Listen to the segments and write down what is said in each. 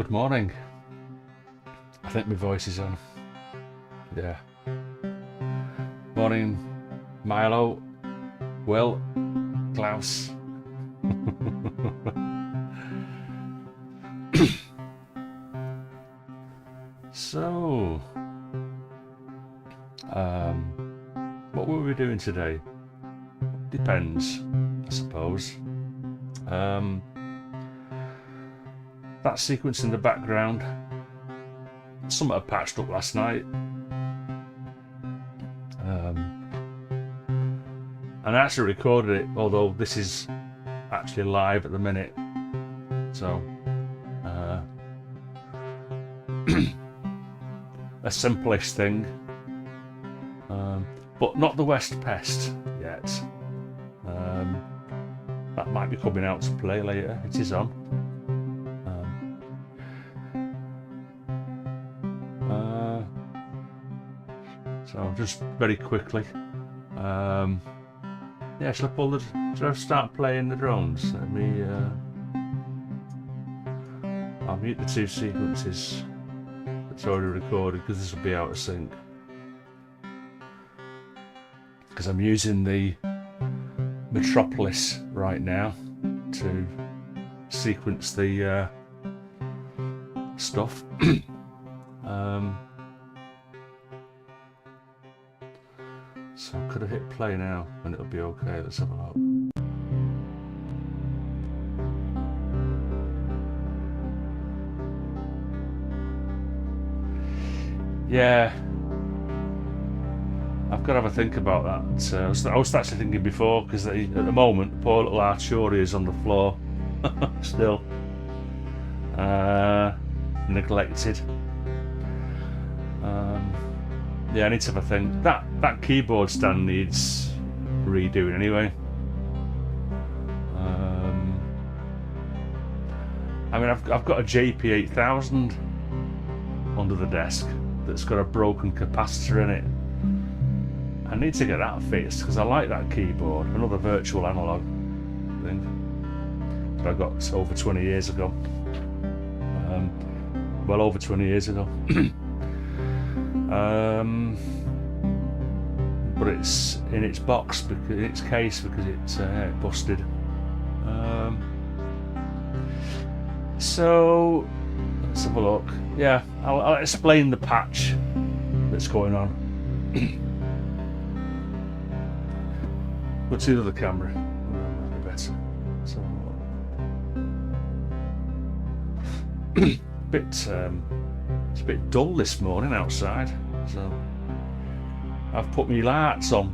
Good morning. I think my voice is on. Yeah. Morning, Milo, Will, Klaus. So, what were we doing today? Depends, I suppose. That sequence in the background, something I patched up last night. And I actually recorded it, although this is actually live at the minute. So, a simplish thing, but not the West Pest yet. That might be coming out to play later. It is on. So just very quickly, yeah, shall I start playing the drones? Let me, I'll mute the two sequences that's already recorded because this will be out of sync. Because I'm using the Metropolis right now to sequence the stuff. So could I hit play now and it'll be okay? Let's have a look. Yeah, I've got to have a think about that. I was actually thinking before, because at the moment, poor little Arturi is on the floor, still neglected. Yeah, I need to have a think. That keyboard stand needs redoing anyway. I mean, I've got a JP8000 under the desk that's got a broken capacitor in it. I need to get that fixed because I like that keyboard. Another virtual analog thing that I got over 20 years ago. Well over 20 years ago. But it's in its box, because in its case, because it's busted. So let's have a look. Yeah, I'll explain the patch that's going on. Go to the other camera. That'll be better. So it's a bit dull this morning outside, so I've put my lights on.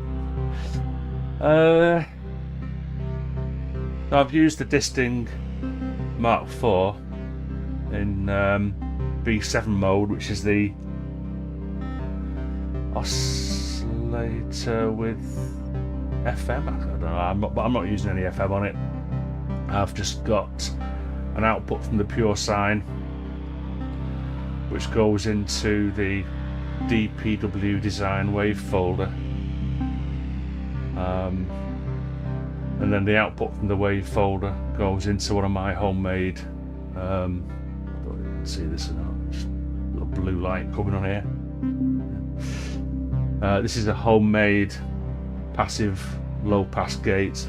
I've used the Disting Mark IV in B7 mode, which is the oscillator with FM. I don't know, I'm not using any FM on it. I've just got an output from the pure sine, which goes into the DPW design Wavefolder, and then the output from the Wavefolder goes into one of my homemade. I don't know if you can see this or not. Just a little blue light coming on here. This is a homemade passive low pass gate,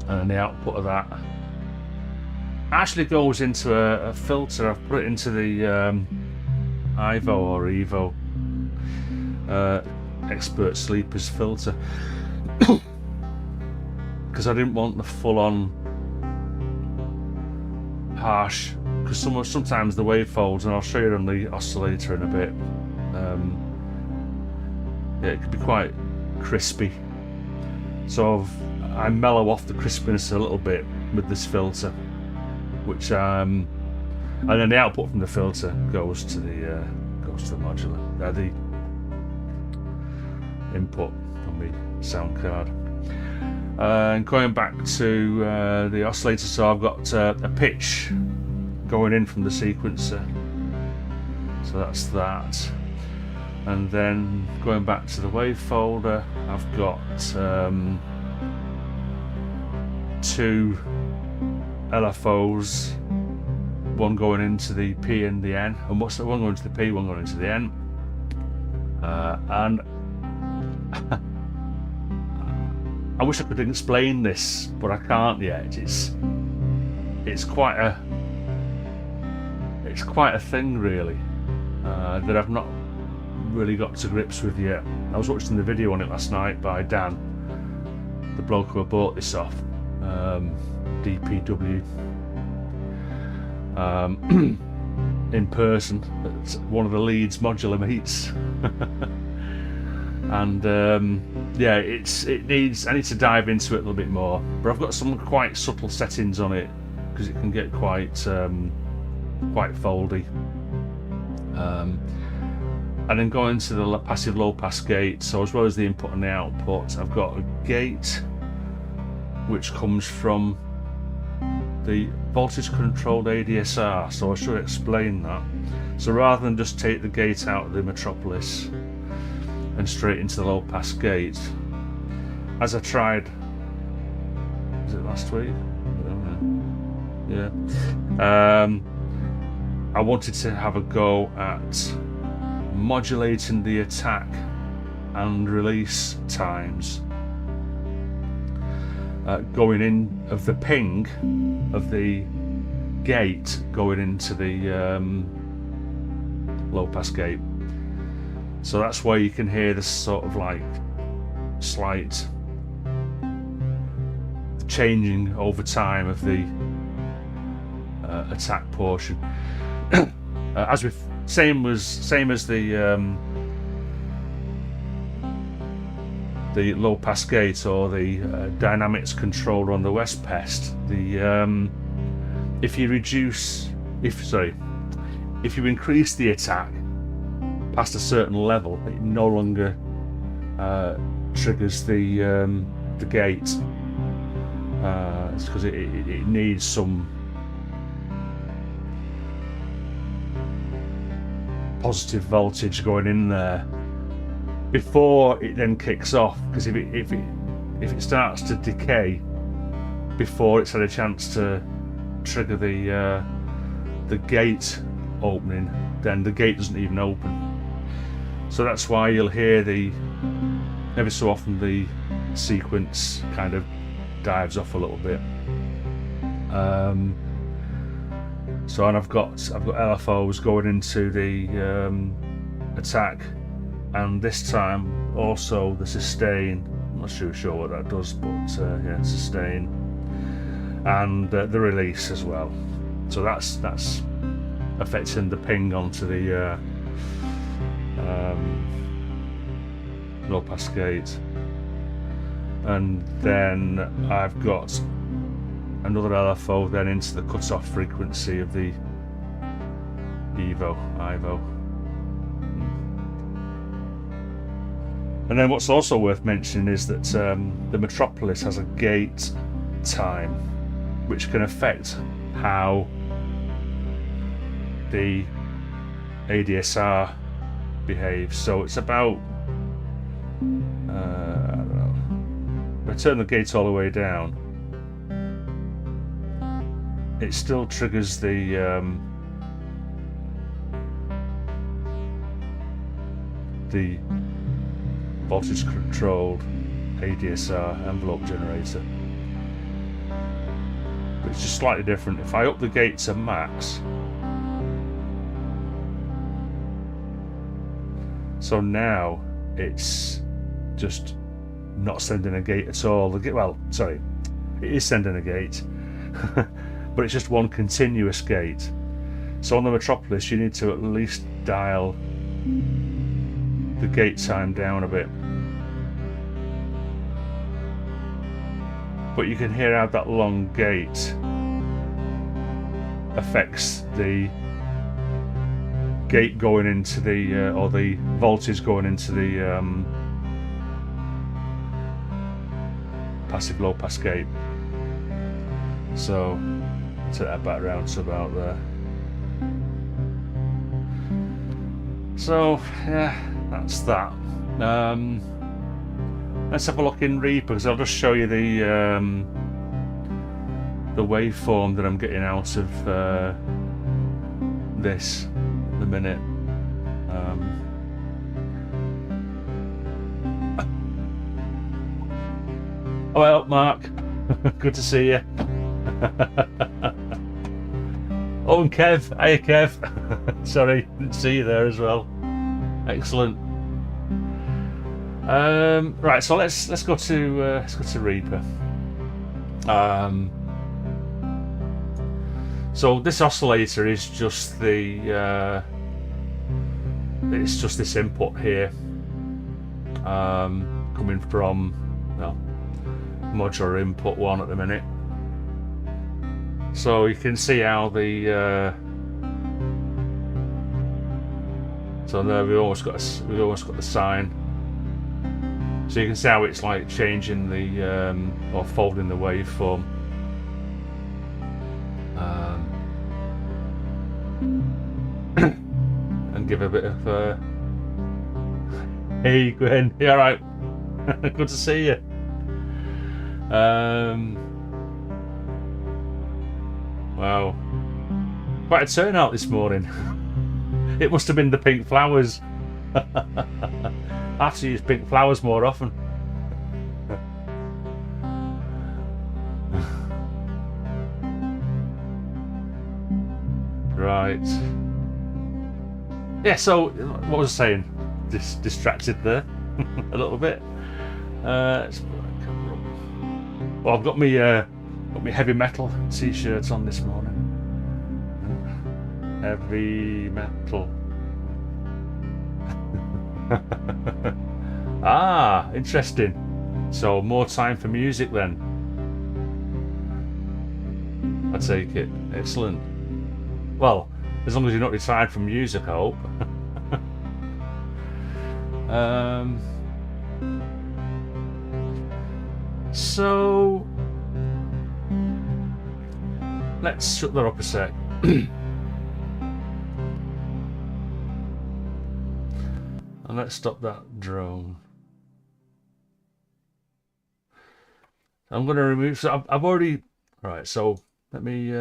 and the output of that actually goes into a filter. I've put it into the Ivo or Evo Expert Sleepers filter because I didn't want the full-on harsh, because sometimes the wavefolds, and I'll show you on the oscillator in a bit, yeah, it could be quite crispy, so I mellow off the crispiness a little bit with this filter, which and then the output from the filter goes to the modular, the input on the sound card. And going back to the oscillator, so I've got a pitch going in from the sequencer, so that's that. And then going back to the Wavefolder, I've got two LFOs one going into the P and the N, and what's the one going to the P, one going into the N, and I wish I could explain this, but I can't yet. It's quite a thing, really, that I've not really got to grips with yet. I was watching the video on it last night by Dan, the bloke who I bought this off, DPW, in person at one of the Leeds modular meets. And yeah, I need to dive into it a little bit more, but I've got some quite subtle settings on it because it can get quite foldy. And then going to the passive low pass gate, so as well as the input and the output, I've got a gate which comes from the voltage controlled ADSR, so I should explain that. So rather than just take the gate out of the Metropolis and straight into the low pass gate, as I tried, was it last week? I don't know. Yeah. I wanted to have a go at modulating the attack and release times, going in of the ping of the gate going into the low pass gate. So that's why you can hear this sort of like slight changing over time of the attack portion. As with same as the low pass gate or the dynamics controller on the West Pest. If you increase the attack past a certain level, it no longer triggers the gate. It's because it needs some positive voltage going in there before it then kicks off, because if it starts to decay before it's had a chance to trigger the gate opening, then the gate doesn't even open. So that's why you'll hear every so often the sequence kind of dives off a little bit. So, and I've got LFOs going into the attack, and this time also the sustain. I'm not sure what that does, but yeah, sustain, and the release as well. So that's affecting the ping onto the low pass gate. And then I've got another LFO then into the cut-off frequency of the IVO. And then what's also worth mentioning is that the Metropolis has a gate time which can affect how the ADSR behaves. So it's about I don't know, if I turn the gate all the way down, it still triggers the voltage controlled ADSR envelope generator, but it's just slightly different. If I up the gate to max, so now it's just not sending a gate at all. Well, sorry, it is sending a gate, but it's just one continuous gate. So on the Metropolis, you need to at least dial the gate time down a bit. But you can hear how that long gate affects the gate going into the or the voltage going into the passive low pass gate. So take that back around to about there. So yeah, that's that. Let's have a look in Reaper, because I'll just show you the waveform that I'm getting out of this at the minute. Oh, well, Mark, good to see you. Oh, and Kev, hey Kev. Sorry, didn't see you there as well. Excellent. Right, so let's go to Reaper. So this oscillator is just the it's just this input here, coming from, well, modular input 1 at the minute. So you can see how the so there we've almost got the sine. So you can see how it's like changing the or folding the waveform. And give a bit of hey Gwen, you alright? Good to see you. Wow, quite a turnout this morning. It must have been the pink flowers. I have to use pink flowers more often. Right. Yeah, so what was I saying? Distracted there a little bit. Well, I've got me heavy metal t-shirts on this morning. Heavy metal. Ah, interesting. So more time for music then. I take it. Excellent. Well, as long as you're not retired from music, I hope. So let's shut that up a sec. And let's stop that drone. I'm going to remove. So I've already. Right. So let me.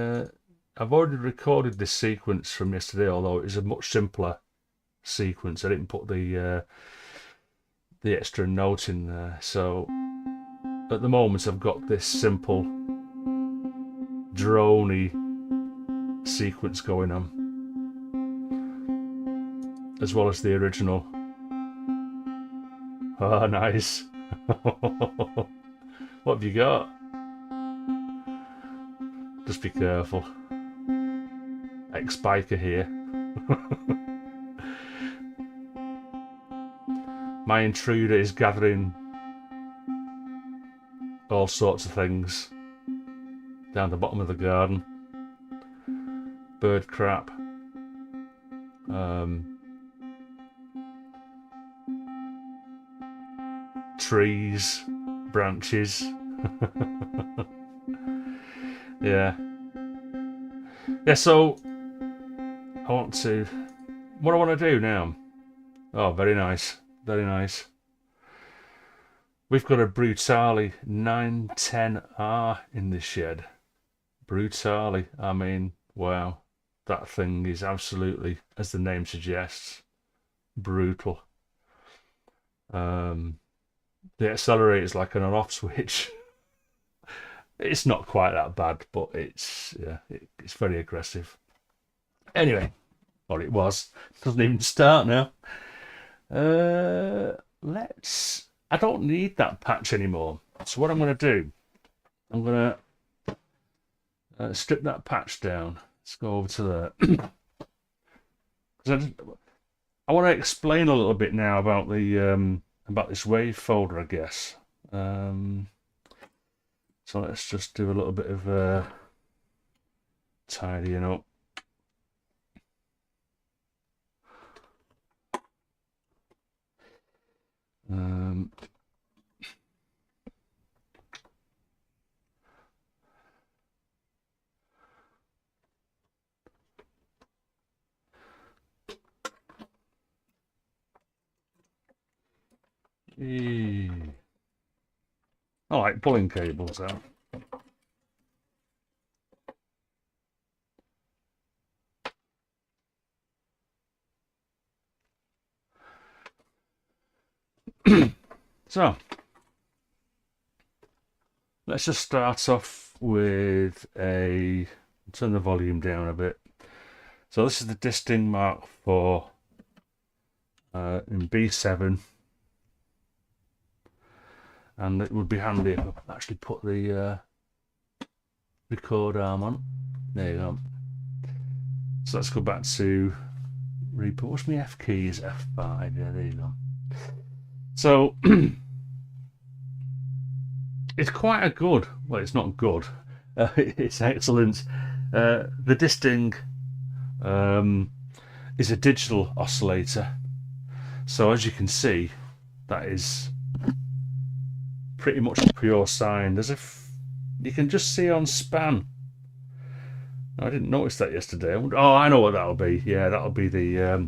I've already recorded this sequence from yesterday, although it is a much simpler sequence. I didn't put the extra note in there. So at the moment, I've got this simple droney sequence going on, as well as the original. Oh, nice. What have you got? Just be careful. Ex-biker here. My intruder is gathering all sorts of things down the bottom of the garden. Bird crap. Trees, branches. Yeah, so what I want to do now. Oh, very nice, very nice. We've got a Brutali 910R in this shed. Brutali, I mean, wow, that thing is absolutely, as the name suggests, brutal. The accelerator is like an on-off switch. It's not quite that bad, but it's very aggressive. Anyway, or it was. Doesn't even start now. I don't need that patch anymore. So what I'm going to do, I'm going to strip that patch down. Let's go over to there. I want to explain a little bit now about the about this Wavefolder, I guess. So let's just do a little bit of tidying up. I like pulling cables out. So let's just start off with turn the volume down a bit. So this is the Disting Mark IV in B7, and it would be handy if I actually put the record arm on. There you go. So let's go back to repo. What's my F key? Is F5. Yeah, there you go. So it's quite a good. Well, it's not good. It's excellent. The Disting is a digital oscillator. So as you can see, that is pretty much pure sine. As if you can just see on span. I didn't notice that yesterday. Oh, I know what that'll be. Yeah, that'll be the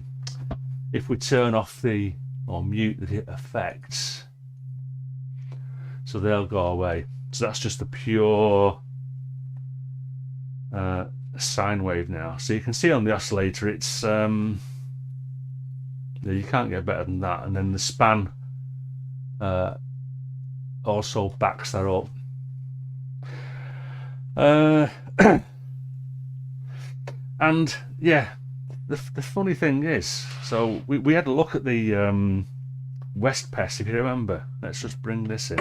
if we turn off the or mute the effects, so they'll go away. So that's just a pure sine wave now. So you can see on the oscillator, it's you can't get better than that. And then the span also backs that up. And yeah, the funny thing is, so we had a look at the West Pest, if you remember. Let's just bring this in.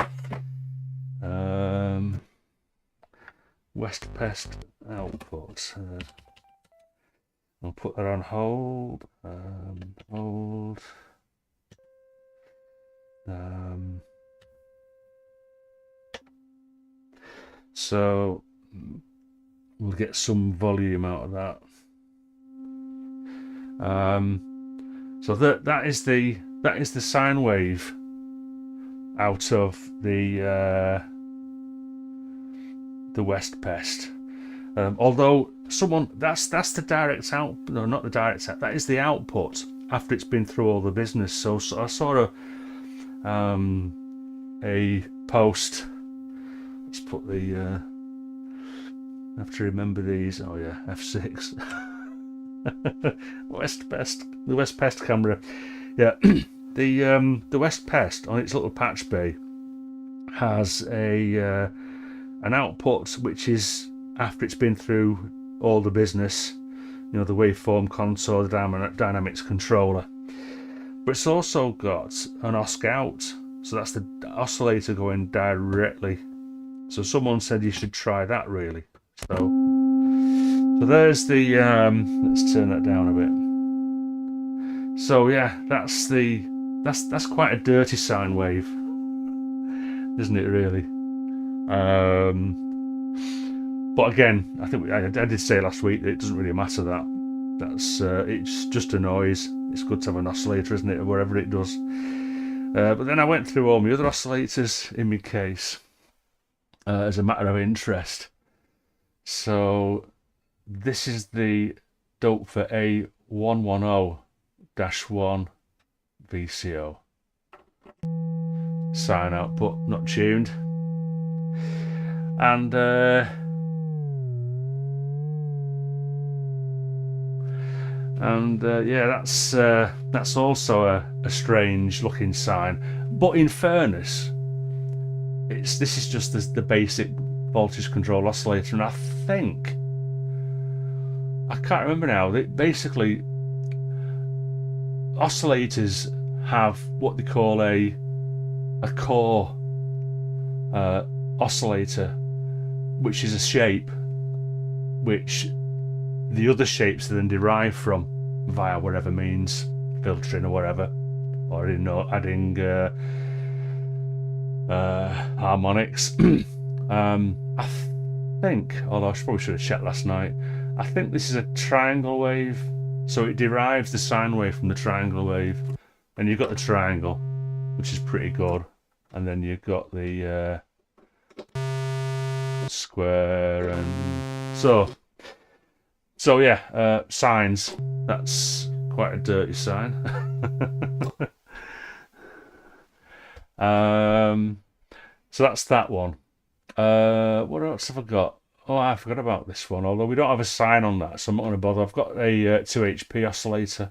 West Pest output. I'll put that on hold. Hold. So we'll get some volume out of that. So that is the sine wave out of the West Pest. Although that's the direct out. No, not the direct out. That is the output after it's been through all the business. So I saw a post. Let's put the. I have to remember these. Oh yeah, F6. West Pest, the West Pest camera. Yeah, the West Pest on its little patch bay has an output which is after it's been through all the business. You know, the waveform contour, the dynamics controller. But it's also got an OSC out, so that's the oscillator going directly. So someone said you should try that really. So there's the let's turn that down a bit. So yeah, that's quite a dirty sine wave, isn't it really? But again, I think I did say last week that it doesn't really matter that. That's it's just a noise. It's good to have an oscillator, isn't it, or whatever it does. But then I went through all my other oscillators in my case as a matter of interest. So this is the dope for A110-1 VCO. Sine output, not tuned. And yeah, that's also a strange looking sine. But in fairness, this is just the basic voltage control oscillator, and I think I can't remember now. Basically, oscillators have what they call a core oscillator, which is a shape which the other shapes are then derived from via whatever means, filtering or whatever, or adding harmonics. I think, although I probably should have checked last night, I think this is a triangle wave, so it derives the sine wave from the triangle wave, and you've got the triangle, which is pretty good, and then you've got the square, and so yeah, sines. That's quite a dirty sine. So that's that one. What else have I got? Oh, I forgot about this one, although we don't have a sine on that, so I'm not going to bother. I've got a 2HP oscillator,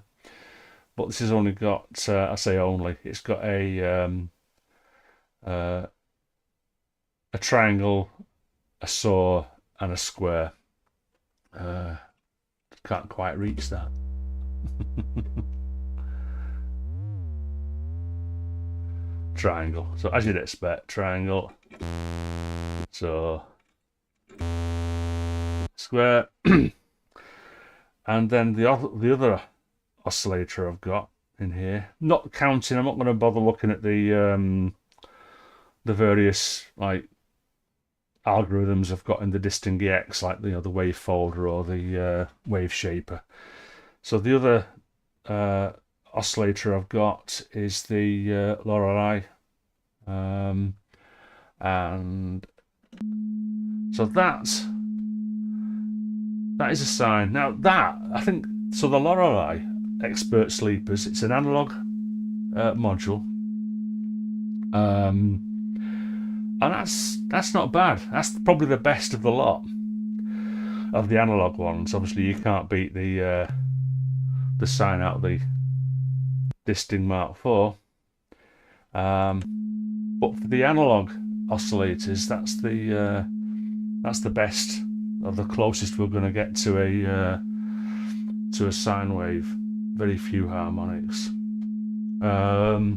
but this has only got, I say only, it's got a triangle, a saw, and a square. Can't quite reach that. Triangle. So as you'd expect, triangle. So square. And then the other oscillator I've got in here, not counting, I'm not going to bother looking at the various like algorithms I've got in the Distinguy X, like the Wavefolder or the Wave Shaper. So the other oscillator I've got is the Lorelei, and so that is a sign. Now that, I think, so the Lorelei Expert Sleepers, it's an analog module, and that's not bad. That's probably the best of the lot of the analog ones. Obviously, you can't beat the sign out of the Distinguy Mark IV, but for the analog oscillators, that's the best, or the closest we're going to get to a sine wave. Very few harmonics. No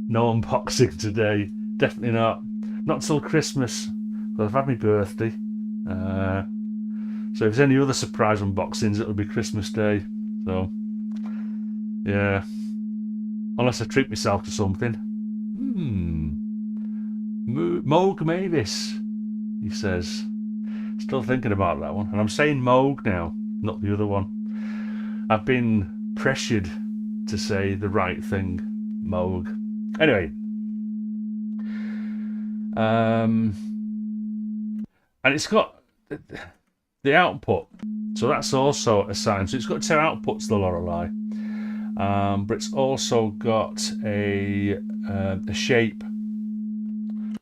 unboxing today. Definitely not. Not till Christmas. But I've had my birthday. So if there's any other surprise unboxings, it'll be Christmas Day. So yeah, unless I treat myself to something. Moog Mavis, he says. Still thinking about that one, and I'm saying Moog now, not the other one. I've been pressured to say the right thing, Moog. Anyway, and it's got the output, so that's also a sign. So it's got two outputs, the Lorelei, but it's also got a shape.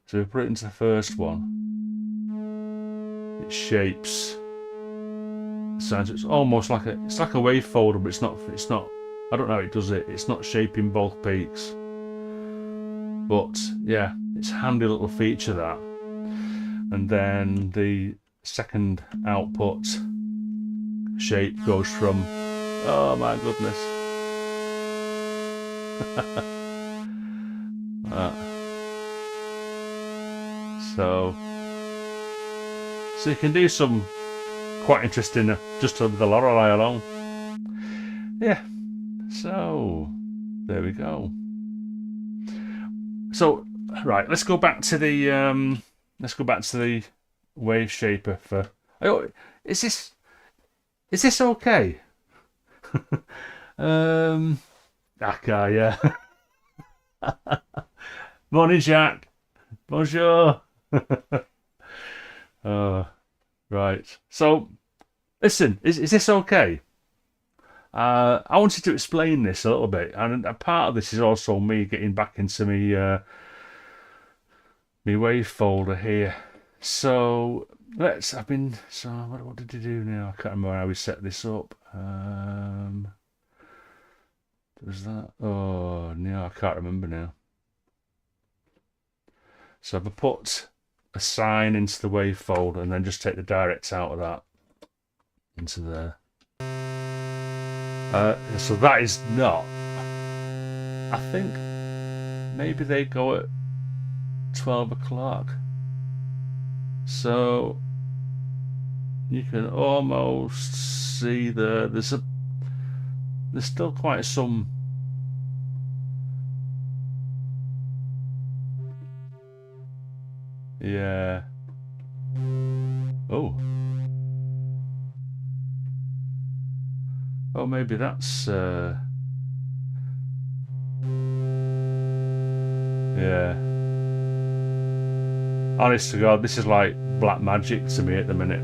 So we put it into the first one. It shapes signs. It's almost like a wavefolder, but it's not. I don't know how it does it. It's not shaping both peaks. But yeah, it's a handy little feature, that. And then the second output shape goes from, oh my goodness. So you can do some quite interesting just with the Lorelei alone. Yeah. So there we go. So right, let's go back to the Wave Shaper for. Oh, is this okay? Okay, yeah. Morning, Jack. Bonjour. Right. So, listen, is this okay? I wanted to explain this a little bit, and a part of this is also me getting back into my Wavefolder here. So what did you do now? I can't remember how we set this up. Was that? Oh no, I can't remember now. So if I put a sign into the Wavefolder and then just take the direct out of that into there. So that is not. I think maybe they go at 12 o'clock. So you can almost see there's still quite some. Yeah. Oh. Oh, maybe that's. Yeah. Honest to God, this is like black magic to me at the minute.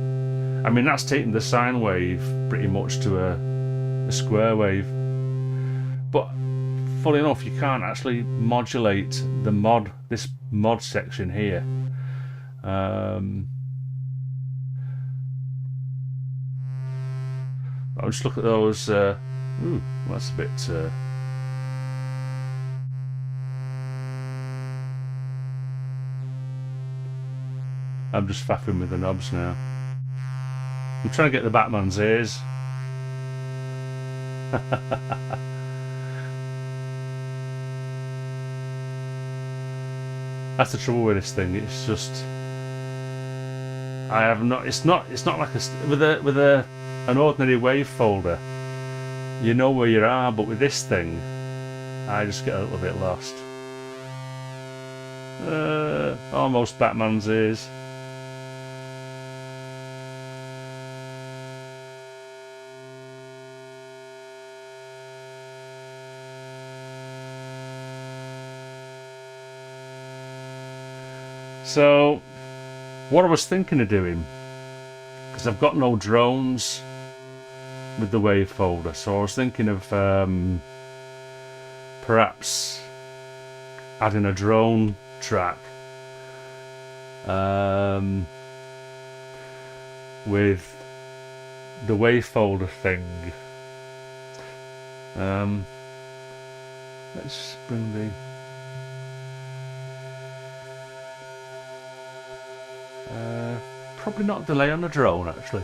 I mean, that's taking the sine wave pretty much to a square wave. But fully enough, you can't actually modulate this mod section here. I'll just look at those. Ooh, that's a bit. I'm just faffing with the knobs now. I'm trying to get the Batman's ears. That's the trouble with this thing. It's just I have not. It's not like with an ordinary Wavefolder. You know where you are, but with this thing, I just get a little bit lost. Almost Batman's ears. So, what I was thinking of doing, because I've got no drones with the Wavefolder, so I was thinking of perhaps adding a drone track with the Wavefolder thing. Let's bring the probably not delay on the drone actually.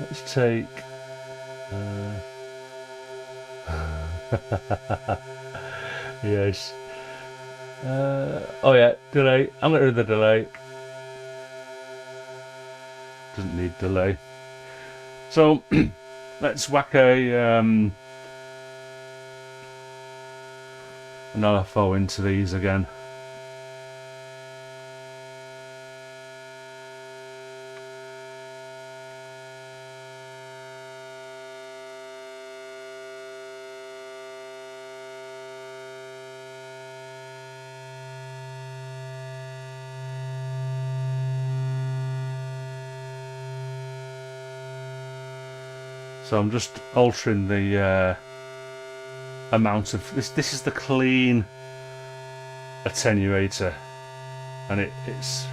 Let's take yes. Oh yeah, delay. I'm getting rid of the delay. Doesn't need delay. So let's whack a an LFO into these again. So I'm just altering the amount of this. This is the clean attenuator, and it's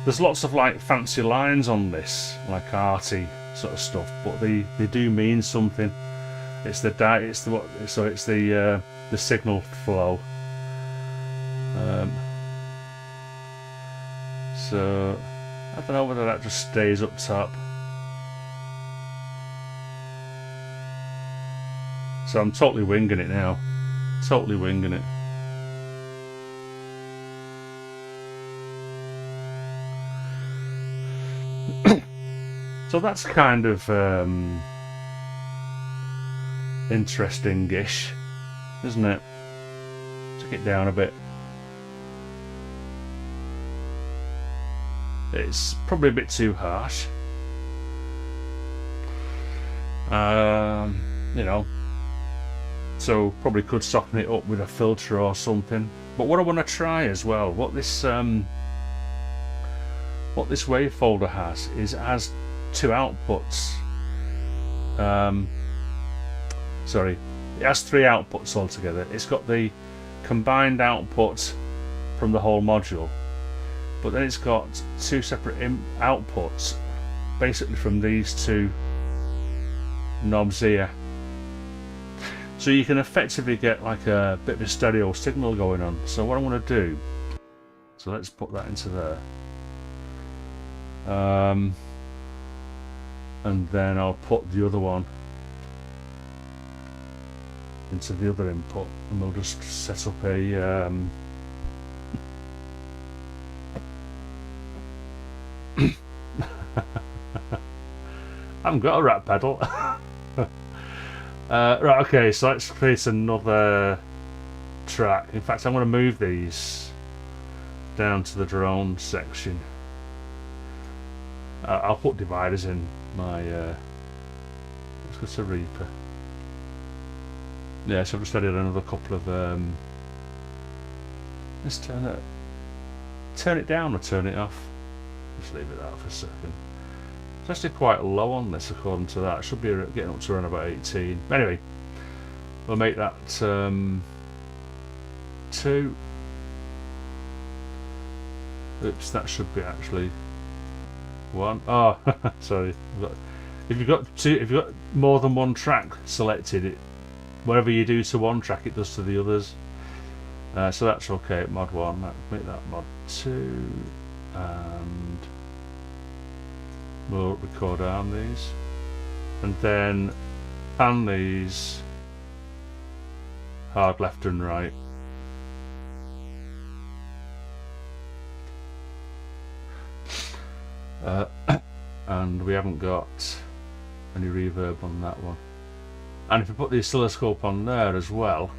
there's lots of like fancy lines on this, like arty sort of stuff, but they do mean something. It's the signal flow. So I don't know whether that just stays up top. So I'm totally winging it now. Totally winging it. So that's kind of interesting-ish, isn't it? Take it down a bit. It's probably a bit too harsh. You know. So probably could soften it up with a filter or something. But what I want to try as well, what this Wavefolder has is it has two outputs. Sorry, it has three outputs altogether. It's got the combined output from the whole module, but then it's got two separate outputs, basically from these two knobs here. So you can effectively get like a bit of a stereo signal going on. So what I want to do, so let's put that into there, and then I'll put the other one into the other input, and we'll just set up a I haven't got a rat pedal. Right, okay, so let's create another track. In fact, I'm going to move these down to the drone section. I'll put dividers in my let's go to Reaper. Yeah, so I've just added another couple of let's turn it down or turn it off. Just leave it out for a second. It's actually quite low on this according to that. It should be getting up to around about 18. Anyway, we'll make that 2. Oops, that should be actually 1. Oh, sorry, I've got If you've got more than one track selected, whatever you do to one track, it does to the others. So that's okay at mod 1. Make that mod 2, and we'll record arm these, and then pan these hard left and right. And we haven't got any reverb on that one. And if we put the oscilloscope on there as well,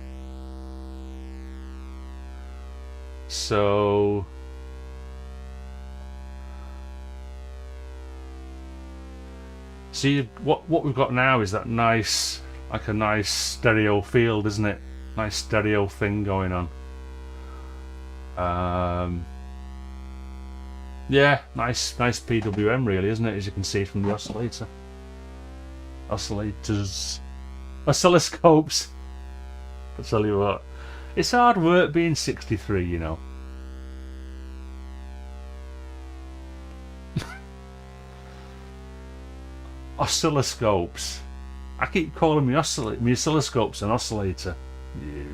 so see what we've got now is that nice, like a nice stereo field, isn't it? Nice stereo thing going on. Yeah, nice PWM really, isn't it? As you can see from the oscillators, oscilloscopes. I'll tell you what, it's hard work being 63, you know. Oscilloscopes. I keep calling me oscilloscopes an oscillator. You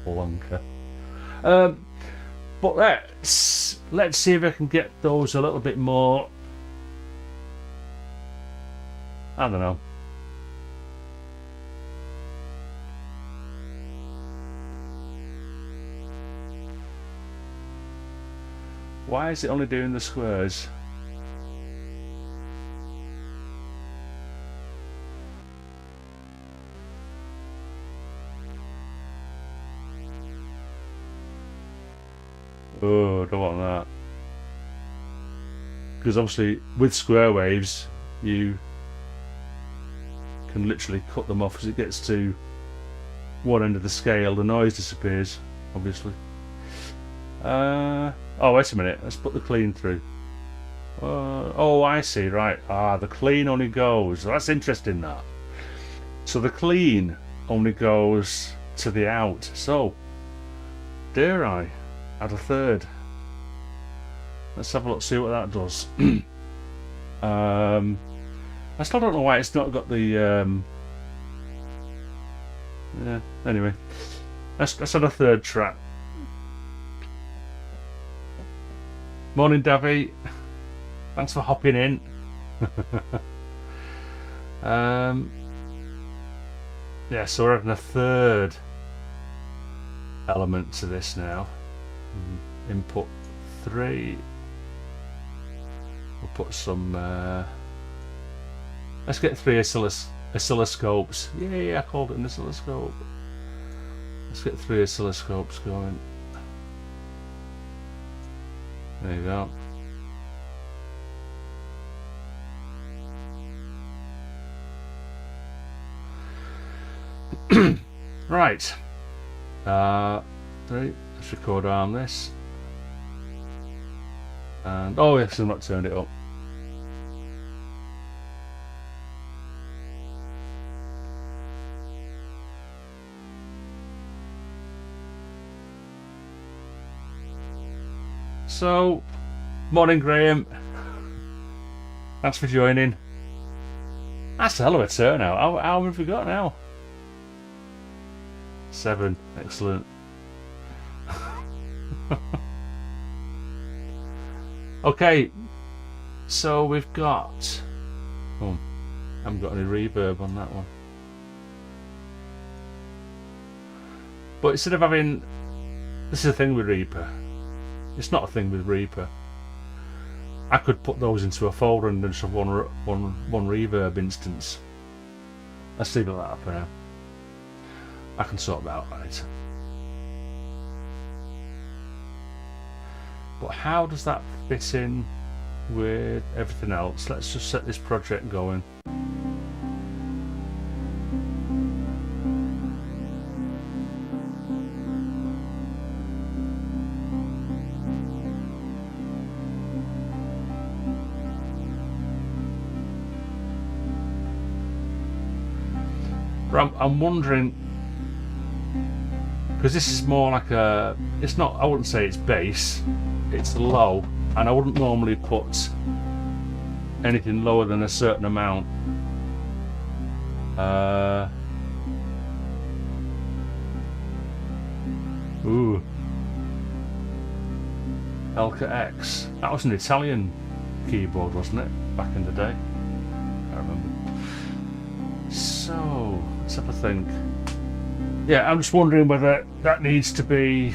plonker. But let's see if I can get those a little bit more. I don't know. Why is it only doing the squares? Oh, don't want that. Because obviously with square waves you can literally cut them off as it gets to one end of the scale. The noise disappears, obviously. Oh, wait a minute. Let's put the clean through. Oh, I see. Right. The clean only goes. That's interesting, that. So the clean only goes to the out. So, dare I add a third? Let's have a look, see what that does. I still don't know why it's not got the yeah, anyway, let's add a third track. Morning, Davy, thanks for hopping in. Yeah, so we're adding a third element to this now. Input 3. We'll put some let's get 3 oscilloscopes. Yeah, I called it an oscilloscope. Let's get 3 oscilloscopes going. There you go. Right. 3. Let's record arm this. And oh yes, I've not turned it up. So, morning Graham. Thanks for joining. That's a hell of a turnout. How have we got now? 7. Excellent. Okay, so we've got. Oh, I haven't got any reverb on that one. But instead of having, this is a thing with Reaper. It's not a thing with Reaper. I could put those into a folder and just have one reverb instance. Let's leave it like that for now. I can sort that out later. But how does that fit in with everything else? Let's just set this project going. I'm wondering, because this is more like a, it's not, I wouldn't say it's bass, it's low, and I wouldn't normally put anything lower than a certain amount. Ooh. Elka X. That was an Italian keyboard, wasn't it? Back in the day. I remember. So, let's have a think. Yeah, I'm just wondering whether that needs to be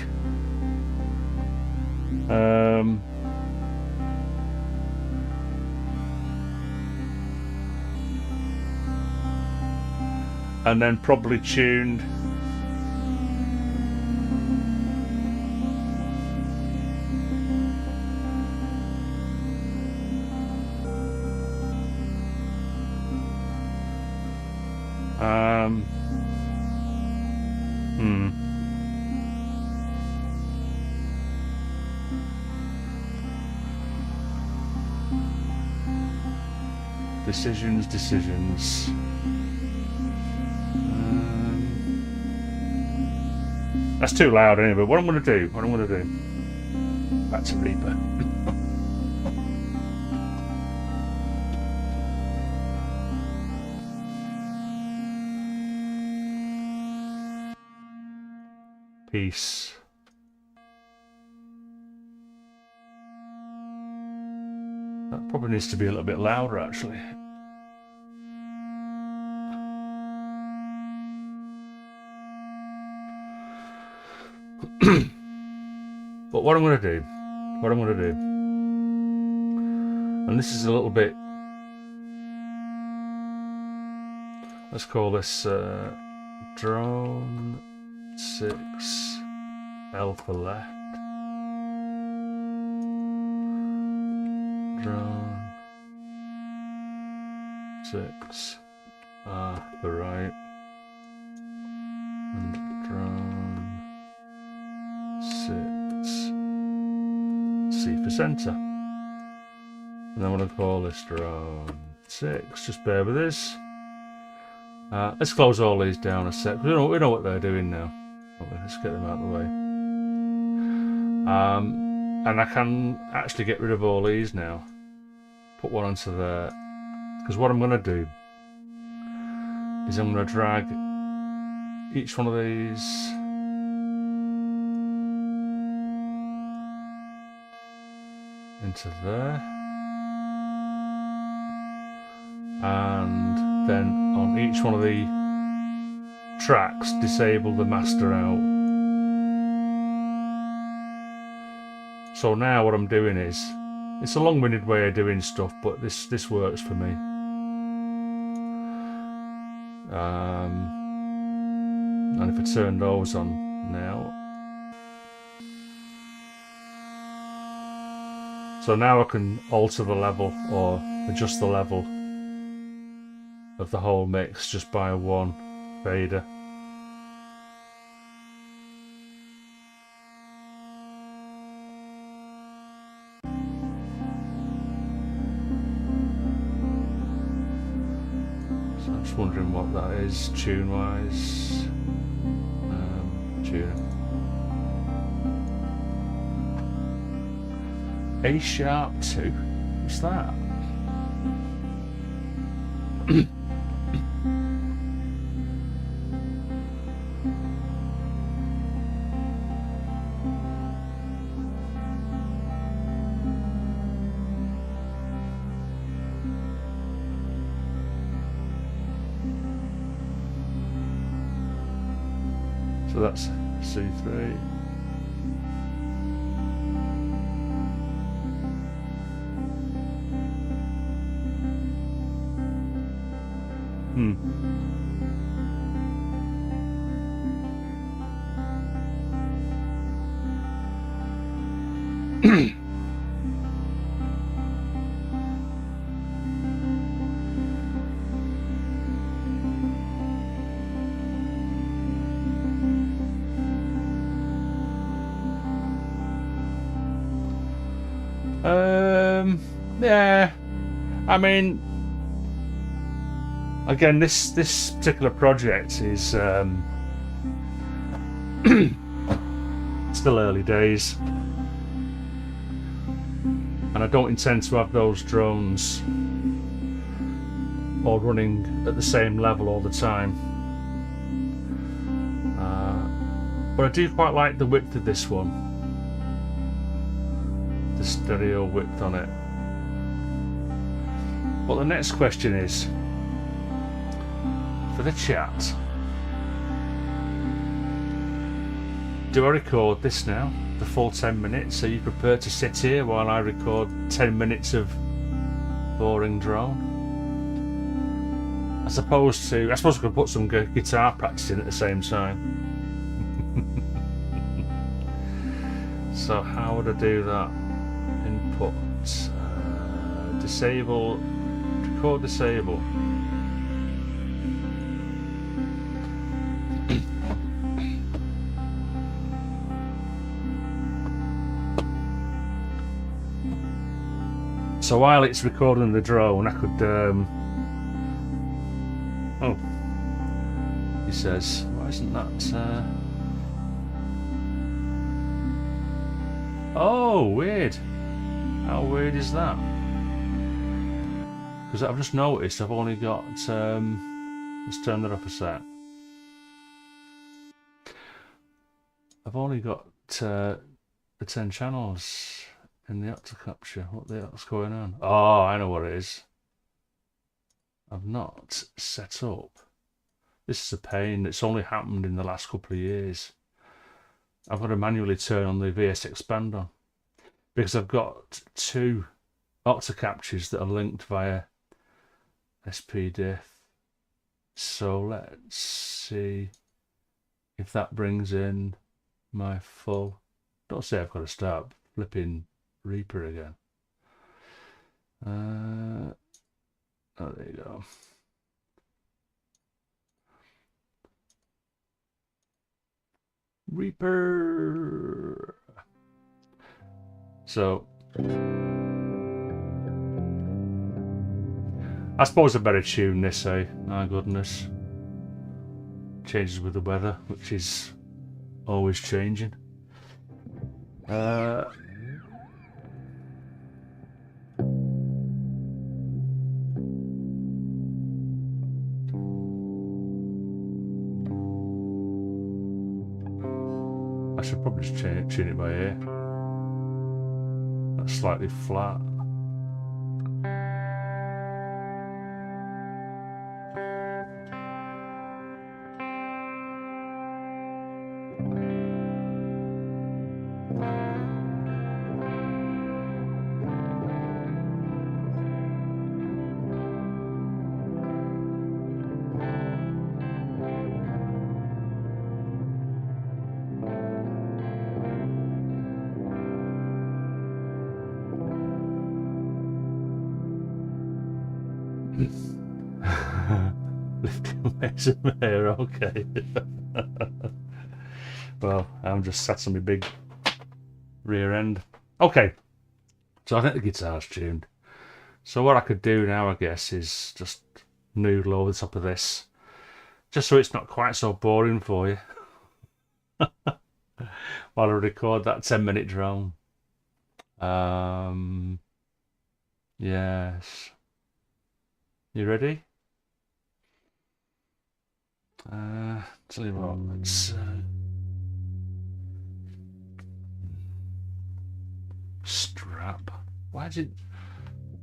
and then probably tuned decisions. That's too loud anyway. What I'm going to do? Back to Reaper. Peace. That probably needs to be a little bit louder, actually. But what I'm going to do, and this is a little bit, let's call this drone 6 alpha left, drone 6 alpha right, and drone 6 C for centre. And then I'm going to call this drone 6. Just bear with us. Let's close all these down a sec. We know what they're doing now. Let's get them out of the way. And I can actually get rid of all these now. Put one onto there. Because what I'm going to do is I'm going to drag each one of these into there, and then on each one of the tracks disable the master out. So now what I'm doing is, it's a long-winded way of doing stuff, but this works for me. And if I turn those on now, so now I can alter the level or adjust the level of the whole mix just by one fader. So I'm just wondering what that is tune-wise. Tune. A sharp 2? What's that? So that's C3. Yeah, I mean, again, this particular project is still early days, and I don't intend to have those drones or running at the same level all the time. But I do quite like the width of this one, the stereo width on it. But the next question is, for the chat, do I record this now, the full 10 minutes? Are you prepared to sit here while I record 10 minutes of boring drone? As opposed to, I suppose I could put some guitar practice in at the same time. So how would I do that? Input, disable, record disable. So while it's recording the drone, I could oh, he says, why isn't that oh, weird. How weird is that? Because I've just noticed I've only got let's turn that up a sec. I've only got the 10 channels in the octa capture. What the hell's going on? Oh, I know what it is. I've not set up. This is a pain. It's only happened in the last couple of years. I've got to manually turn on the VS Expand on because I've got 2 octa captures that are linked via SPDIF. So let's see if that brings in my full. Don't say I've got to start flipping Reaper again. Oh, there you go. Reaper. So I suppose I better tune this, eh? My goodness. Changes with the weather, which is always changing. I should probably just tune it by ear. That's slightly flat. Lifting waves in my hair, okay. Well, I'm just sat on my big rear end. Okay, so I think the guitar's tuned. So what I could do now, I guess, is just noodle over the top of this, just so it's not quite so boring for you while I record that 10-minute drone. Yes. You ready? Tell you what, let's strap. Why did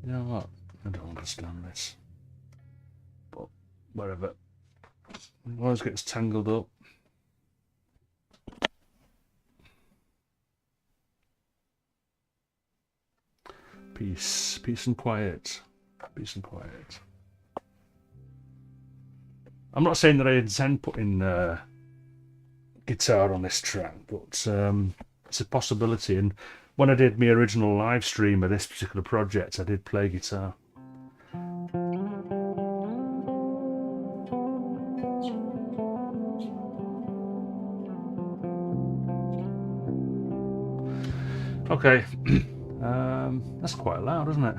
you know what? I don't understand this. But whatever. It always gets tangled up. Peace and quiet. Peace and quiet. I'm not saying that I intend putting guitar on this track, but it's a possibility. And when I did my original live stream of this particular project, I did play guitar. Okay, that's quite loud, isn't it?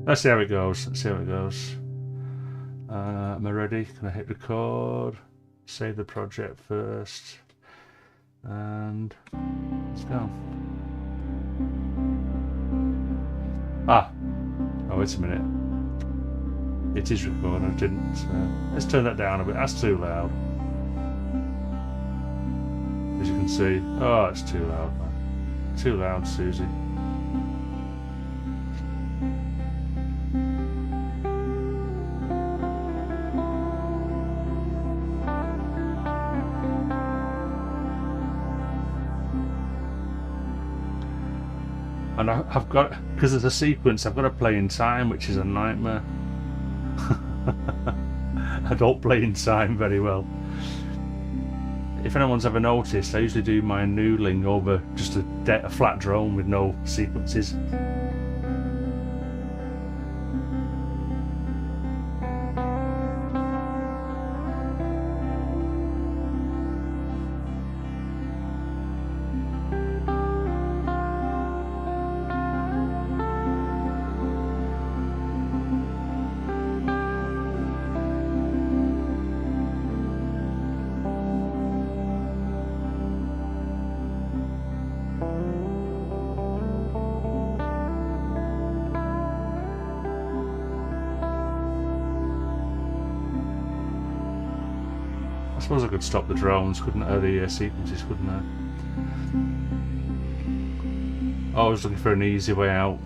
Let's see how it goes. Let's see how it goes. Am I ready? Can I hit record? Save the project first. And let's go. Ah, Oh, wait a minute. It is recording. I didn't. Let's turn that down a bit. That's too loud. As you can see. Oh, it's too loud, man. Too loud, Susie. And I've got, because of the sequence, I've got to play in time, which is a nightmare. I don't play in time very well. If anyone's ever noticed, I usually do my noodling over just a flat drone with no sequences. I suppose I could stop the drones, couldn't I? The sequences, couldn't I? Oh, I was looking for an easy way out.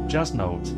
Jazz note.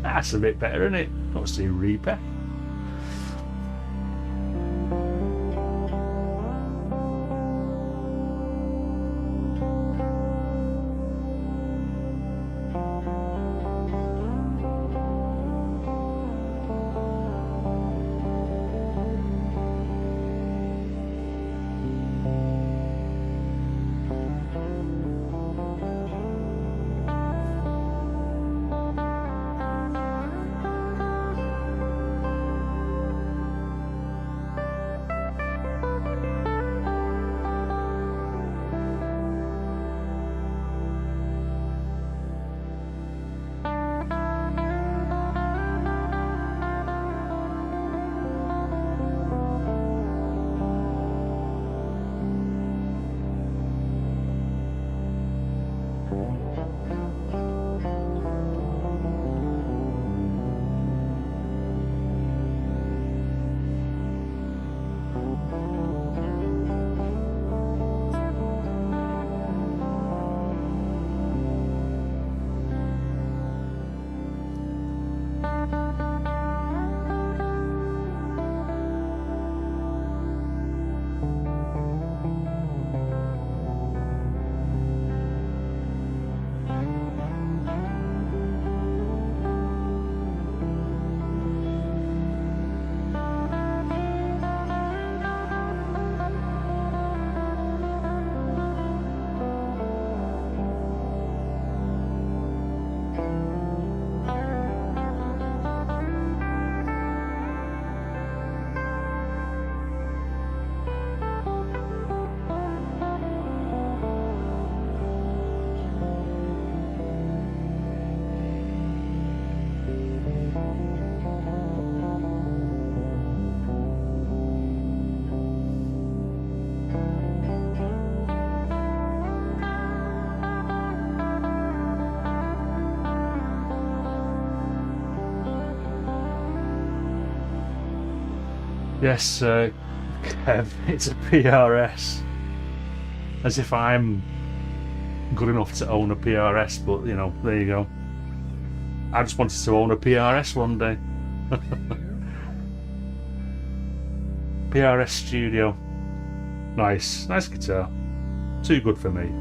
That's a bit better, isn't it? Not seeing Reaper. Yes, Kev, it's a PRS. As if I'm good enough to own a PRS, but you know, there you go. I just wanted to own a PRS one day. PRS Studio. Nice guitar. Too good for me.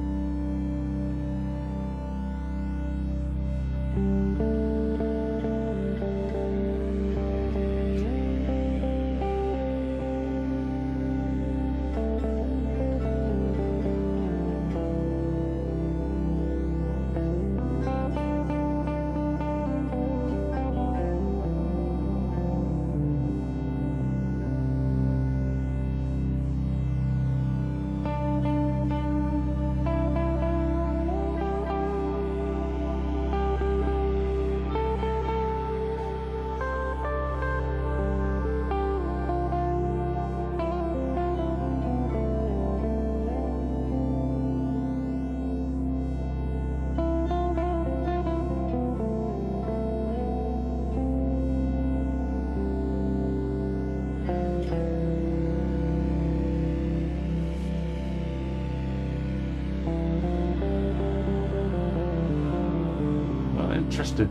Interested.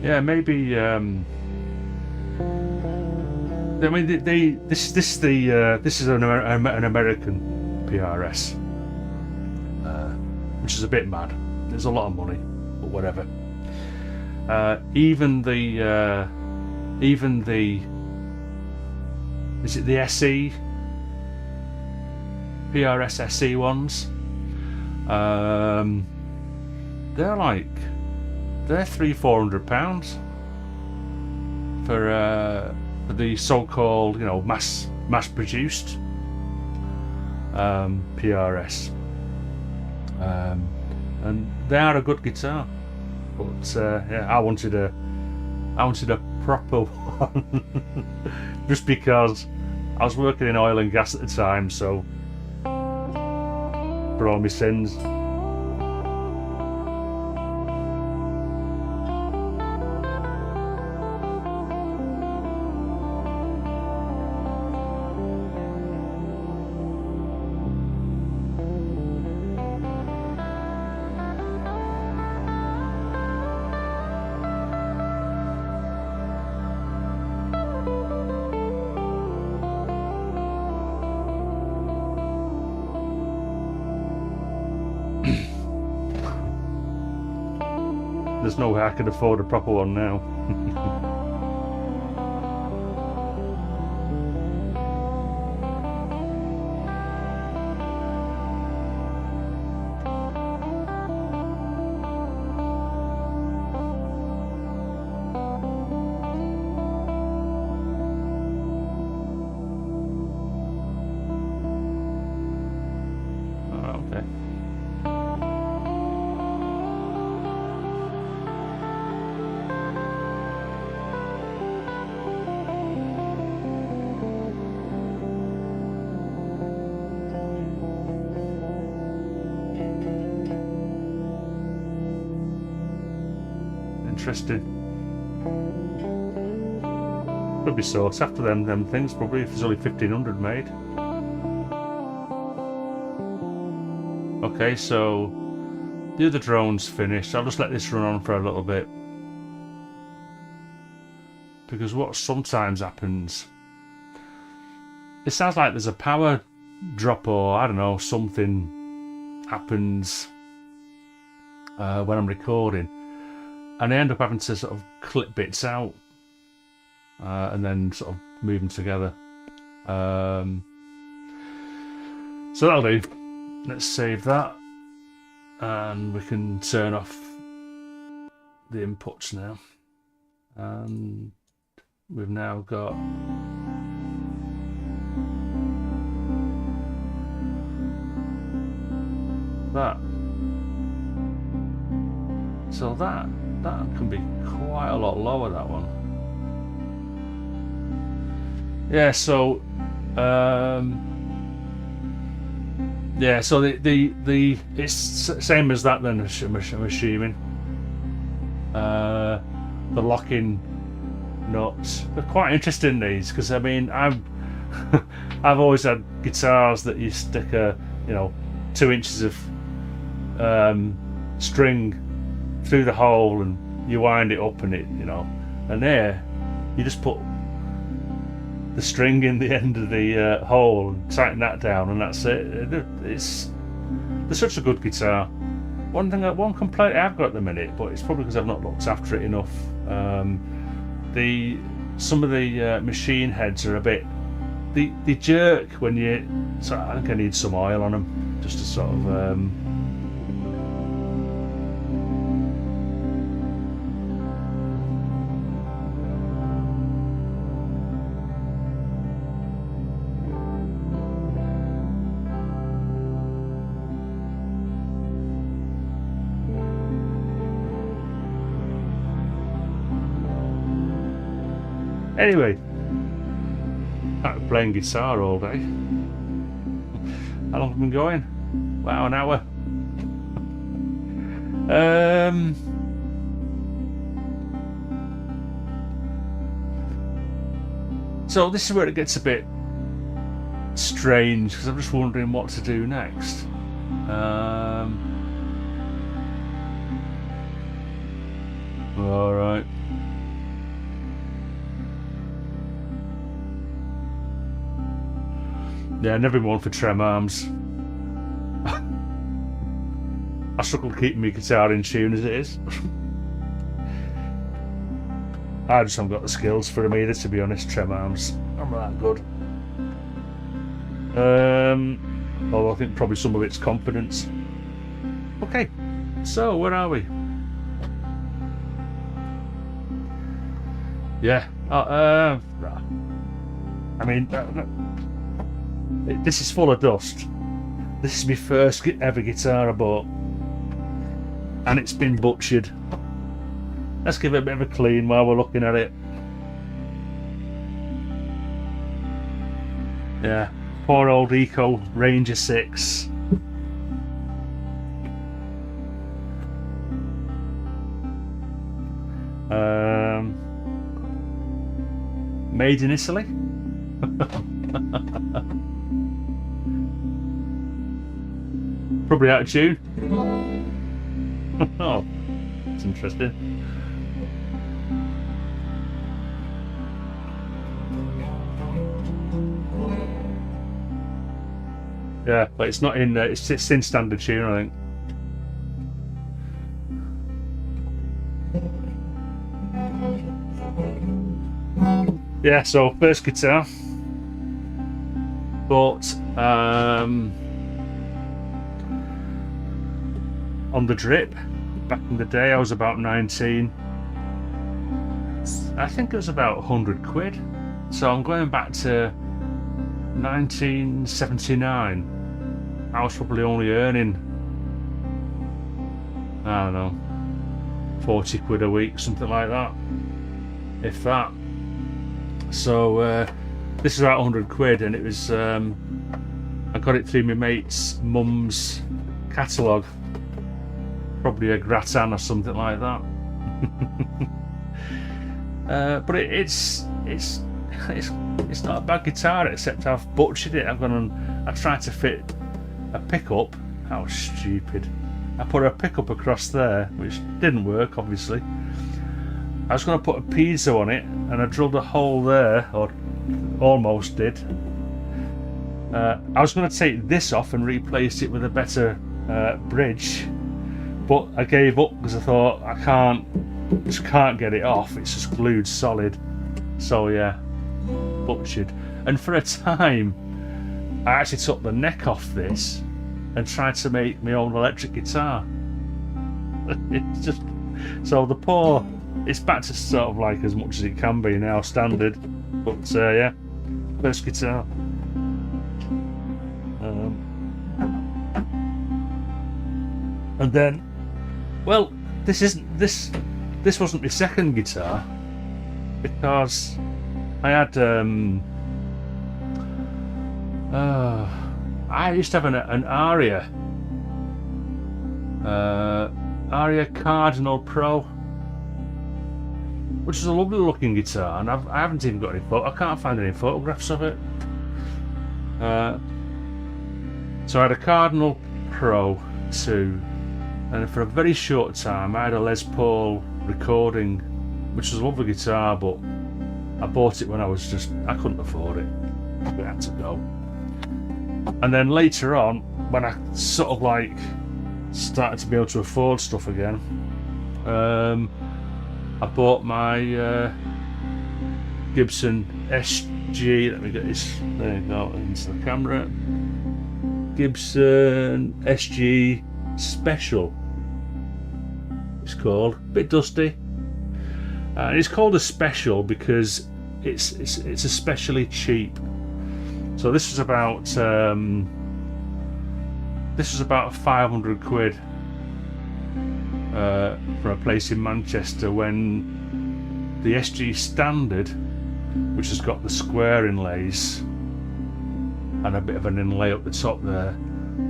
Yeah, maybe. I mean, this is an American PRS, which is a bit mad. There's a lot of money, but whatever. Even the is it the SE PRS SE ones? They're £300-400 for the so-called, you know, mass-produced PRS, and they are a good guitar. But yeah, I wanted a proper one, just because I was working in oil and gas at the time, so for all my sins. There's no way I can afford a proper one now. Okay. Interesting. Could be sought after them things, probably, if there's only 1,500 made. Okay, so the other drone's finished. I'll just let this run on for a little bit, because what sometimes happens, it sounds like there's a power drop, or I don't know, something happens when I'm recording, and I end up having to sort of clip bits out and then sort of move them together. So that'll do. Let's save that, and we can turn off the inputs now. And we've now got that. So that can be quite a lot lower, that one. Yeah, so yeah, so the it's same as that then, I'm assuming. The locking nuts, they're quite interesting, these, because I mean I've always had guitars that you stick a 2 inches of string through the hole and you wind it up, and it and there you just put the string in the end of the hole and tighten that down, and that's it. They're such a good guitar. One complaint I've got at the minute, but it's probably because I've not looked after it enough. Some of the machine heads are a bit, they jerk when you. So I think I need some oil on them just to sort of. Anyway, I've been playing guitar all day. How long have we been going? Wow, an hour. So this is where it gets a bit strange, because I'm just wondering what to do next. All right. Yeah, never been one for trem arms. I struggle keeping my guitar in tune as it is. I just haven't got the skills for them either, to be honest, trem arms. I'm not that good. Although I think probably some of it's confidence. Okay, so where are we? Yeah, I mean, this is full of dust. This is my first ever guitar I bought, and it's been butchered. Let's give it a bit of a clean while we're looking at it. Yeah, poor old Eco Ranger 6. Made in Italy. Probably out of tune. Oh, that's interesting. Yeah, but it's not in. It's in standard tune, I think. Yeah, so first guitar. Bought on the drip back in the day. I was about 19. I think it was about 100 quid. So I'm going back to 1979. I was probably only earning, I don't know, 40 quid a week, something like that, if that. So this is about 100 quid, and it was I got it through my mate's mum's catalogue, probably a gratin or something like that. But it's not a bad guitar, except I've butchered it. I tried to fit a pickup. How stupid! I put a pickup across there, which didn't work, obviously. I was going to put a piezo on it, and I drilled a hole there, or almost did. I was going to take this off and replace it with a better bridge, but I gave up because I thought I just can't get it off. It's just glued solid. So yeah, butchered. And for a time, I actually took the neck off this and tried to make my own electric guitar. It's just so the paw, it's back to sort of like as much as it can be now, standard. But yeah, first guitar. And then, well, this wasn't my second guitar, because I had I used to have an Aria Cardinal Pro, which is a lovely looking guitar, and I haven't even got any I can't find any photographs of it. So I had a Cardinal Pro 2, and for a very short time I had a Les Paul recording, which was a lovely guitar, but I bought it when I couldn't afford it. It had to go. And then later on, when I sort of like started to be able to afford stuff again, I bought my Gibson SG. Let me get this. There you go, into the camera. Gibson SG Special. It's called. A bit dusty. It's called a special because it's especially cheap. So this was about 500 quid for a place in Manchester, when the SG Standard, which has got the square inlays and a bit of an inlay up the top there,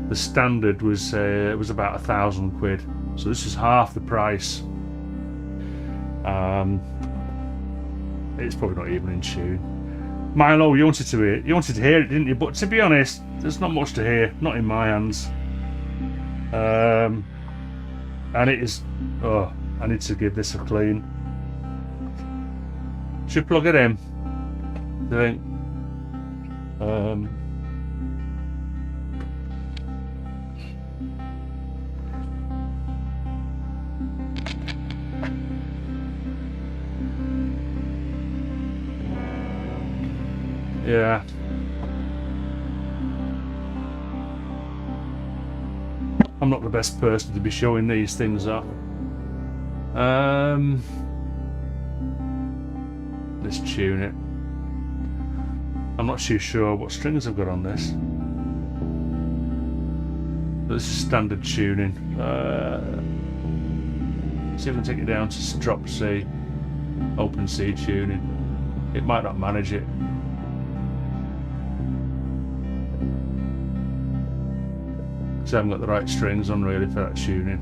the Standard was about 1,000 quid. So this is half the price. It's probably not even in tune. Milo, you wanted to hear it, didn't you? But to be honest, there's not much to hear, not in my hands. And it is. Oh, I need to give this a clean. Should plug it in. I think. Yeah. I'm not the best person to be showing these things off. Let's tune it. I'm not too sure what strings I've got on this. This is standard tuning. See if I can take it down to drop C, open C tuning. It might not manage it. I haven't got the right strings on really for that tuning.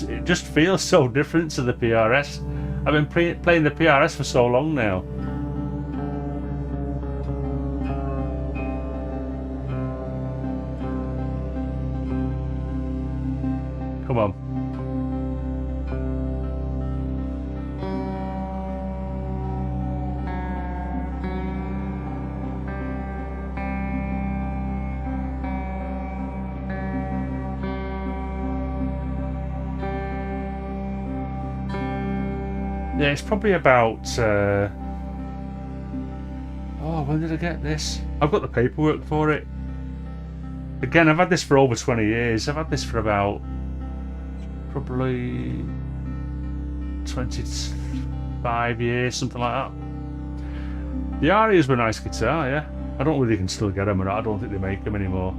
It just feels so different to the PRS. I've been playing the PRS for so long now. Come on. Yeah, it's probably about oh, when did I get this? I've got the paperwork for it. Again, I've had this for over 20 years. I've had this for about probably 25 years, something like that. The Arias were a nice guitar, yeah. I don't know whether you can still get them or not. I don't think they make them anymore.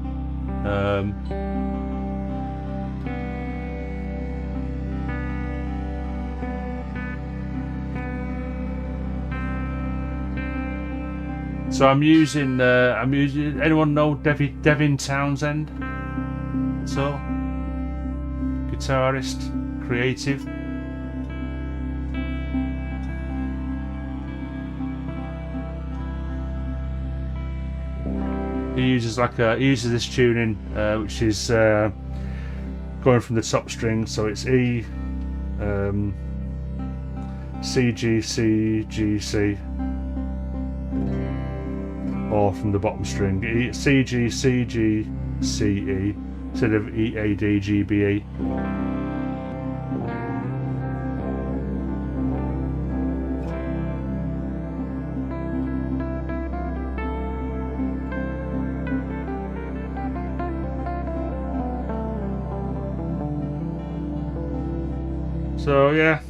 So I'm using anyone know Devin Townsend? So guitarist, creative. He uses this tuning, which is going from the top string, so it's E, CGCGC, or from the bottom string CGCGCE instead of EADGBE. So yeah,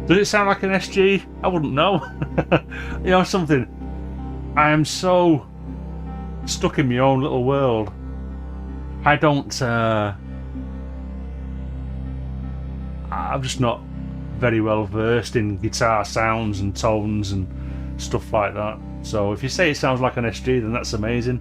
does it sound like an SG? I wouldn't know. You know something, I am so stuck in my own little world. I don't I'm just not very well versed in guitar sounds and tones and stuff like that. So if you say it sounds like an SG, then that's amazing.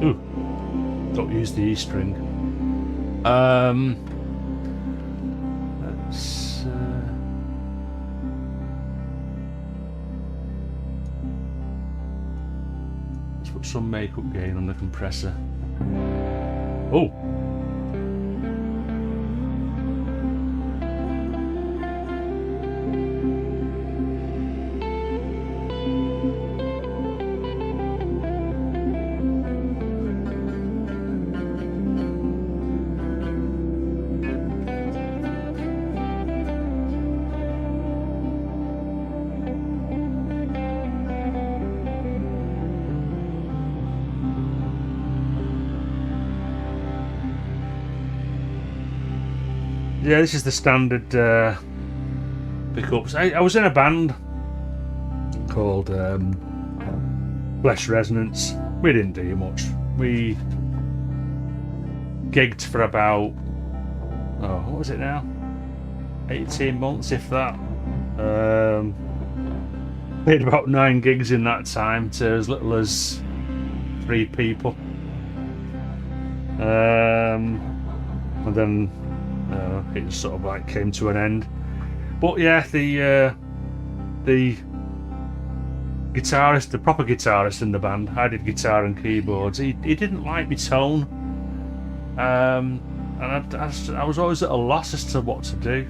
Ooh, don't use the E string. Let's put some makeup gain on the compressor. Oh. Yeah, this is the standard pickups. I was in a band called Flesh Resonance. We didn't do much. We gigged for about, what was it now? 18 months, if that. Played about 9 gigs in that time to as little as 3 people. And then it just sort of like came to an end. But yeah, the guitarist, the proper guitarist in the band, I did guitar and keyboards, he didn't like my tone, and I was always at a loss as to what to do.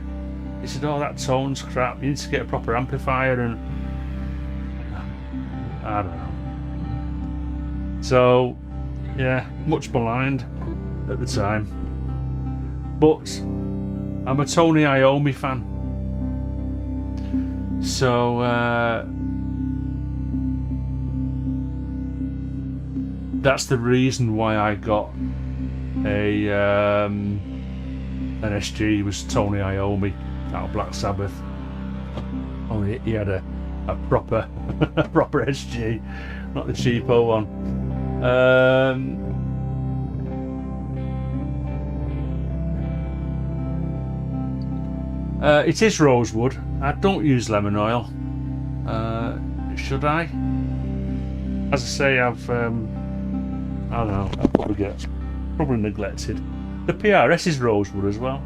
He said, oh, that tone's crap, you need to get a proper amplifier, and I don't know. So yeah, much maligned at the time. But I'm a Tony Iommi fan, so that's the reason why I got an SG. Was Tony Iommi out of Black Sabbath. Only he had a proper proper SG, not the cheapo one. It is rosewood. I don't use lemon oil. Should I? As I say, I've I don't know. I probably neglected. The PRS is rosewood as well.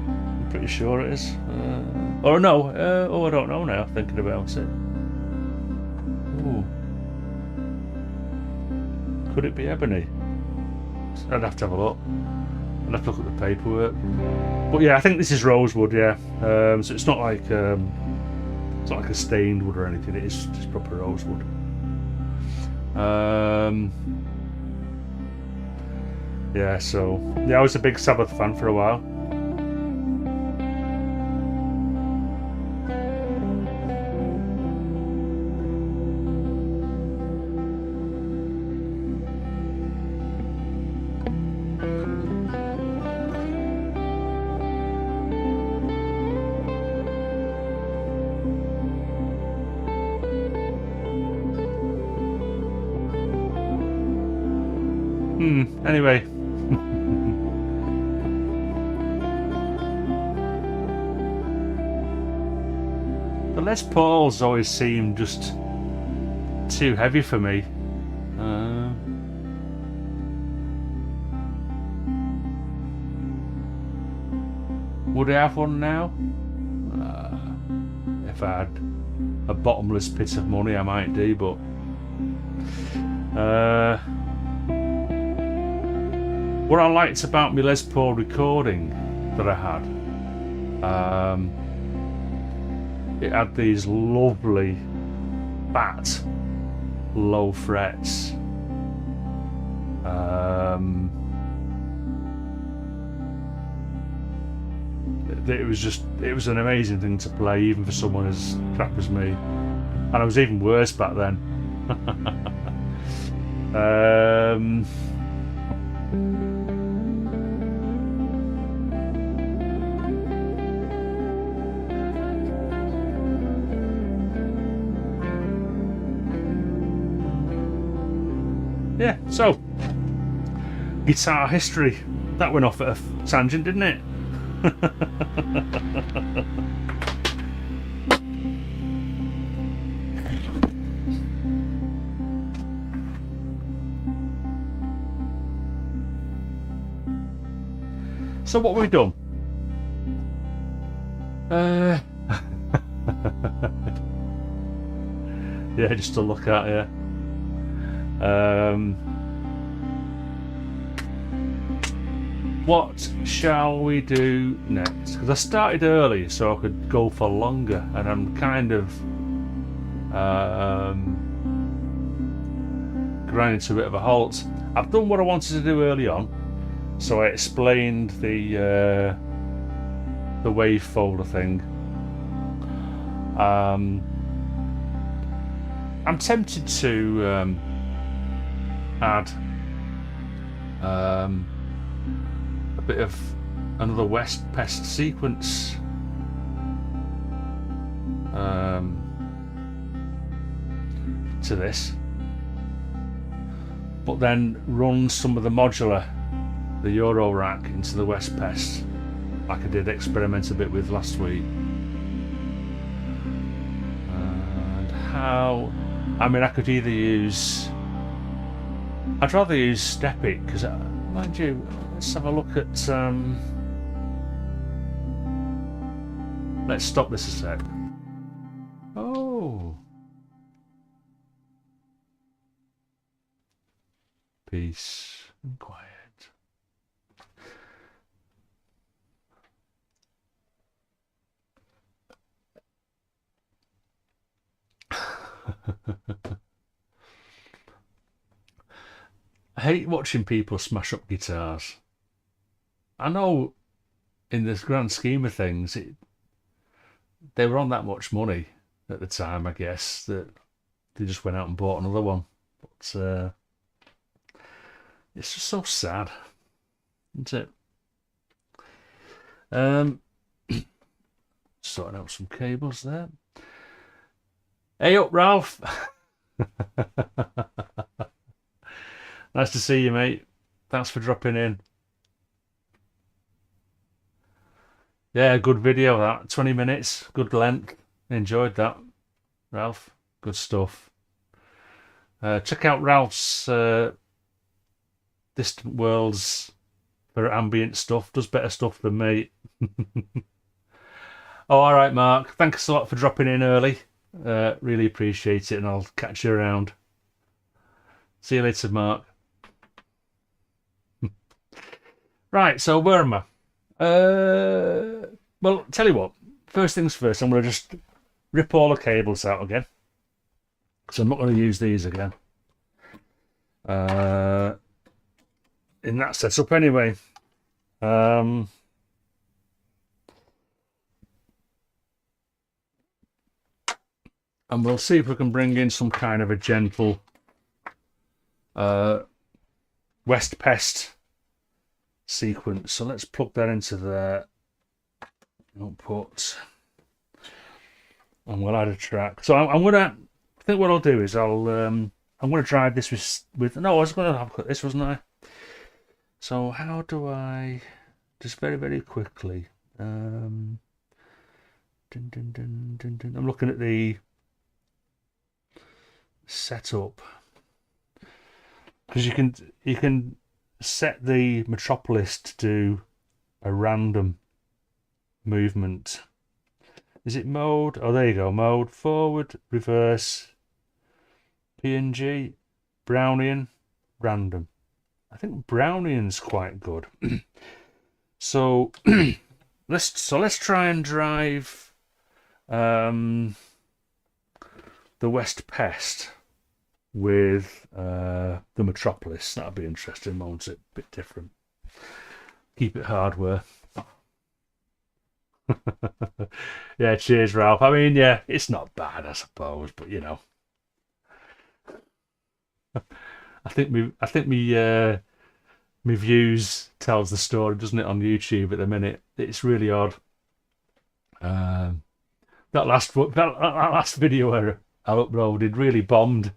I'm pretty sure it is. Or no. I don't know now. Thinking about it. Ooh. Could it be ebony? I'd have to have a look. I'd have to look at the paperwork. But yeah, I think this is rosewood. Yeah. So it's not like a stained wood or anything. It is just proper rosewood. Yeah. So yeah, I was a big Sabbath fan for a while. Anyway. The Les Pauls always seem just too heavy for me. Would I have one now? If I had a bottomless pit of money, I might do, but what I liked about my Les Paul recording that I had, it had these lovely fat low frets. It was an amazing thing to play, even for someone as crap as me, and I was even worse back then. Yeah, so guitar history. That went off at a tangent, didn't it? So what have we done? Yeah, just to look at, yeah. What shall we do next? Because I started early so I could go for longer, and I'm kind of grinding to a bit of a halt. I've done what I wanted to do early on, so I explained the Wavefolder thing. I'm tempted to add a bit of another West Pest sequence to this, but then run some of the modular, the Eurorack, into the West Pest, like I did experiment a bit with last week. And how, I mean, I could either use, I'd rather use Step It, because mind you, let's have a look at let's stop this a sec. Oh, peace and quiet. I hate watching people smash up guitars. I know in this grand scheme of things they were on that much money at the time, I guess, that they just went out and bought another one. But it's just so sad, isn't it? Sorting out some cables there. Hey up, Ralph. Nice to see you, mate. Thanks for dropping in. Yeah, good video that. 20 minutes, good length. Enjoyed that, Ralph. Good stuff. Check out Ralph's Distant Worlds for ambient stuff. Does better stuff than me. Oh, all right, Mark. Thanks a lot for dropping in early. Really appreciate it, and I'll catch you around. See you later, Mark. Right, so where am I? Well, tell you what. First things first, I'm going to just rip all the cables out again, because I'm not going to use these again in that setup anyway. And we'll see if we can bring in some kind of a gentle West Pest sequence. So let's plug that into the output, and we'll add a track. So I think what I'll do is I'm gonna drive this with no, I was gonna have this, wasn't I? So how do I just very quickly I'm looking at the setup, because you can set the Metropolis to do a random movement. Is it mode? Oh, there you go. Mode, forward, reverse, PNG, Brownian, random. I think Brownian's quite good. So let's try and drive the West Pest with the Metropolis. That'll be interesting, won't it? Bit different. Keep it hardware. Yeah, cheers, Ralph. I mean, yeah, it's not bad, I suppose, but you know, I think me views tells the story, doesn't it, on YouTube at the minute? It's really odd. That last video I uploaded really bombed.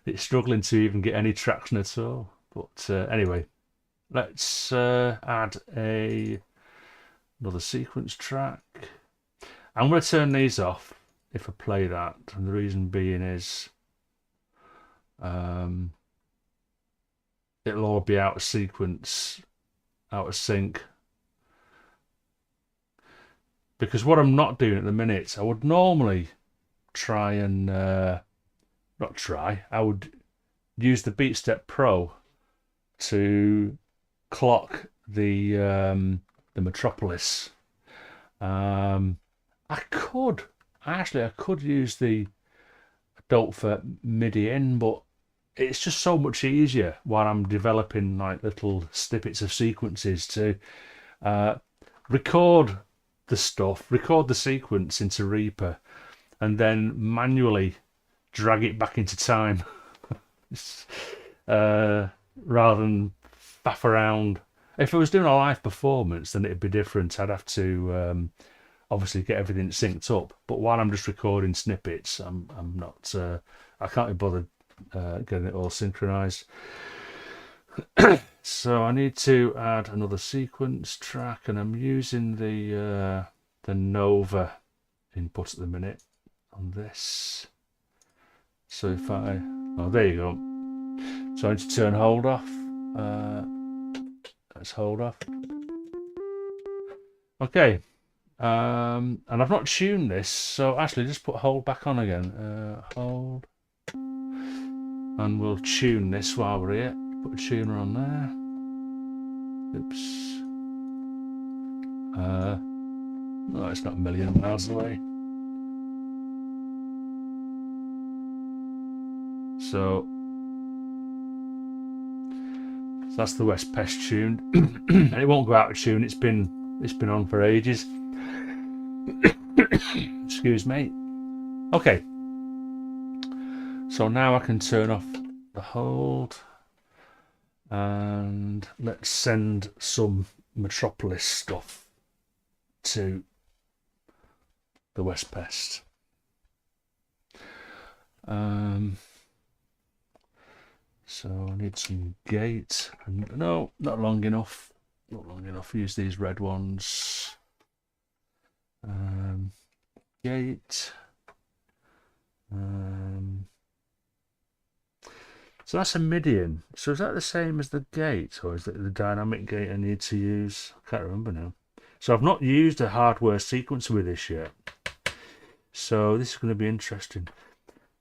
It's struggling to even get any traction at all. But anyway, let's add another sequence track. I'm going to turn these off if I play that, and the reason being is it'll all be out of sequence, out of sync. Because what I'm not doing at the minute, I would normally try and I would use the BeatStep Pro to clock the Metropolis. I could use the Adult for MIDI in, but it's just so much easier while I'm developing like little snippets of sequences to record the sequence into Reaper, and then manually drag it back into time rather than faff around. If I was doing a live performance, then it'd be different. I'd have to obviously get everything synced up. But while I'm just recording snippets, I'm not. I can't be bothered getting it all synchronized. So I need to add another sequence track, and I'm using the Nova input at the minute on this. So if oh, there you go. So I need to turn hold off. Let's hold off. Okay. And I've not tuned this, so actually just put hold back on again. Hold. And we'll tune this while we're here. Put a tuner on there. Oops. No, it's not a million miles away. So that's the West Pest tuned. And it won't go out of tune. It's been on for ages. Excuse me. Okay. So now I can turn off the hold, and let's send some Metropolis stuff to the West Pest. So I need some gate. No, not long enough. Not long enough. Use these red ones. Gate. So that's a Midian. So is that the same as the gate, or is it the dynamic gate I need to use? I can't remember now. So I've not used a hardware sequencer with this yet. So this is going to be interesting.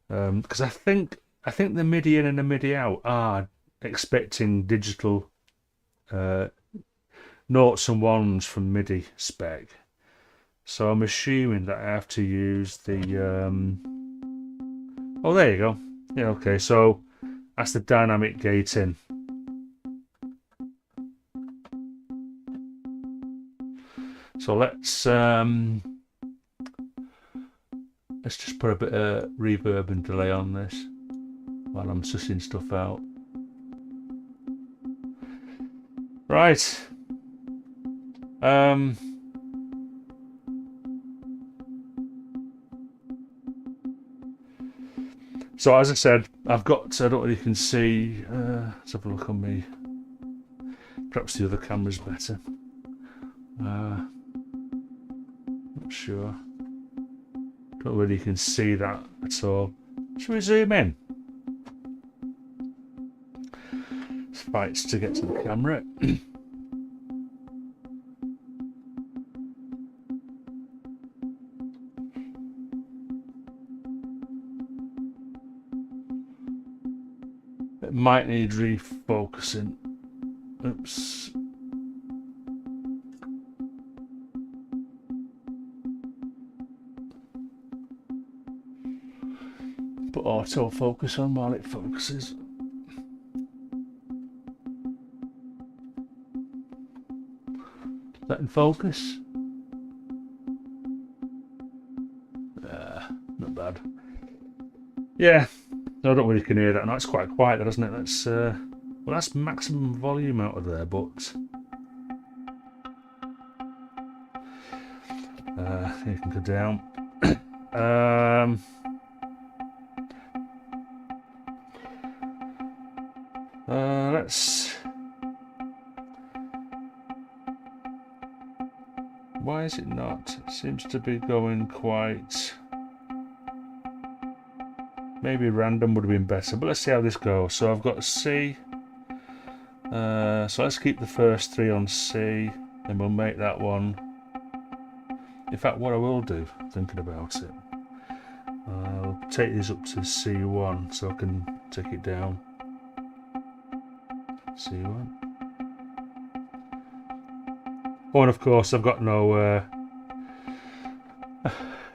Because I think the MIDI in and the MIDI out are expecting digital noughts and ones from MIDI spec. So I'm assuming that I have to use the oh, there you go. Yeah, okay, so that's the dynamic gate in. So let's just put a bit of reverb and delay on this while I'm sussing stuff out. Right. So as I said, I've got, I don't know if you can see, let's have a look on me. Perhaps the other camera's better. Not sure. Don't know whether you can see that at all. Should we zoom in? Fights to get to the camera. It might need refocusing. Oops. Put autofocus on while it focuses. Is that in focus? Not bad. Yeah, I don't really can hear that. No, it's quite quiet, there, isn't it? That's well, that's maximum volume out of there, but you can go down. Let's. Why is it not? It seems to be going quite. Maybe random would have been better, but let's see how this goes. So I've got C. So let's keep the first three on C, and we'll make that one. In fact, what I will do, thinking about it, I'll take these up to C1 so I can take it down. C1. Oh, and of course I've got no.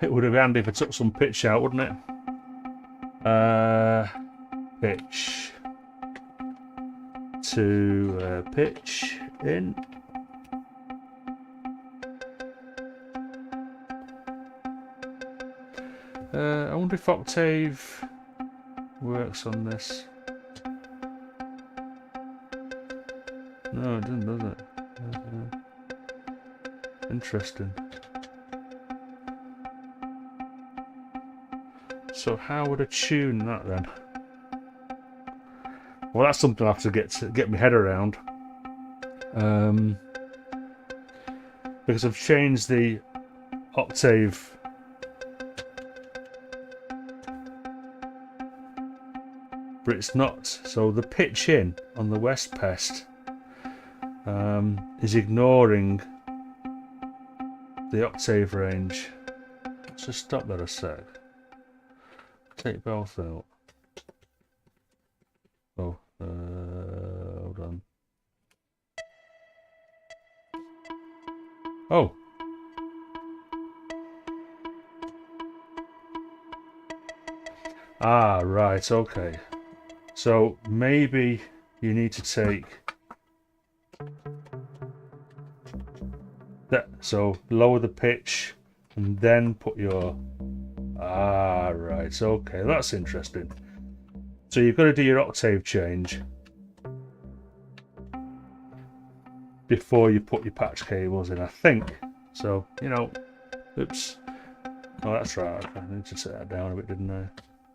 It would have been handy if I took some pitch out, wouldn't it? Pitch to pitch in. I wonder if Octave works on this. No, it doesn't, does it? Interesting. So how would I tune that then? Well, that's something I have to get my head around. Because I've changed the octave but it's not. So the pitch in on the West Pest is ignoring the octave range. Let's just stop there a sec. Take both out. Oh, hold on. Oh. Ah, right, okay. So maybe you need to take that, so lower the pitch and then put your, ah, right, okay, that's interesting. So you've got to do your octave change before you put your patch cables in, I think. So, you know, oops. Oh, that's right, I need to set that down a bit, didn't I?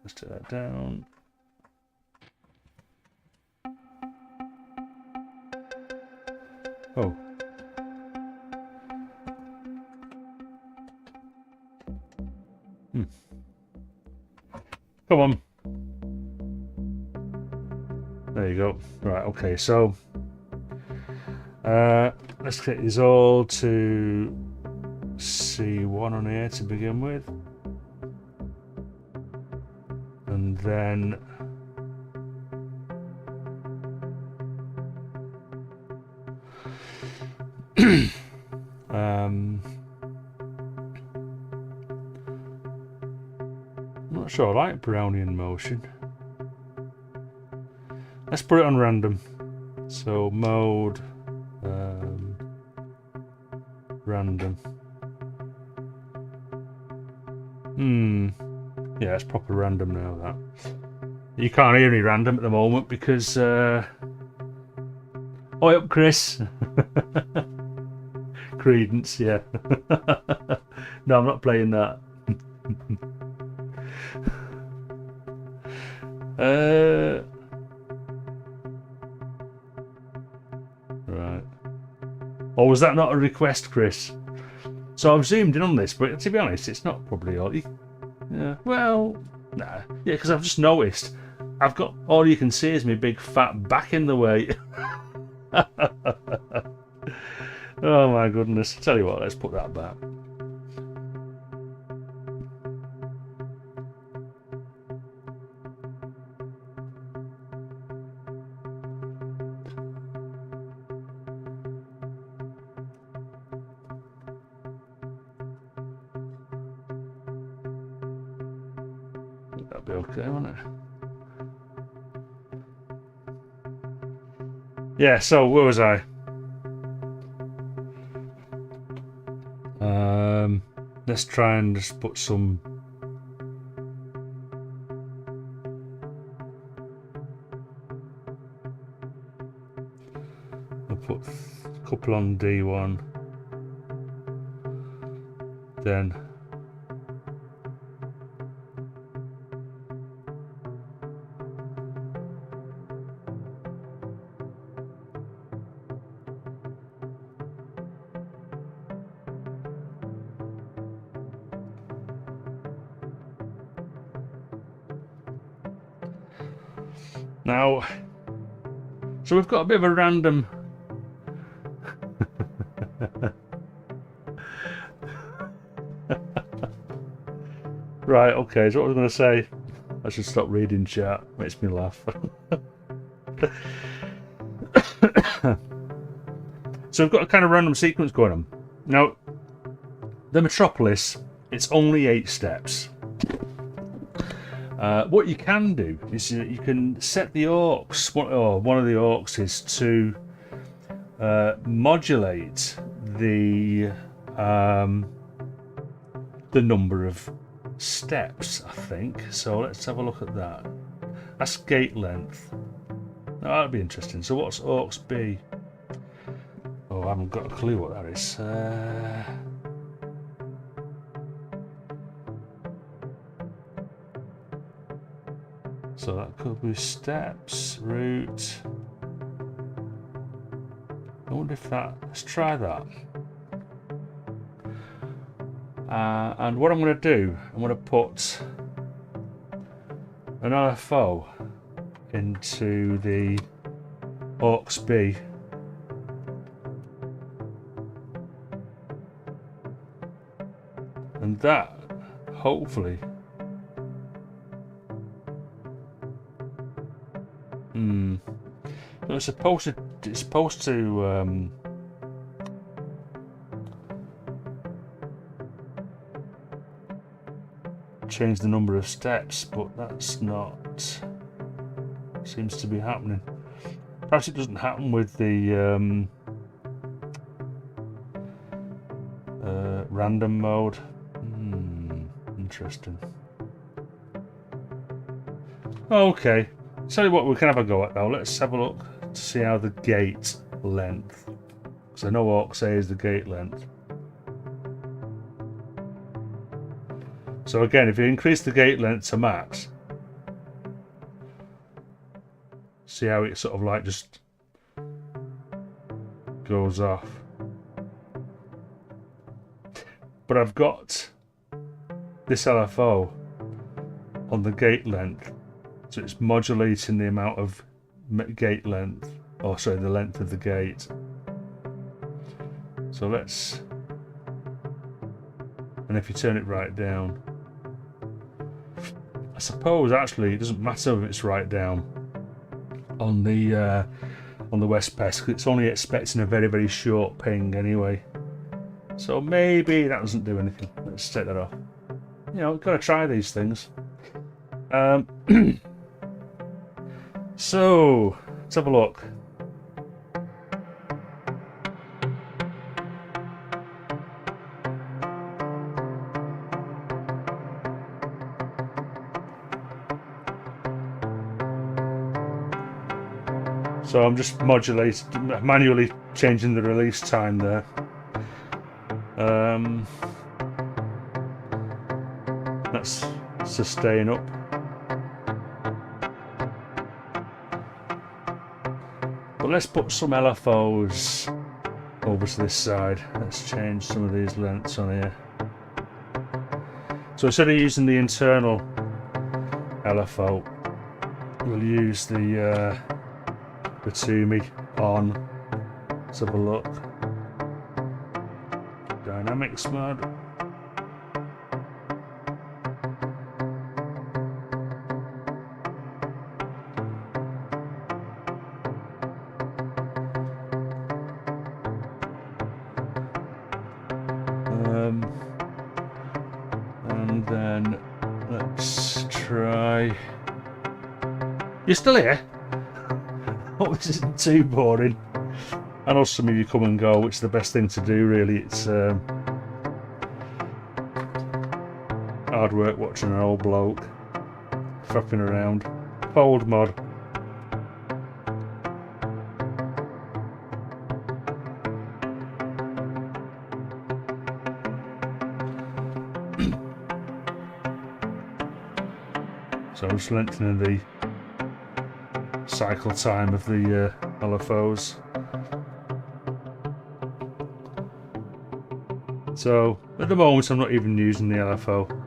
Let's take that down. Oh. Come on. There you go. Right, okay, so let's get these all to C1 on here to begin with. And then I'm not sure I like Brownian motion. Let's put it on random. So mode random. Yeah, it's proper random now, that. You can't hear me random at the moment because oi up, Chris. Credence, yeah. No, I'm not playing that. Right. Or was that not a request, Chris? So I've zoomed in on this, but to be honest, it's not probably all. Yeah. Well, Nah, yeah, because I've just noticed I've got, all you can see is my big fat back in the way. Oh my goodness. Tell you what, let's put that back. That'll be okay, won't it? Yeah, so where was I? Let's try and just put some. I'll put a couple on D1. Then now, so we've got a bit of a random. Right, okay, so what I was going to say, I should stop reading chat, makes me laugh. So we've got a kind of random sequence going on. Now, the Metropolis, it's only 8 steps. What you can do is you can set the aux, or one of the auxes, to modulate the number of steps, I think. So let's have a look at that. That's gate length. Now, that'll be interesting. So what's aux B? Oh, I haven't got a clue what that is. So that could be steps, route. I wonder if that, let's try that. And what I'm going to do, I'm going to put an LFO into the aux B. And that, hopefully, so it's supposed to change the number of steps, but that's not seems to be happening. Perhaps it doesn't happen with the random mode. Interesting. Okay, tell you what, we can have a go at now. Let's have a look to see how the gate length, because I know aux A is the gate length. So again, if you increase the gate length to max, see how it sort of like just goes off. But I've got this LFO on the gate length, so it's modulating the amount of gate length, or sorry, the length of the gate. So let's, and if you turn it right down, I suppose actually it doesn't matter if it's right down on the West Pest, because it's only expecting a very, very short ping anyway. So maybe that doesn't do anything. Let's take that off. You know, got to try these things. So let's have a look. So I'm just manually changing the release time there. Let's sustain up. But let's put some LFOs over to this side. Let's change some of these lengths on here. So instead of using the internal LFO. We'll use the Toomey on. Let's have a look. Dynamics mode. And then let's try. You're still here? Oh, this isn't too boring. I know some of you come and go, which is the best thing to do, really. It's hard work watching an old bloke faffing around. Fold mod. So I'm just lengthening the cycle time of the LFOs. So at the moment I'm not even using the LFO.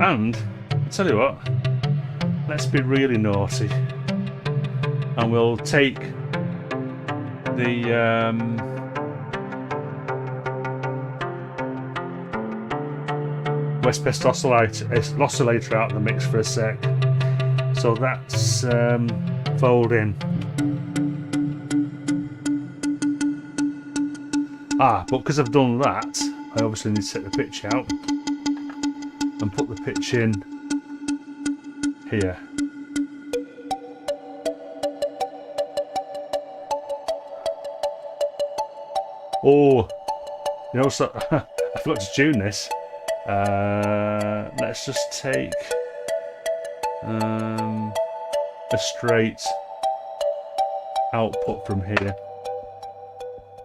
And I'll tell you what, let's be really naughty and we'll take the West Best oscillator out of the mix for a sec. So that's fold in. But because I've done that, I obviously need to take the pitch out and put the pitch in here. Oh, you know, so I forgot to tune this. Let's just take a straight output from here.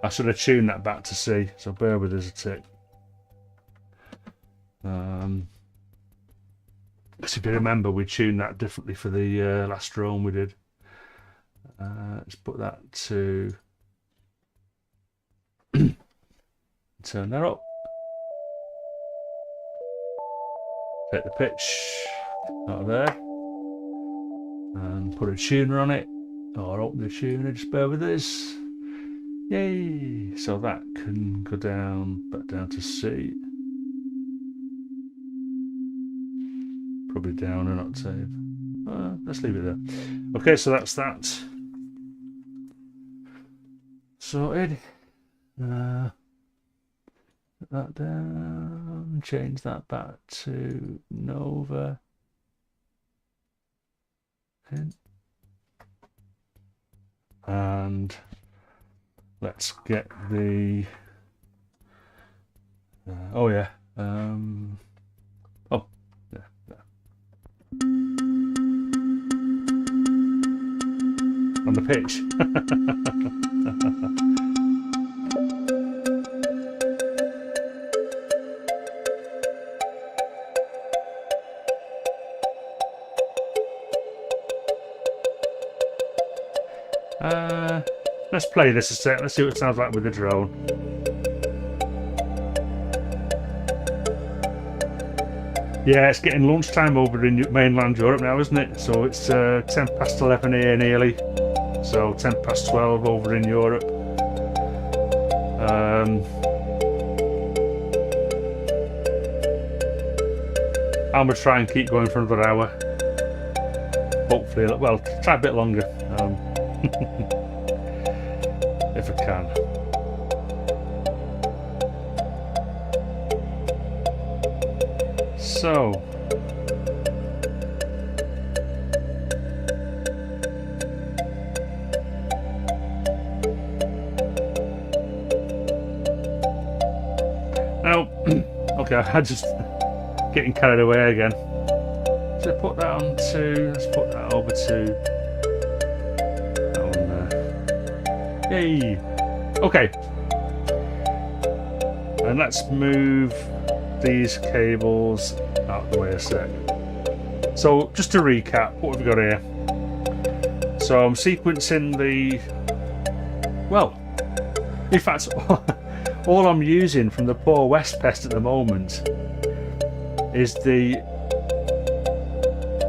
I should have tuned that back to C, so bear with us a tick. Because if you remember, we tuned that differently for the last drone we did. Let's put that to turn that up. Take the pitch out of there and put a tuner on it, or open the tuner. Just bear with us. Yay! So that can go down, back down to C. Probably down an octave. Let's leave it there. Okay, so that's that sorted. Put that down, change that back to Nova. And let's get the oh yeah, oh yeah, there. On the pitch. Let's play this a sec. Let's see what it sounds like with the drone. Yeah, it's getting lunchtime over in mainland Europe now, isn't it? So it's 10 past 11 here nearly. So 10 past 12 over in Europe. I'm going to try and keep going for another hour. Hopefully, well, try a bit longer. If I can. So Okay, I just getting carried away again. So put that on to, let's put that over to that one there. Yay! Okay. And let's move these cables out of the way a sec. So just to recap, what have we got here? So I'm sequencing the, well, in fact, all I'm using from the poor West Pest at the moment is the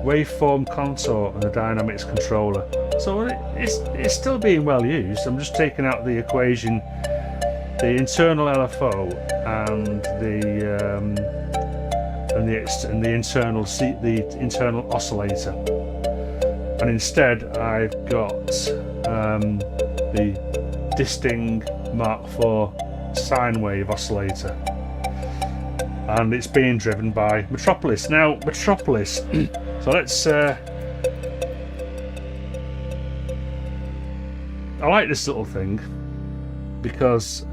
waveform contour and the dynamics controller. So it's still being well used. I'm just taking out the equation, the internal LFO and the internal oscillator, and instead I've got the Disting Mark IV sine wave oscillator, and it's being driven by Metropolis. Now Metropolis, so let's I like this little thing because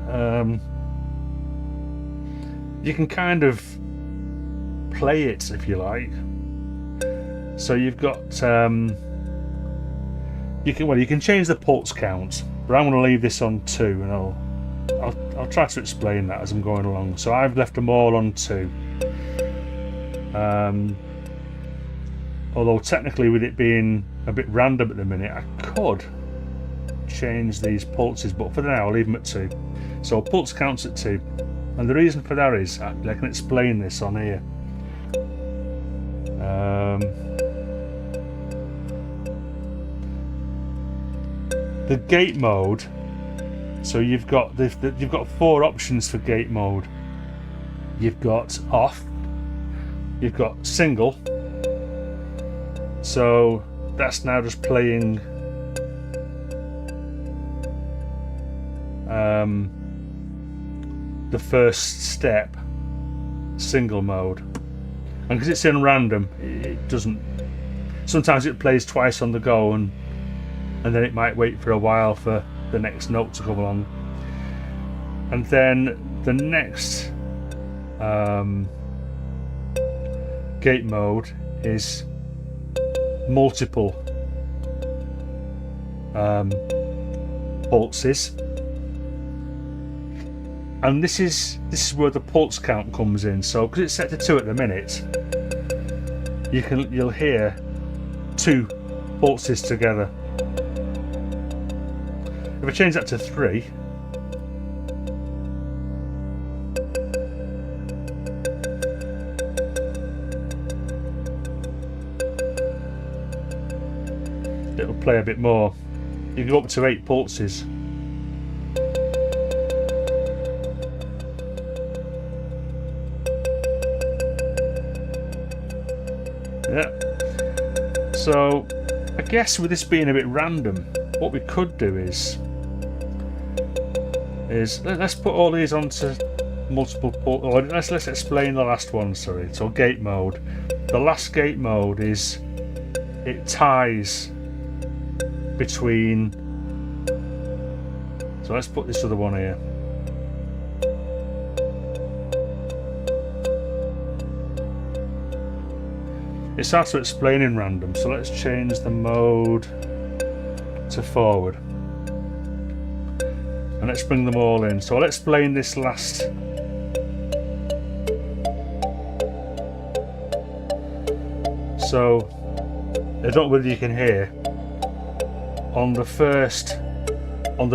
you can kind of play it if you like. So you've got you can change the pulse count, but I'm going to leave this on 2, and I'll try to explain that as I'm going along. So I've left them all on 2. Although technically, with it being a bit random at the minute, I could change these pulses, but for now I'll leave them at 2. So pulse counts at 2, and the reason for that is I can explain this on here. The gate mode. So you've got 4 options for gate mode. You've got off. You've got single. So that's now just playing the first step, single mode, and because it's in random, it doesn't. Sometimes it plays twice on the go, and then it might wait for a while for the next note to come along. And then the next gate mode is multiple pulses, and this is where the pulse count comes in. So because it's set to 2 at the minute, you'll hear 2 pulses together. If I change that to 3, it'll play a bit more. You can go up to 8 pulses. Yeah. So I guess with this being a bit random, what we could do is let's put all these onto multiple or let's explain the last one. Sorry. So gate mode. The last gate mode is it ties between. So let's put this other one here. It's hard to explain in random, so let's change the mode to forward. And let's bring them all in. So I'll explain this last. So I don't know whether you can hear. On the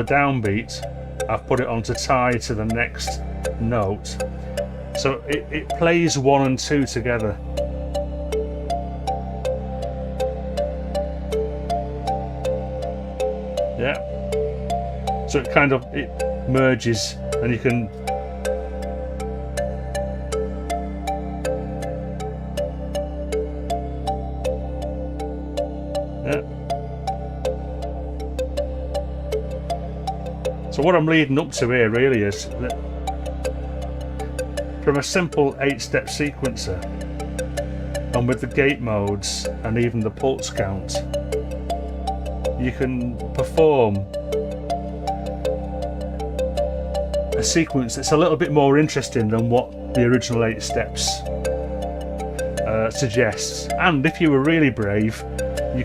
downbeat, I've put it on to tie to the next note. So it plays 1 and 2 together. Yeah. So it merges, and you can. Yeah. So what I'm leading up to here really is that from a simple 8-step sequencer, and with the gate modes and even the pulse count, you can perform a sequence that's a little bit more interesting than what the original 8 steps suggests. And if you were really brave, you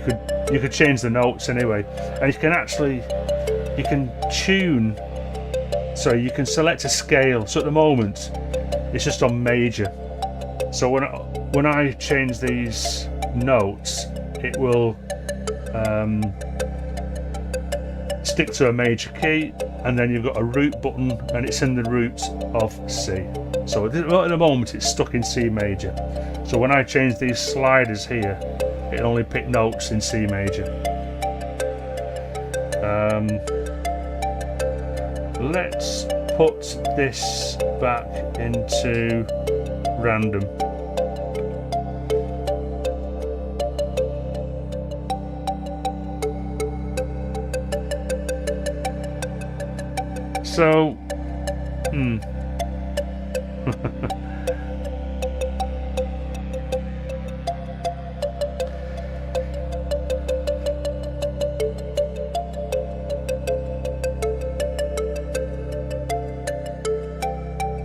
could change the notes anyway, and you can tune. So you can select a scale. So at the moment, it's just on major. So when I change these notes, it will stick to a major key, and then you've got a root button, and it's in the root of C. So at the moment, it's stuck in C major. So when I change these sliders here, it'll only pick notes in C major. Let's put this back into random. So,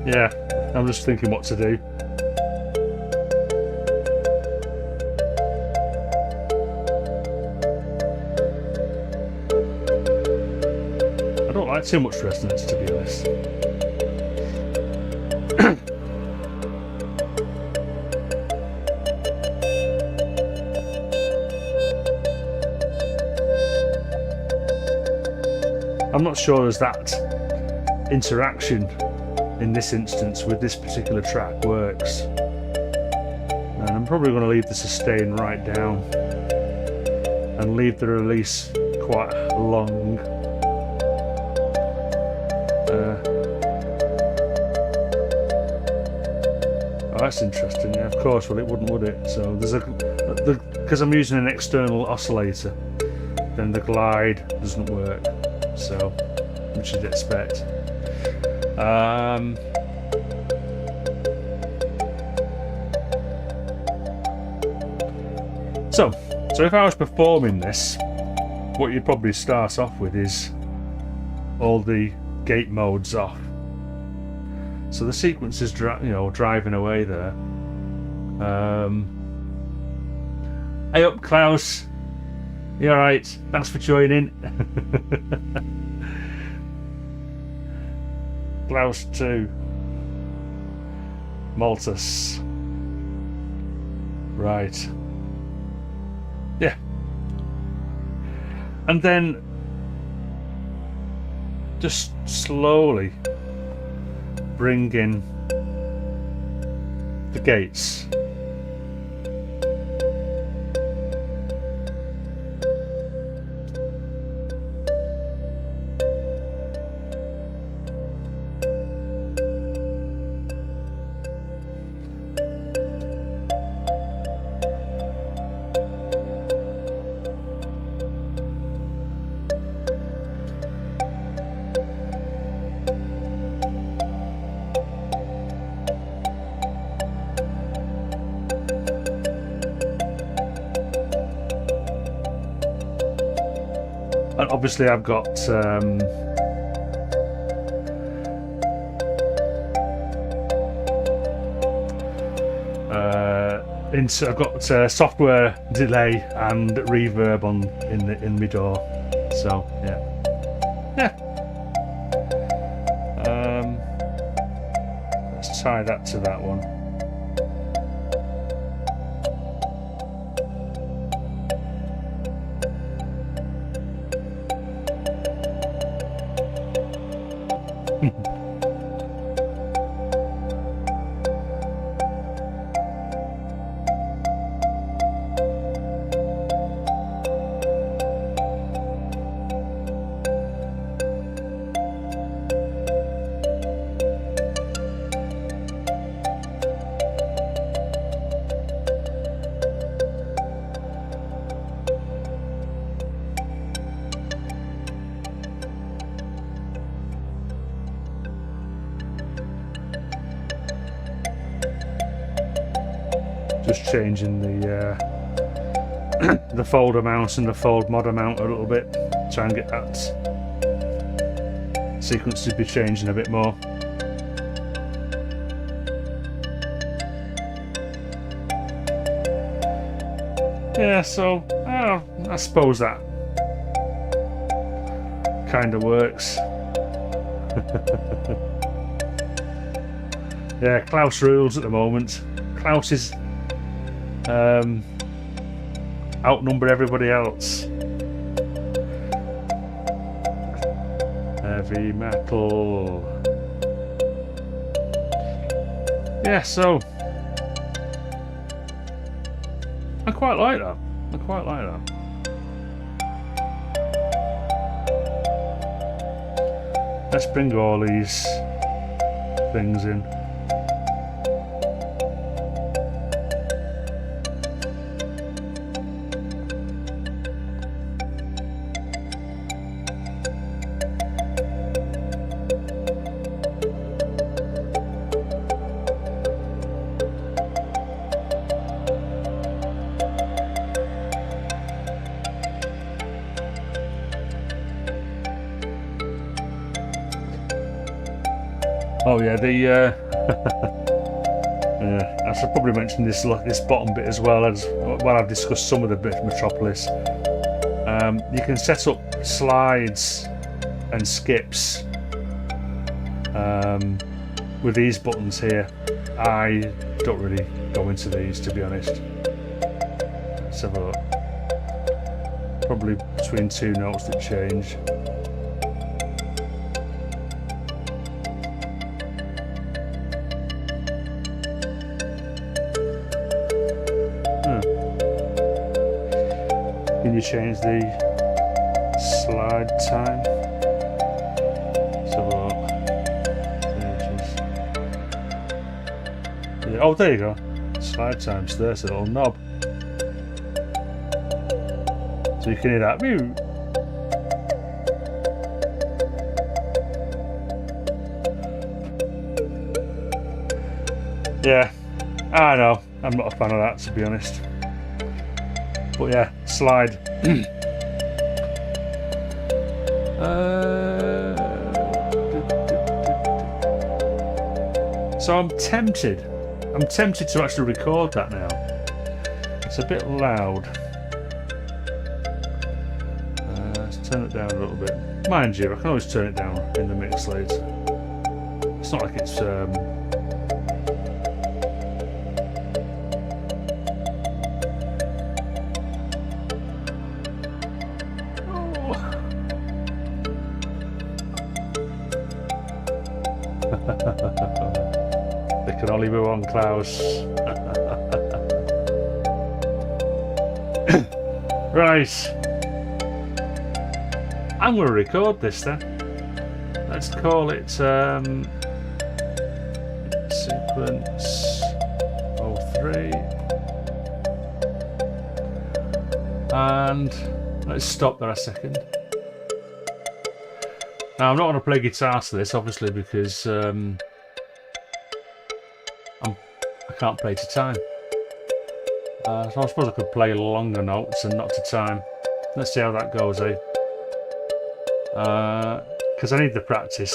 yeah, I'm just thinking what to do. I don't like too much resonance, to be honest. I'm not sure as that interaction in this instance with this particular track works, and I'm probably going to leave the sustain right down and leave the release quite long. Oh, that's interesting. Yeah, of course. Well, it wouldn't, would it? So there's because I'm using an external oscillator, then the glide doesn't work. So, which you'd expect. So if I was performing this, what you'd probably start off with is all the gate modes off. So the sequence is driving away there. Hey up, Klaus. You alright? Thanks for joining. Klaus 2. Maltus. Right. Yeah. And then just slowly bring in the gates. And obviously I've got I've got software delay and reverb on in my DAW. So yeah. Let's tie that to that one. Just changing the fold amount and the fold mod amount a little bit. Try and get that sequence to be changing a bit more. yeah, so I suppose that kind of works. Yeah, Klaus rules at the moment. Klaus is outnumber everybody else. Heavy metal. Yeah, so I quite like that. I quite like that. Let's bring all these things in. Oh yeah, yeah, I should probably mention this bottom bit as well, as while I've discussed some of the bit of Metropolis. You can set up slides and skips with these buttons here. I don't really go into these, to be honest. Let's have a look. Probably between two notes that change. Can you change the slide time? So yeah, oh, there you go. Slide time's there's a little knob. So you can hear that. Yeah, I know. I'm not a fan of that, to be honest. But yeah, slide. So I'm tempted to actually record that now. It's a bit loud. Let's turn it down a little bit. Mind you, I can always turn it down in the mix later. It's not like it's They can only be one, Klaus. Right. I'm going to record this then. Let's call it sequence 03. And let's stop there a second. Now I'm not going to play guitar to this, obviously, because I can't play to time. So I suppose I could play longer notes and not to time. Let's see how that goes, eh? Because I need the practice.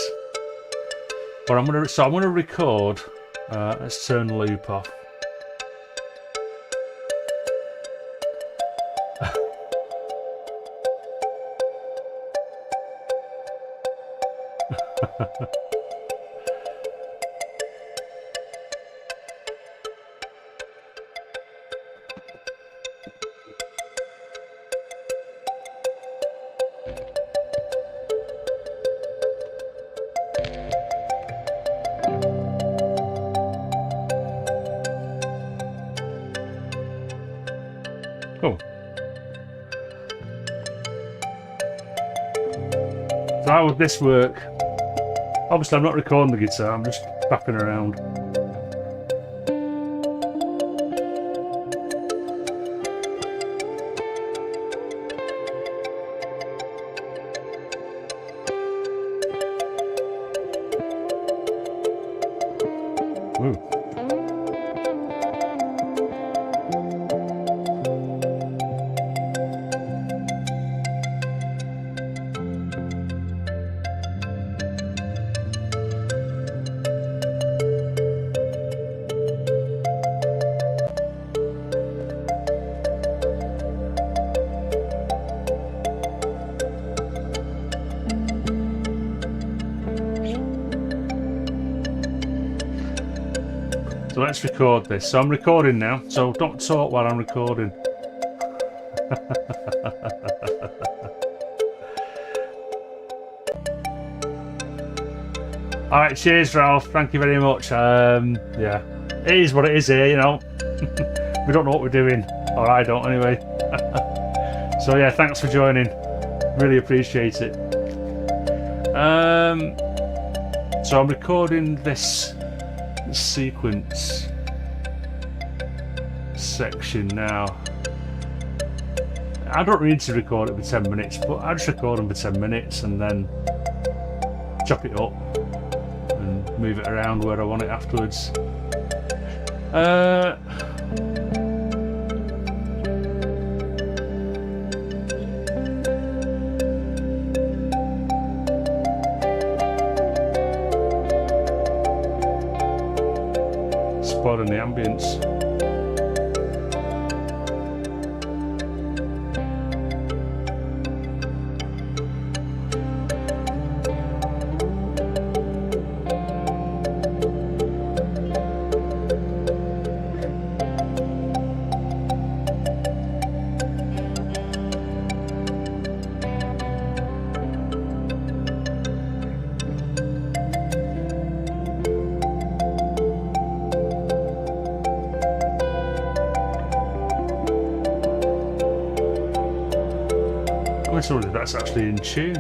But I'm gonna record. Let's turn the loop off. Cool. So how would this work? Obviously I'm not recording the guitar, I'm just fapping around. Ooh. So let's record this. So I'm recording now, so don't talk while I'm recording. Alright, cheers Ralph, thank you very much. Yeah, it is what it is here, you know. We don't know what we're doing, or I don't anyway. So yeah, thanks for joining, really appreciate it. So I'm recording this sequence section now. I don't need to record it for 10 minutes, but I just record them for 10 minutes and then chop it up and move it around where I want it afterwards. Spoiling the ambience. I wonder if that's actually in tune.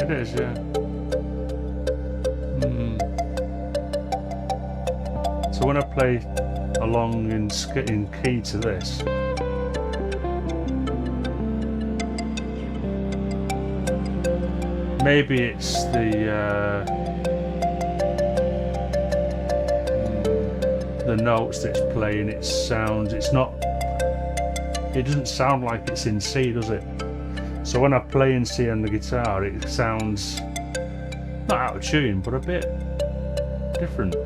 It is, yeah. So when I play along in key to this, maybe it's the notes that it's playing, it sounds, it doesn't sound like it's in C, does it? So when I play in C on the guitar, it sounds not out of tune, but a bit different.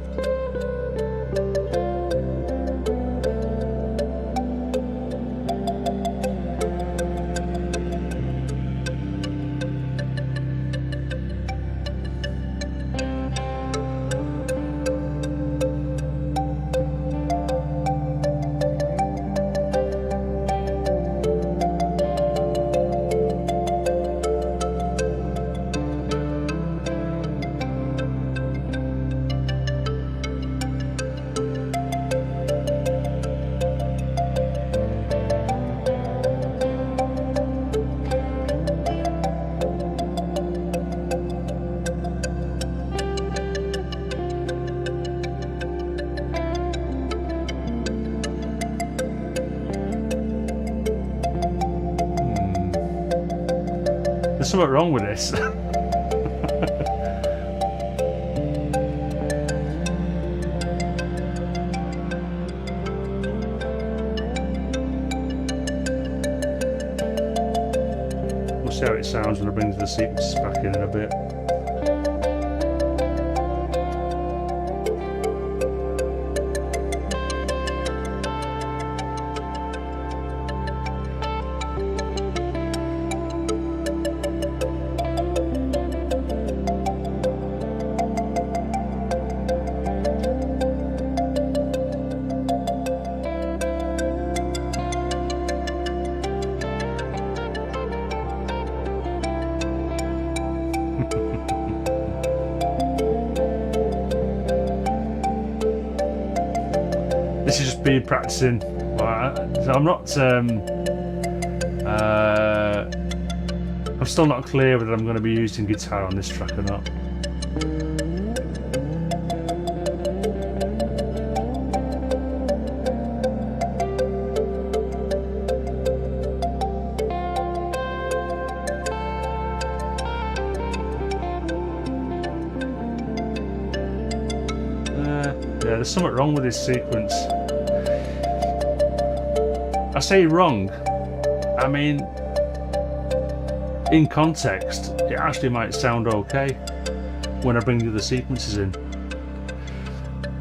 There's something wrong with this. We'll see how it sounds when I bring the sequences back in a bit. This is just me practicing. So I'm not. I'm still not clear whether I'm going to be using guitar on this track or not. Yeah, there's something wrong with this sequence. I say wrong, I mean, in context, it actually might sound okay when I bring the other sequences in,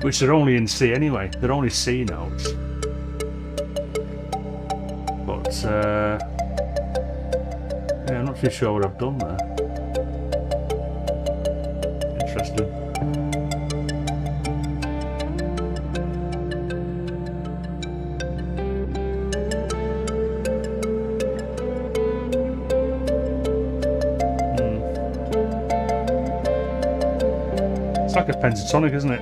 which are only in C anyway, they're only C notes. But Yeah, I'm not too sure what I've done there. Interesting. It's like a pentatonic, isn't it?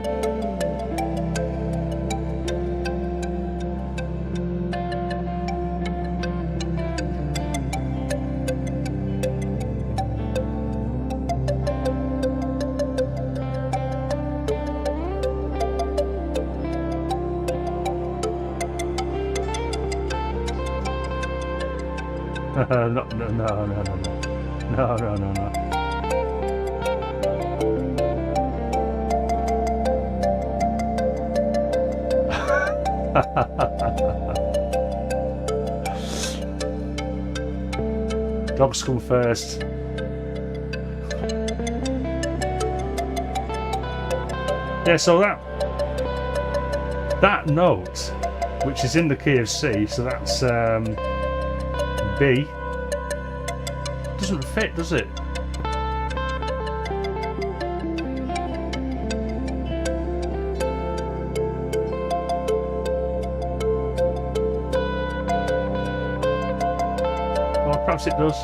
No. Dogs come first. Yeah, so that note, which is in the key of C, so that's B, doesn't fit, does it? Or perhaps it does.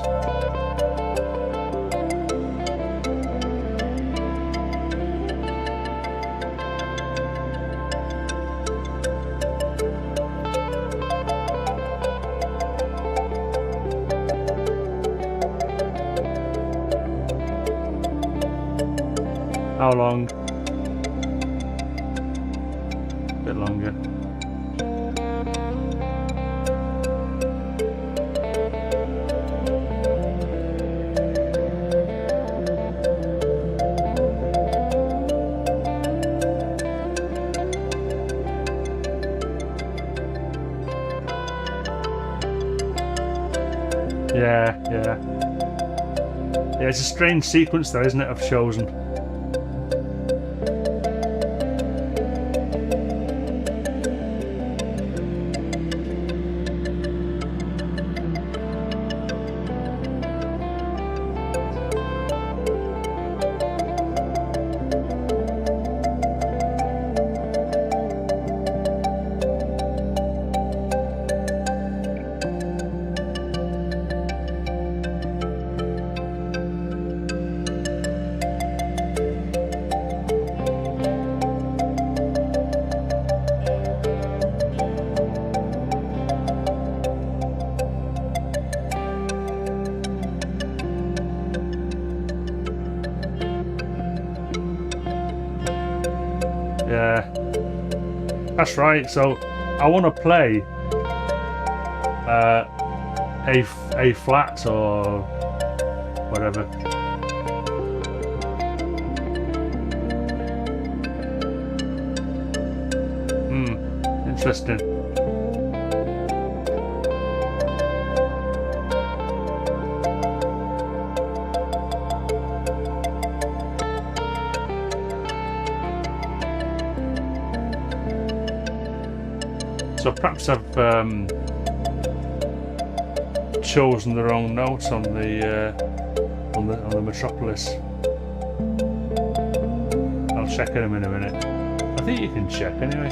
How long? A bit longer. Yeah. Yeah, it's a strange sequence there, isn't it, I've chosen. Yeah, that's right. So I want to play A flat or whatever. Interesting. So perhaps I've chosen the wrong note on the Metropolis. I'll check them in a minute. I think you can check anyway.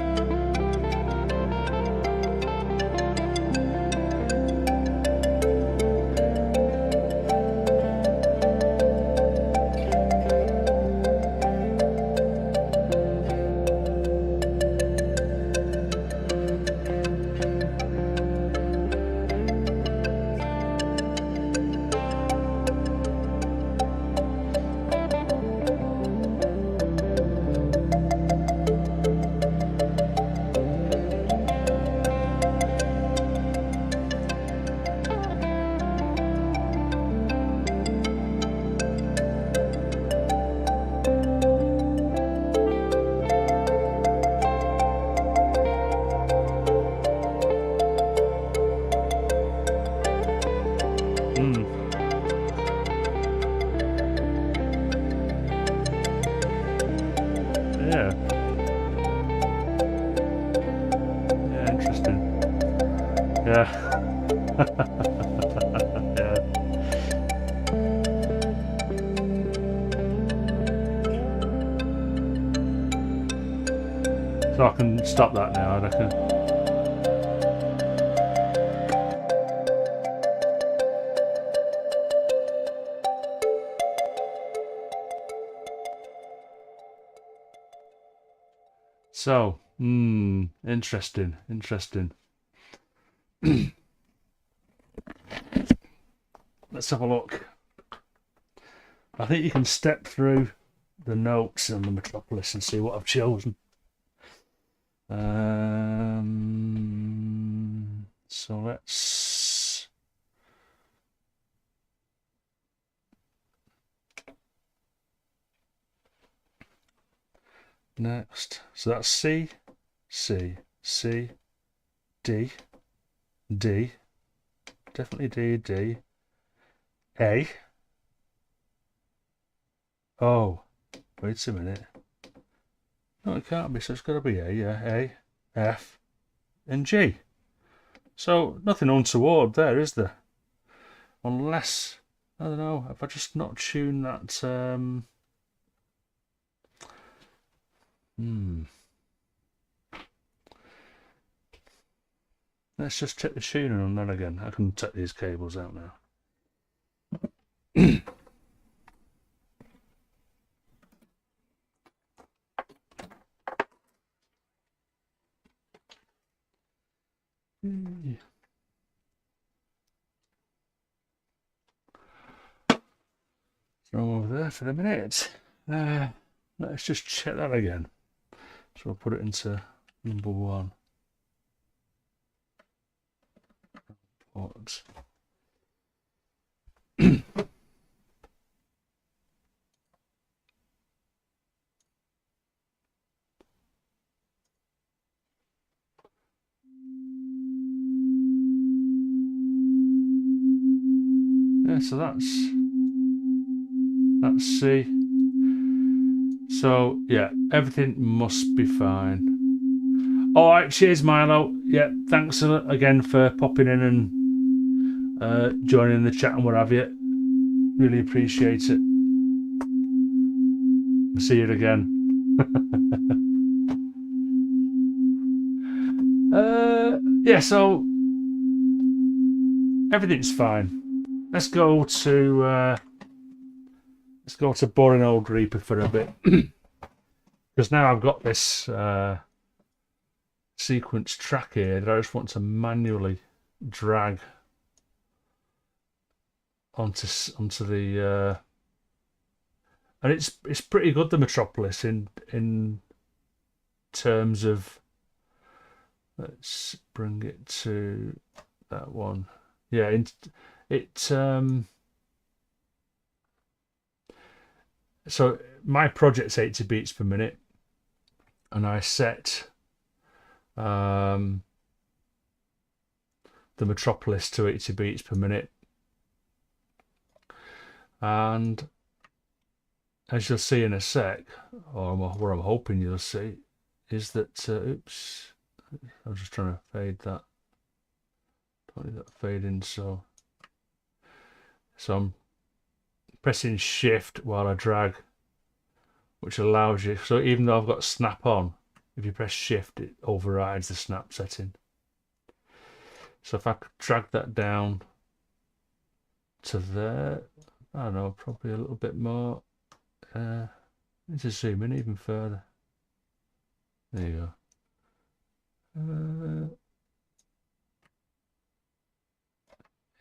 Yeah, interesting. Yeah. Yeah. So I can stop that now, I reckon. So, interesting. Let's have a look. I think you can step through the notes on the Metropolis and see what I've chosen. So let's next. So that's C, C, C, D, D, definitely D, D, A. Oh, wait a minute. No, it can't be, so it's got to be A, yeah. A, F, and G. So, nothing untoward there, is there? Unless, I don't know, if I just not tune that, Let's just check the tuning on that again. I can take these cables out now. Throw over there for a minute. Let's just check that again. So I'll put it into number 1. Ports. Yeah, so that's C. So yeah, everything must be fine. All right, cheers, Milo. Yeah, thanks again for popping in and joining the chat and what have you. Really appreciate it. I'll see you again. Yeah, so everything's fine. Let's go to Boring Old Reaper for a bit, because now I've got this sequence track here that I just want to manually drag onto the and it's pretty good, the Metropolis, in terms of, let's bring it to that one. Yeah, so my project's 80 beats per minute, and I set the Metropolis to 80 beats per minute, and as you'll see in a sec, or what I'm hoping you'll see, is that oops, I was just trying to fade that. Don't need that fade in, so I'm pressing shift while I drag, which allows you, so even though I've got snap on, if you press shift it overrides the snap setting. So if I could drag that down to there, I don't know, probably a little bit more. Let's just zoom in even further. There you go.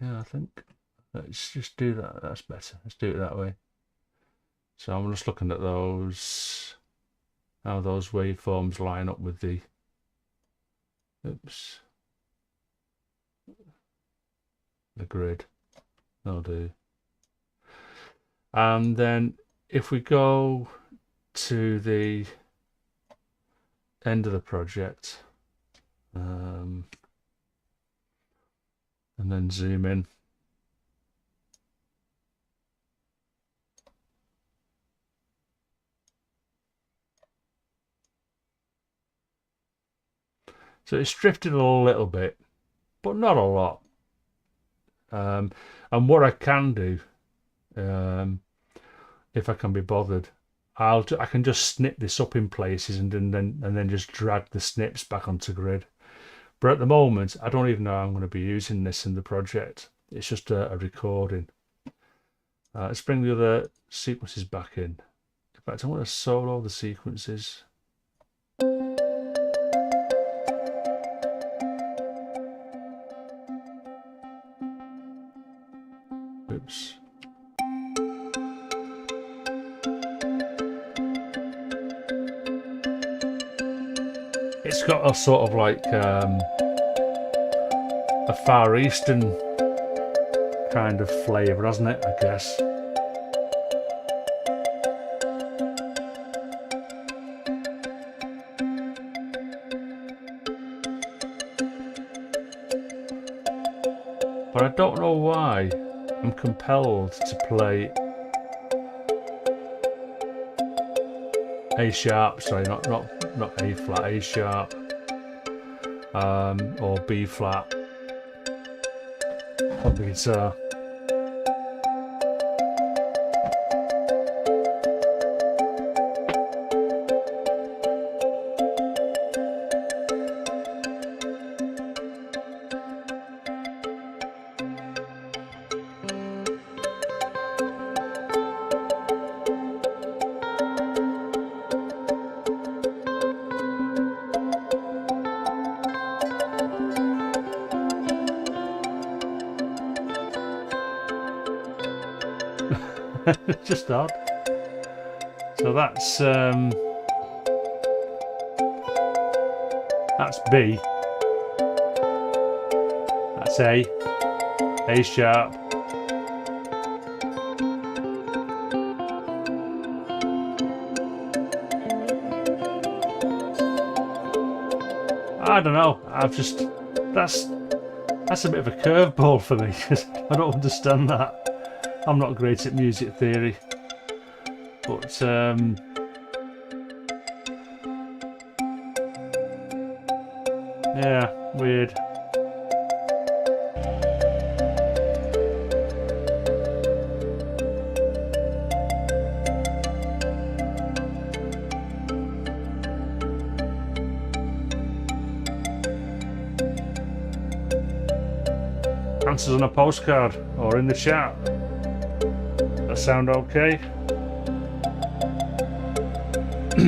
Yeah, I think let's just do that. That's better. Let's do it that way. So I'm just looking at those, how those waveforms line up with the, oops, the grid. That'll do. And then if we go to the end of the project, and then zoom in, so it's drifted a little bit, but not a lot. And what I can do, if I can be bothered, I can just snip this up in places and then just drag the snips back onto grid. But at the moment, I don't even know how I'm going to be using this in the project. It's just a recording. Let's bring the other sequences back in. In fact, I want to solo the sequences. Oops. It's got a sort of like a Far Eastern kind of flavour, hasn't it, I guess. But I don't know why I'm compelled to play A sharp, sorry, not A flat, A sharp, or B flat on the guitar. It's just odd. So that's B. That's A sharp. I don't know. That's a bit of a curveball for me because I don't understand that. I'm not great at music theory, but yeah, weird. Answers on a postcard or in the chat. That sound okay? I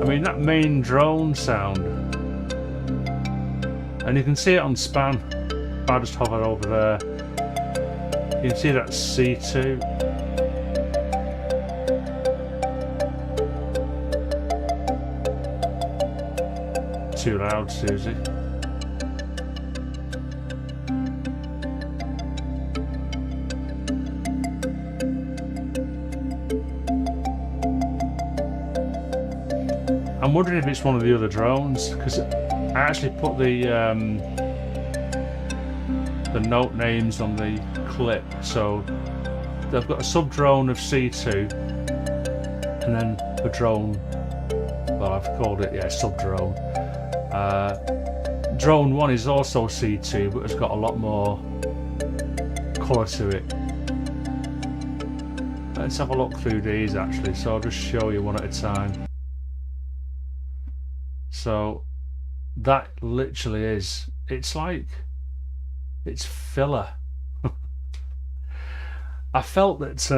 mean, that main drone sound, and you can see it on span. If I just hover over there, you can see that C2. Too loud, Susie. I'm wondering if it's one of the other drones, because I actually put the note names on the clip. So they've got a sub drone of C2 and then a drone, well, I've called it, yeah, sub drone. Drone 1 is also C2 but it's got a lot more colour to it. Let's have a look through these actually, so I'll just show you one at a time. So that literally is, it's like, it's filler. I felt that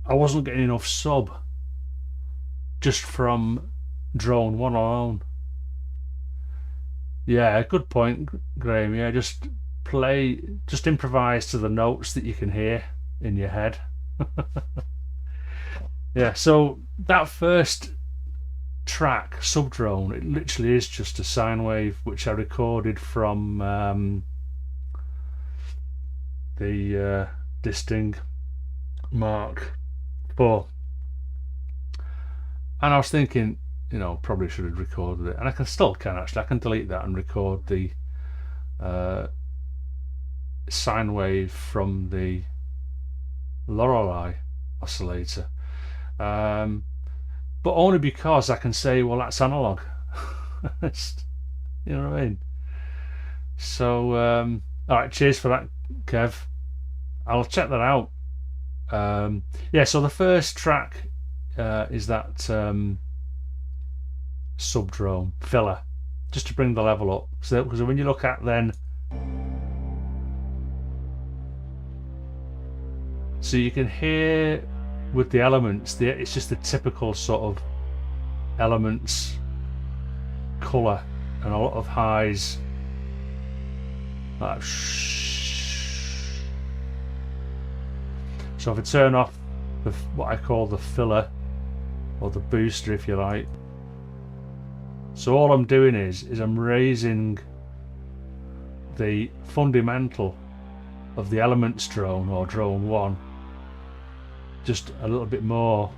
I wasn't getting enough sub just from drone 1 alone. Yeah, good point, Graham. Yeah, just improvise to the notes that you can hear in your head. Yeah, so that first track, Sub Drone, it literally is just a sine wave which I recorded from the Disting Mark IV, and I was thinking, you know, probably should have recorded it, and I can delete that and record the sine wave from the Lorelei oscillator, but only because I can say, well, that's analog. You know what I mean? So all right, cheers for that, Kev. I'll check that out. Yeah, so the first track is that sub drone filler, just to bring the level up. So because when you look at then, so you can hear with the elements, it's just the typical sort of elements colour and a lot of highs like so if I turn off what I call the filler or the booster, if you like, so all I'm doing is I'm raising the fundamental of the elements drone or drone 1 just a little bit more,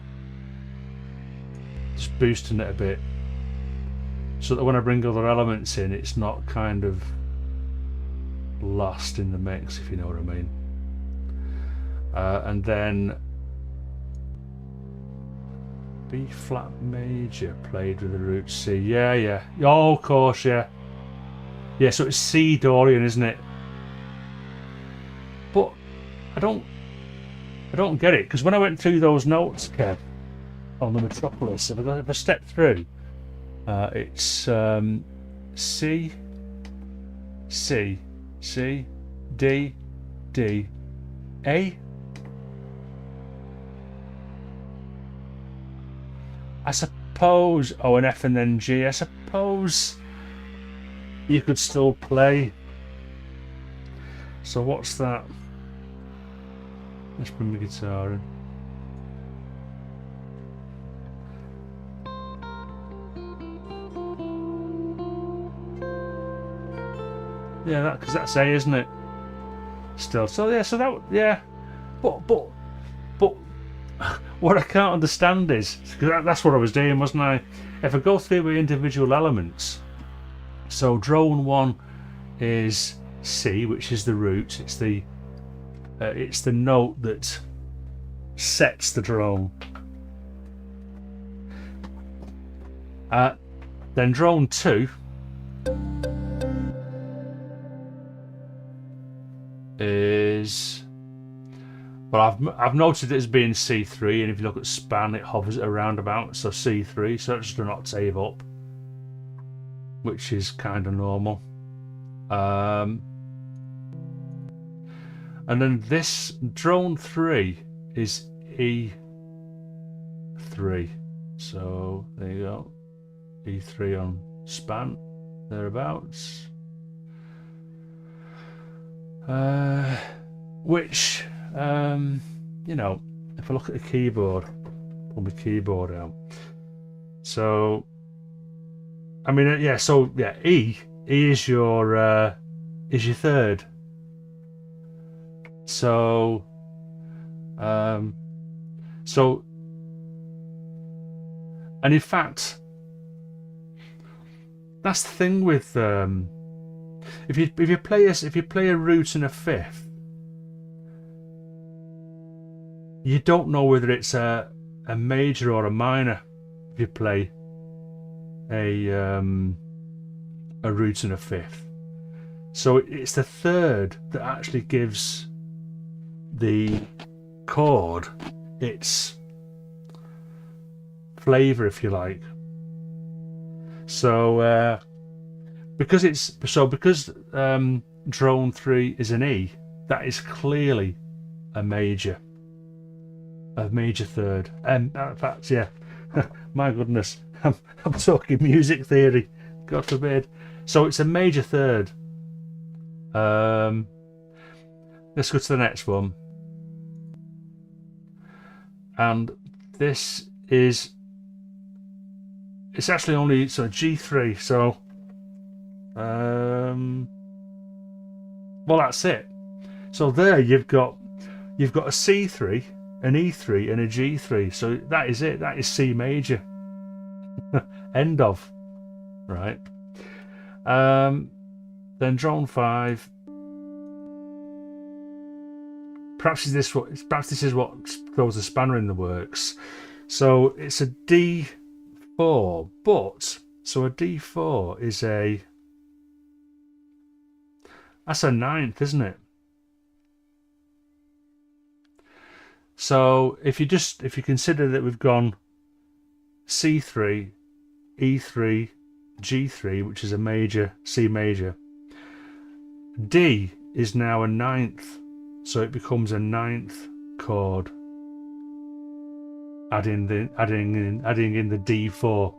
just boosting it a bit, so that when I bring other elements in, it's not kind of lost in the mix, if you know what I mean. And then B flat major played with the root C. Yeah. Oh, of course, yeah. Yeah, so it's C Dorian, isn't it? But I don't get it, because when I went through those notes, Kev, on the Metropolis, if I step through, it's C, C, C, D, D, A. I suppose, oh, an F and then G. I suppose you could still play. So what's that? Let's bring the guitar in. Yeah, because that's A, isn't it? Still, so yeah, so that, yeah, but what I can't understand is, because that's what I was doing, wasn't I? If I go through the individual elements, so drone 1 is C, which is the root. It's the note that sets the drone. Then drone 2 is, well, I've noted it as being C3, and if you look at span, it hovers around about, so C3, so it's just an octave up, which is kind of normal. And then this drone 3 is E3, so there you go, E3 on span, thereabouts. Which, you know, if I look at the keyboard, pull my keyboard out. So, I mean, yeah. So yeah, E is your third. So, and in fact, that's the thing with if you play a root and a fifth, you don't know whether it's a major or a minor if you play a root and a fifth. So it's the third that actually gives the chord its flavour, if you like. So because drone 3 is an E, that is clearly a major third. And in fact, yeah, my goodness, I'm talking music theory, God forbid. So it's a major third. Let's go to the next one. And this is, it's actually only, so G3, so well, that's it. So there you've got a C3, an E3 and a G3, so that is it. That is C major. End of. Right. Then drone 5, perhaps this is what throws a spanner in the works. So it's a D4, but so a D4 is that's a ninth, isn't it? So if you consider that we've gone C3, E3, G3, which is a major, C major, D is now a ninth, so it becomes a ninth chord, adding in the D4.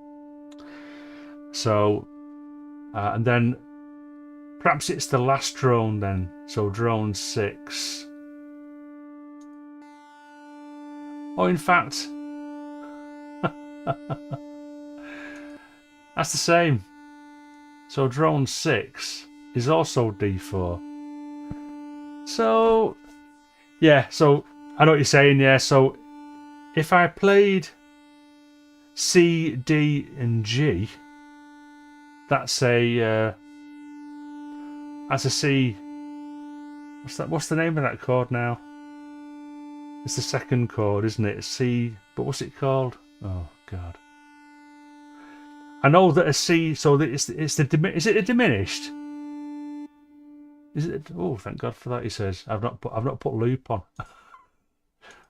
So and then perhaps it's the last drone then, so drone 6. Oh, in fact, that's the same. So drone 6 is also D4. So yeah, so I know what you're saying. Yeah, so if I played C, D, and G, that's a C. What's the name of that chord now? It's the second chord, isn't it? C, but what's it called? Oh God. I know that a C, so that is it a diminished? Is it? Oh, thank God for that. He says I've not put loop on.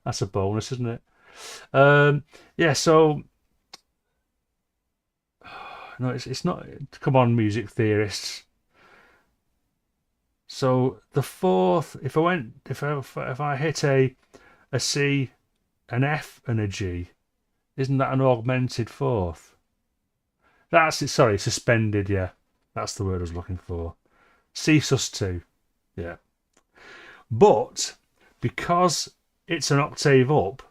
That's a bonus, isn't it? Yeah. So no, it's not. Come on, music theorists. So the fourth, if I hit a C, an F, and a G, isn't that an augmented fourth? That's it. Sorry, suspended. Yeah, that's the word I was looking for. C sus2. Yeah. But because it's an octave up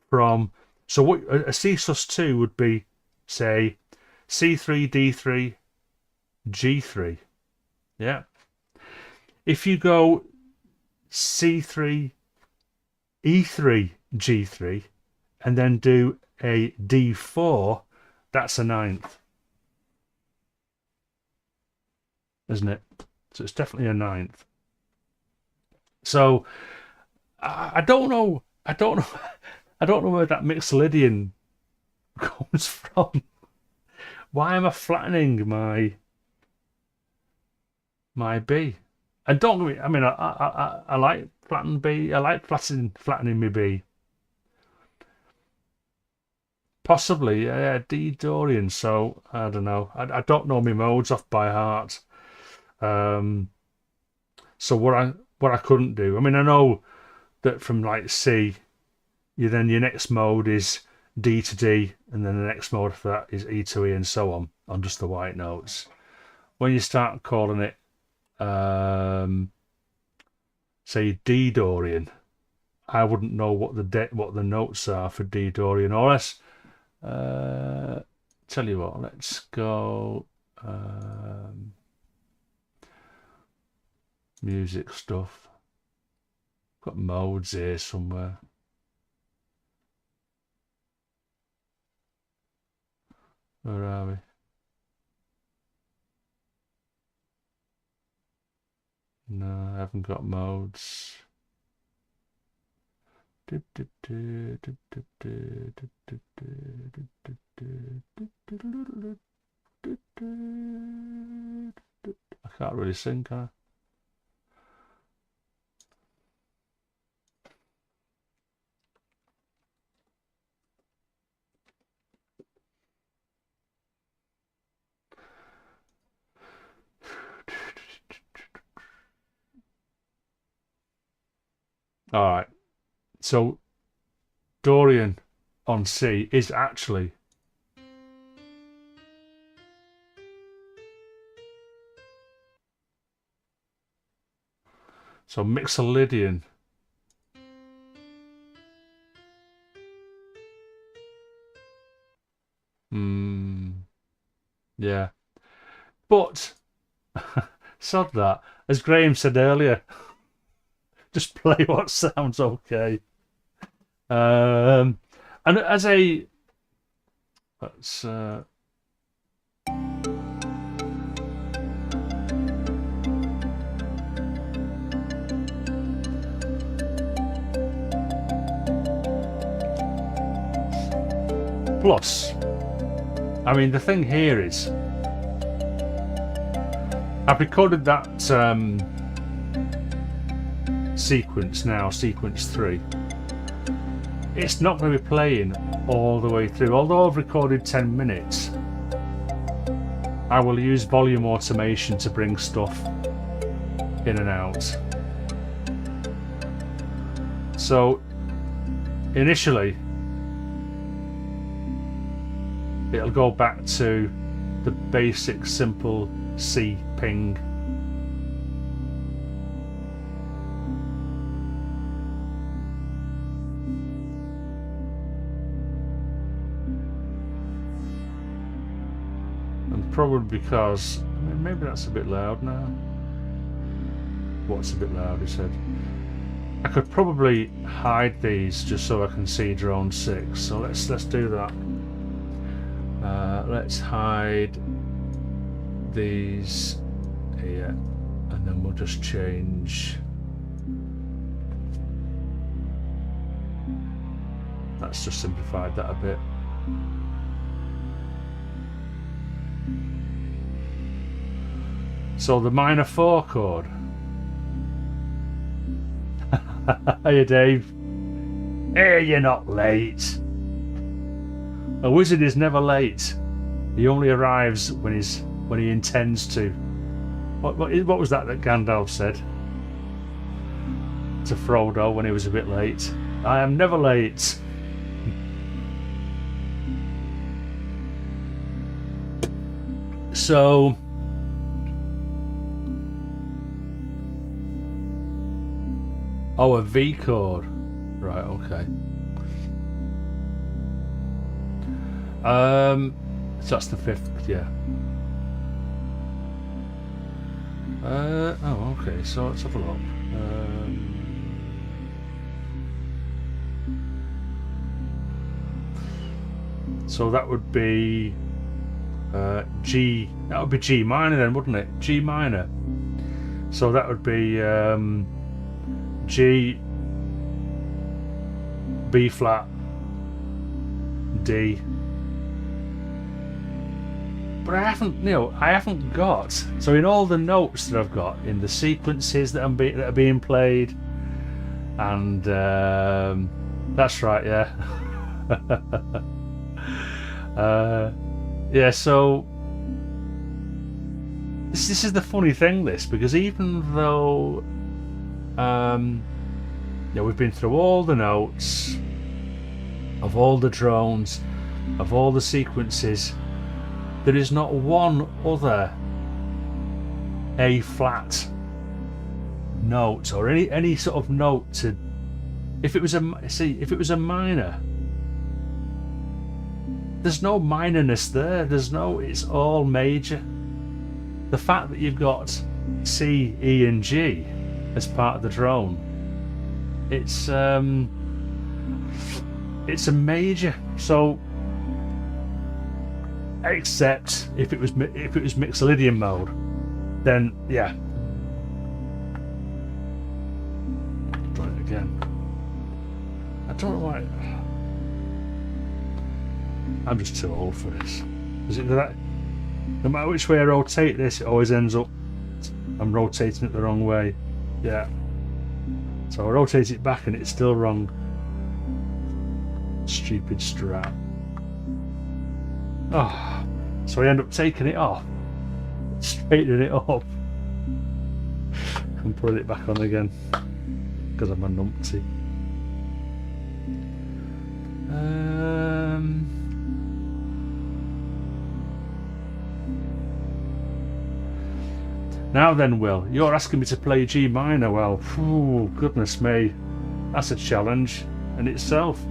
from, so what a C sus2 would be, say, C3, D3, G3. Yeah. If you go C3, E3, G3, and then do a D4, that's a ninth, isn't it? So it's definitely a ninth. So I don't know where that Mixolydian comes from. Why am I flattening my B? And don't get me, I mean, I like flattening B. I like flattening my B. Possibly, yeah, D Dorian. So I don't know. I don't know my modes off by heart. So what I couldn't do. I mean, I know that from like C, your next mode is D to D, and then the next mode for that is E to E, and so on just the white notes. When you start calling it, say D Dorian, I wouldn't know what the notes are for D Dorian. Or else, tell you what, let's go music stuff. Got modes here somewhere. Where are we? No, I haven't got modes. I can't really sing, can I? All right. So Dorian on C is actually so Mixolydian. Yeah. But sod that. As Graham said earlier, just play what sounds okay. And as a let's Plus, I mean, the thing here is, I've recorded that sequence now, sequence 3. It's not going to be playing all the way through. Although I've recorded 10 minutes, I will use volume automation to bring stuff in and out. So initially it'll go back to the basic simple C ping. And probably because, I mean, maybe that's a bit loud now. What's a bit loud, he said. I could probably hide these just so I can see drone 6. So let's do that. Let's hide these here, and then we'll just change. That's just simplified that a bit. So the minor 4 chord. Hiya, Dave. Hey, you're not late. A wizard is never late. He only arrives when he intends to. What was that Gandalf said to Frodo when he was a bit late? I am never late. So a V chord. Right, okay. So that's the 5th, yeah. Oh, okay, so let's have a look. So that would be G. That would be G minor then, wouldn't it? G minor. So that would be G, B flat, D. But I haven't got. So in all the notes that I've got, in the sequences that are being played, and that's right, yeah. Yeah. So this is the funny thing, because even though we've been through all the notes of all the drones, of all the sequences, there is not one other A flat note or any sort of note to. If it was a minor, there's no minorness there. It's all major. The fact that you've got C, E, and G as part of the drone, it's a major. So, except if it was Mixolydian mode, then yeah. Try it again. I don't know why. I'm just too old for this. Is it that? No matter which way I rotate this, it always ends up. I'm rotating it the wrong way. Yeah. So I rotate it back and it's still wrong. Stupid strap. Oh, so I end up taking it off, straightening it up, and putting it back on again because I'm a numpty. Now then, Will, you're asking me to play G minor. Well, goodness me, that's a challenge in itself.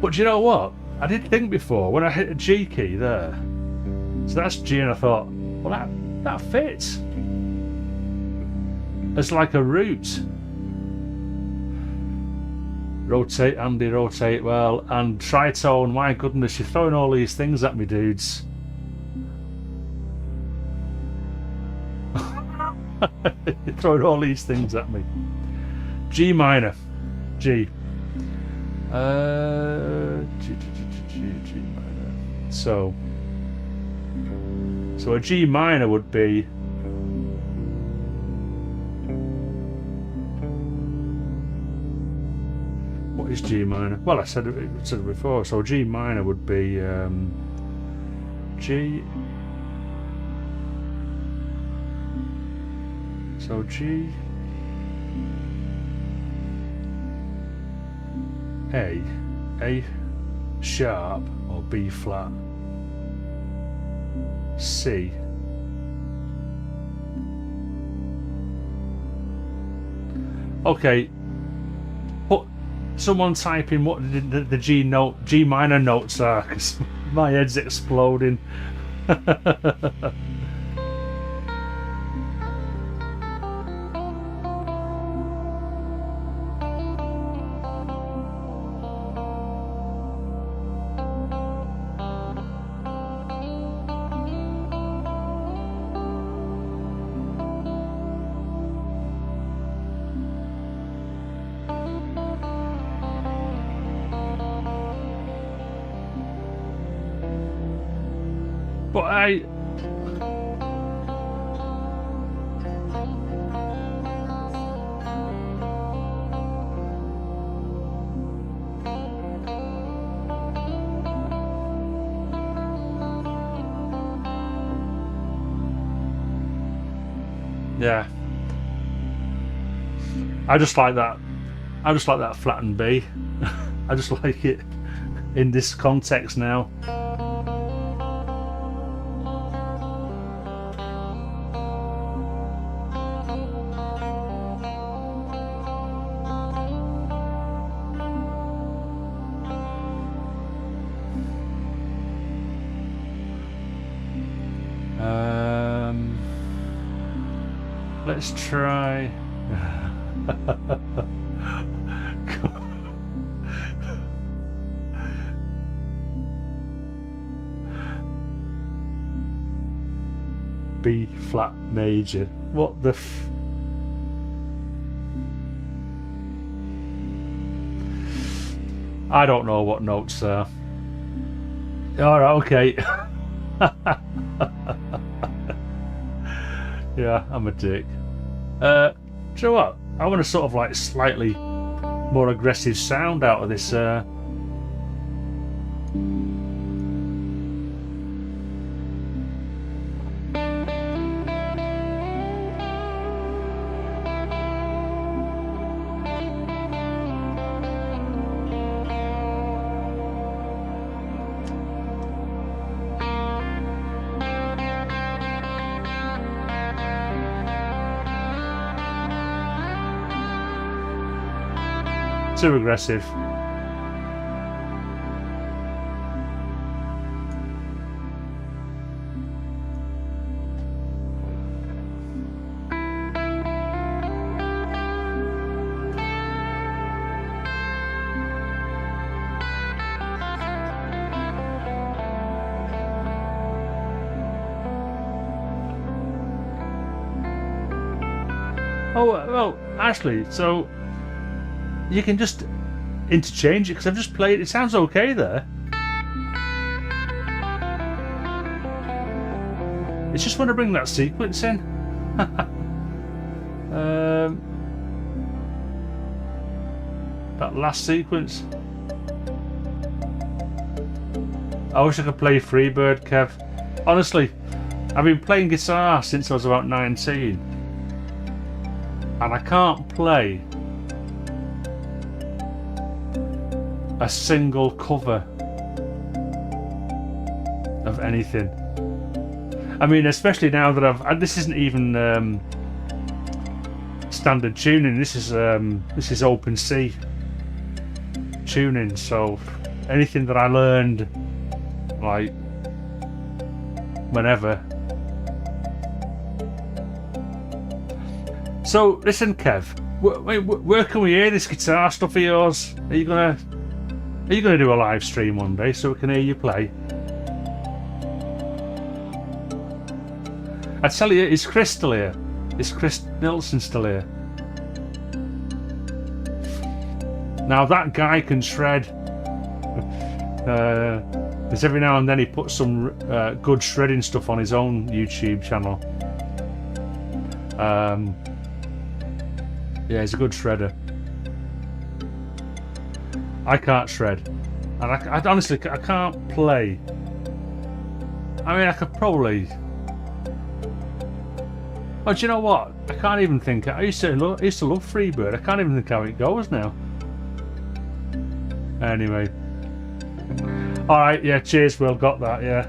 But do you know what? I did think before, when I hit a G key there, so that's G, and I thought, well, that fits. It's like a root. Rotate, Andy, rotate. Well, and tritone, my goodness, you're throwing all these things at me, dudes. You're throwing all these things at me. G minor. G. G minor. So a G minor would be what is G minor? Well, I said it before. So G minor would be G. So G, A sharp or B flat, C, okay, put someone type in what the G minor notes are, because my head's exploding. But yeah, I just like that. I just like that flattened B. I just like it in this context now. Let's try. B flat major. What the f... I don't know what notes are. Alright, okay. Yeah, I'm a dick. Do you know what? I want a sort of like slightly more aggressive sound out of this. Too aggressive. Oh, well, actually, so you can just interchange it, because I've just played it. It sounds okay there. It's just when I bring that sequence in. That last sequence. I wish I could play Freebird, Kev. Honestly, I've been playing guitar since I was about 19, and I can't play a single cover of anything. I mean, especially now that this isn't even standard tuning. This is open C tuning. So anything that I learned, like whenever. So listen, Kev, where can we hear this guitar stuff of yours? Are you gonna do a live stream one day so we can hear you play? I tell you, is Chris still here? Is Chris Nilsson still here? Now that guy can shred. Because every now and then he puts some good shredding stuff on his own YouTube channel. Yeah, he's a good shredder. I can't shred, and I honestly I can't play. I mean, I could probably. Oh, do you know what? I can't even think. I used to love Freebird. I can't even think how it goes now. Anyway. All right. Yeah. Cheers, Will. Got that. Yeah.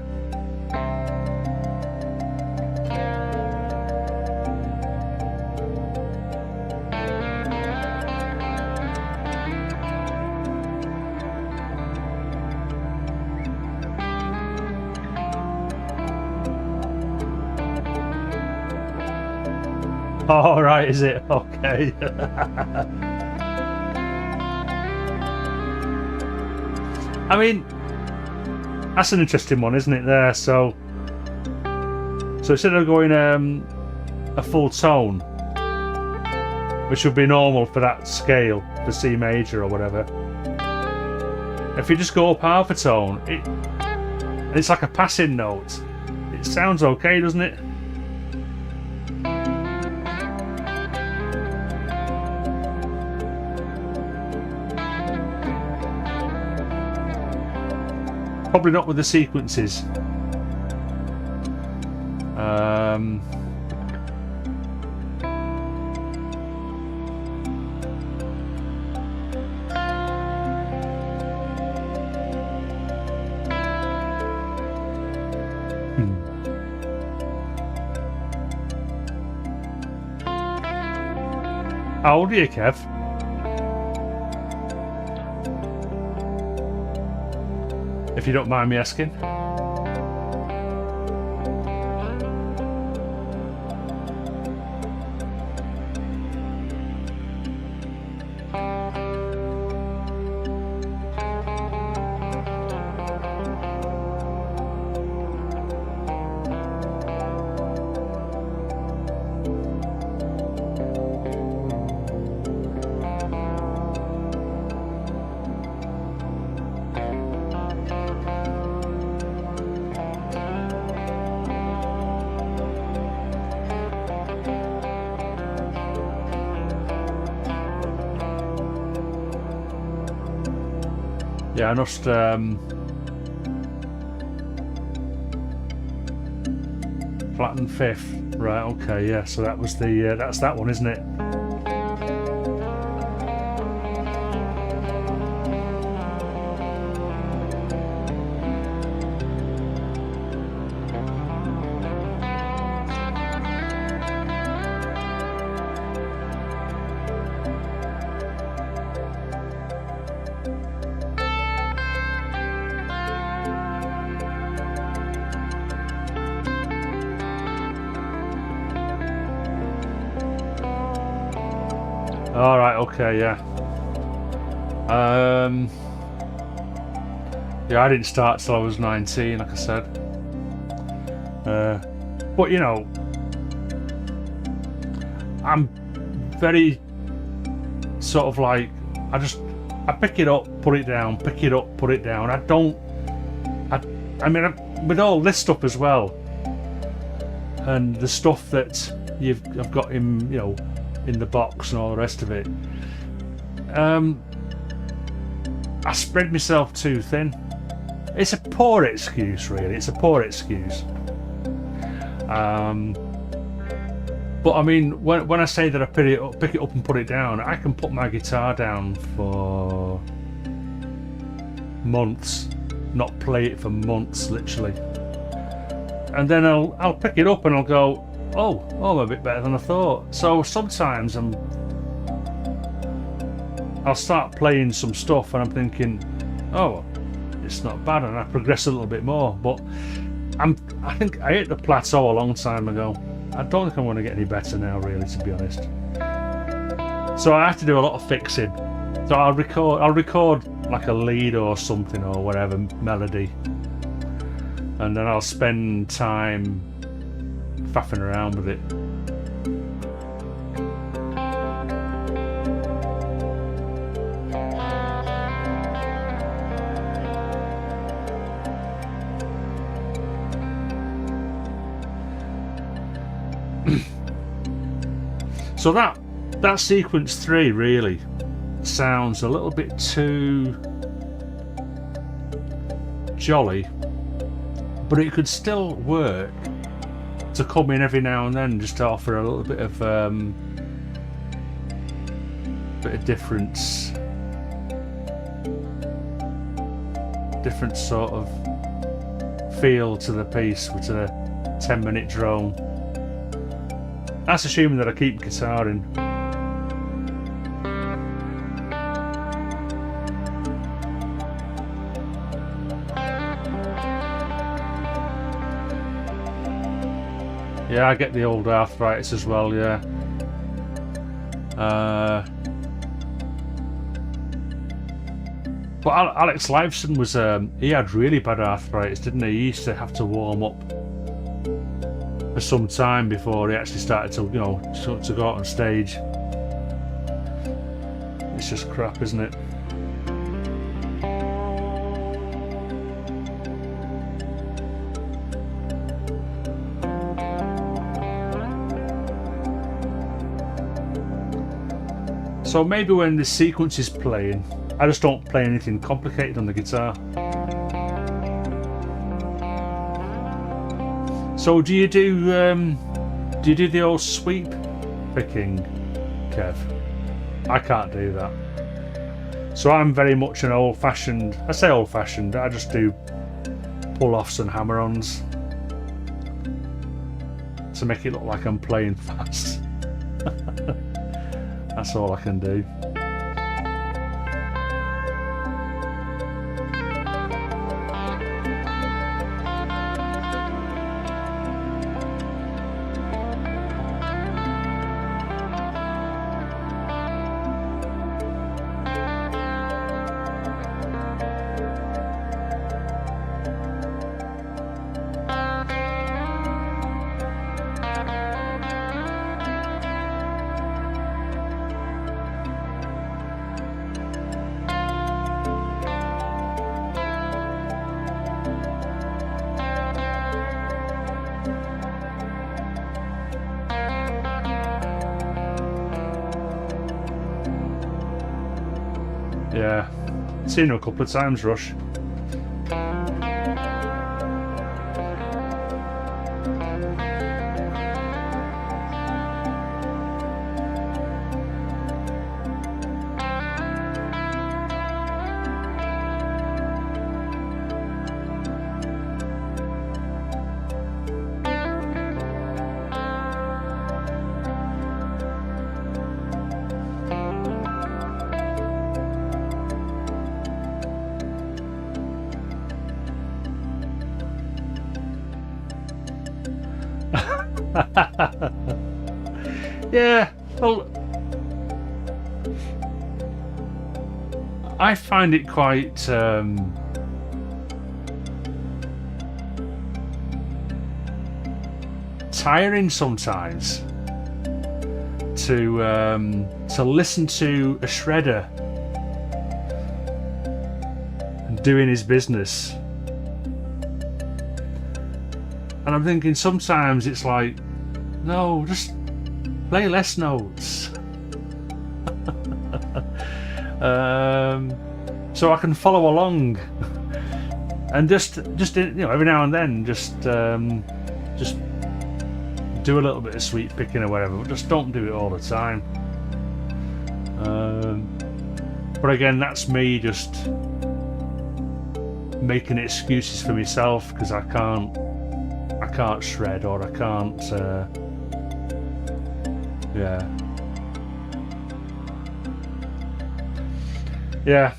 All right, is it? Okay. I mean, that's an interesting one, isn't it? There, so instead of going a full tone, which would be normal for that scale, the C major or whatever, if you just go up half a tone, it's like a passing note. It sounds okay, doesn't it? Probably not with the sequences. How old are you, Kev? If you don't mind me asking. Yeah, I must flatten fifth. Right, okay, yeah, so that was the that's that one, isn't it? All right, okay, yeah. Yeah, I didn't start till I was 19, like I said. But you know, I'm very sort of like I pick it up, put it down, pick it up, put it down. I mean, with all this stuff as well, and the stuff that I've got in, you know, in the box and all the rest of it. I spread myself too thin. It's a poor excuse, really. It's a poor excuse. But I mean, when I say that I pick it up and put it down, I can put my guitar down for months, not play it for months, literally. And then I'll pick it up and I'll go, oh, I'm a bit better than I thought. So sometimes I'll start playing some stuff and I'm thinking, oh, it's not bad, and I progress a little bit more. But I think I hit the plateau a long time ago. I don't think I'm going to get any better now, really, to be honest. So I have to do a lot of fixing. So I'll record like a lead or something or whatever, melody, and then I'll spend time faffing around with it. So that sequence 3 really sounds a little bit too jolly, but it could still work to come in every now and then just to offer a little bit of difference, different sort of feel to the piece with a 10-minute drone. That's assuming that I keep guitaring. Yeah, I get the old arthritis as well, yeah. But Alex Lifeson was, he had really bad arthritis, didn't he? He used to have to warm up for some time before he actually started to, you know, to go out on stage. It's just crap, isn't it? So maybe when the sequence is playing, I just don't play anything complicated on the guitar. So do you do the old sweep picking, Kev? I can't do that. So I'm very much an old-fashioned. I say old-fashioned. I just do pull-offs and hammer-ons to make it look like I'm playing fast. That's all I can do. Yeah, seen her a couple of times, Rush. Yeah, well, I find it quite tiring sometimes to listen to a shredder doing his business. And I'm thinking sometimes it's like, no, just play less notes. So I can follow along, and just you know, every now and then just do a little bit of sweep picking or whatever, but just don't do it all the time. But again, that's me just making excuses for myself because I can't shred, or I can't yeah,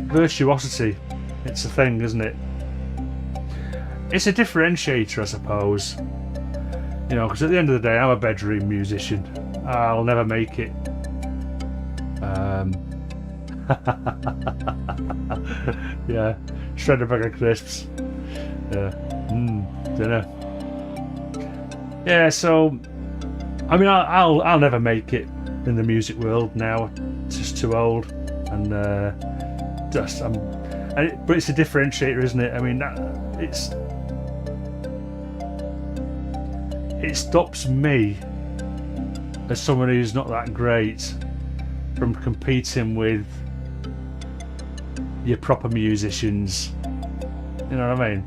virtuosity, it's a thing, isn't it? It's a differentiator, I suppose, you know, because at the end of the day I'm a bedroom musician. I'll never make it yeah, shred a bag of crisps, yeah, dinner. Yeah, so I mean, I'll never make it in the music world now. It's just too old, and but it's a differentiator, isn't it? I mean, it stops me as someone who's not that great from competing with your proper musicians. You know what I mean?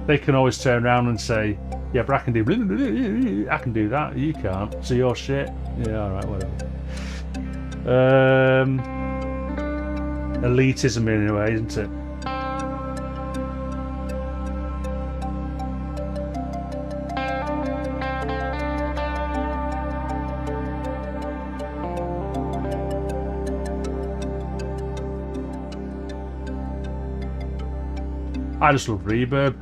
They can always turn around and say, yeah, but I can do that, you can't, so you're shit. Yeah, alright, whatever. Elitism in a way, isn't it? I just love reverb.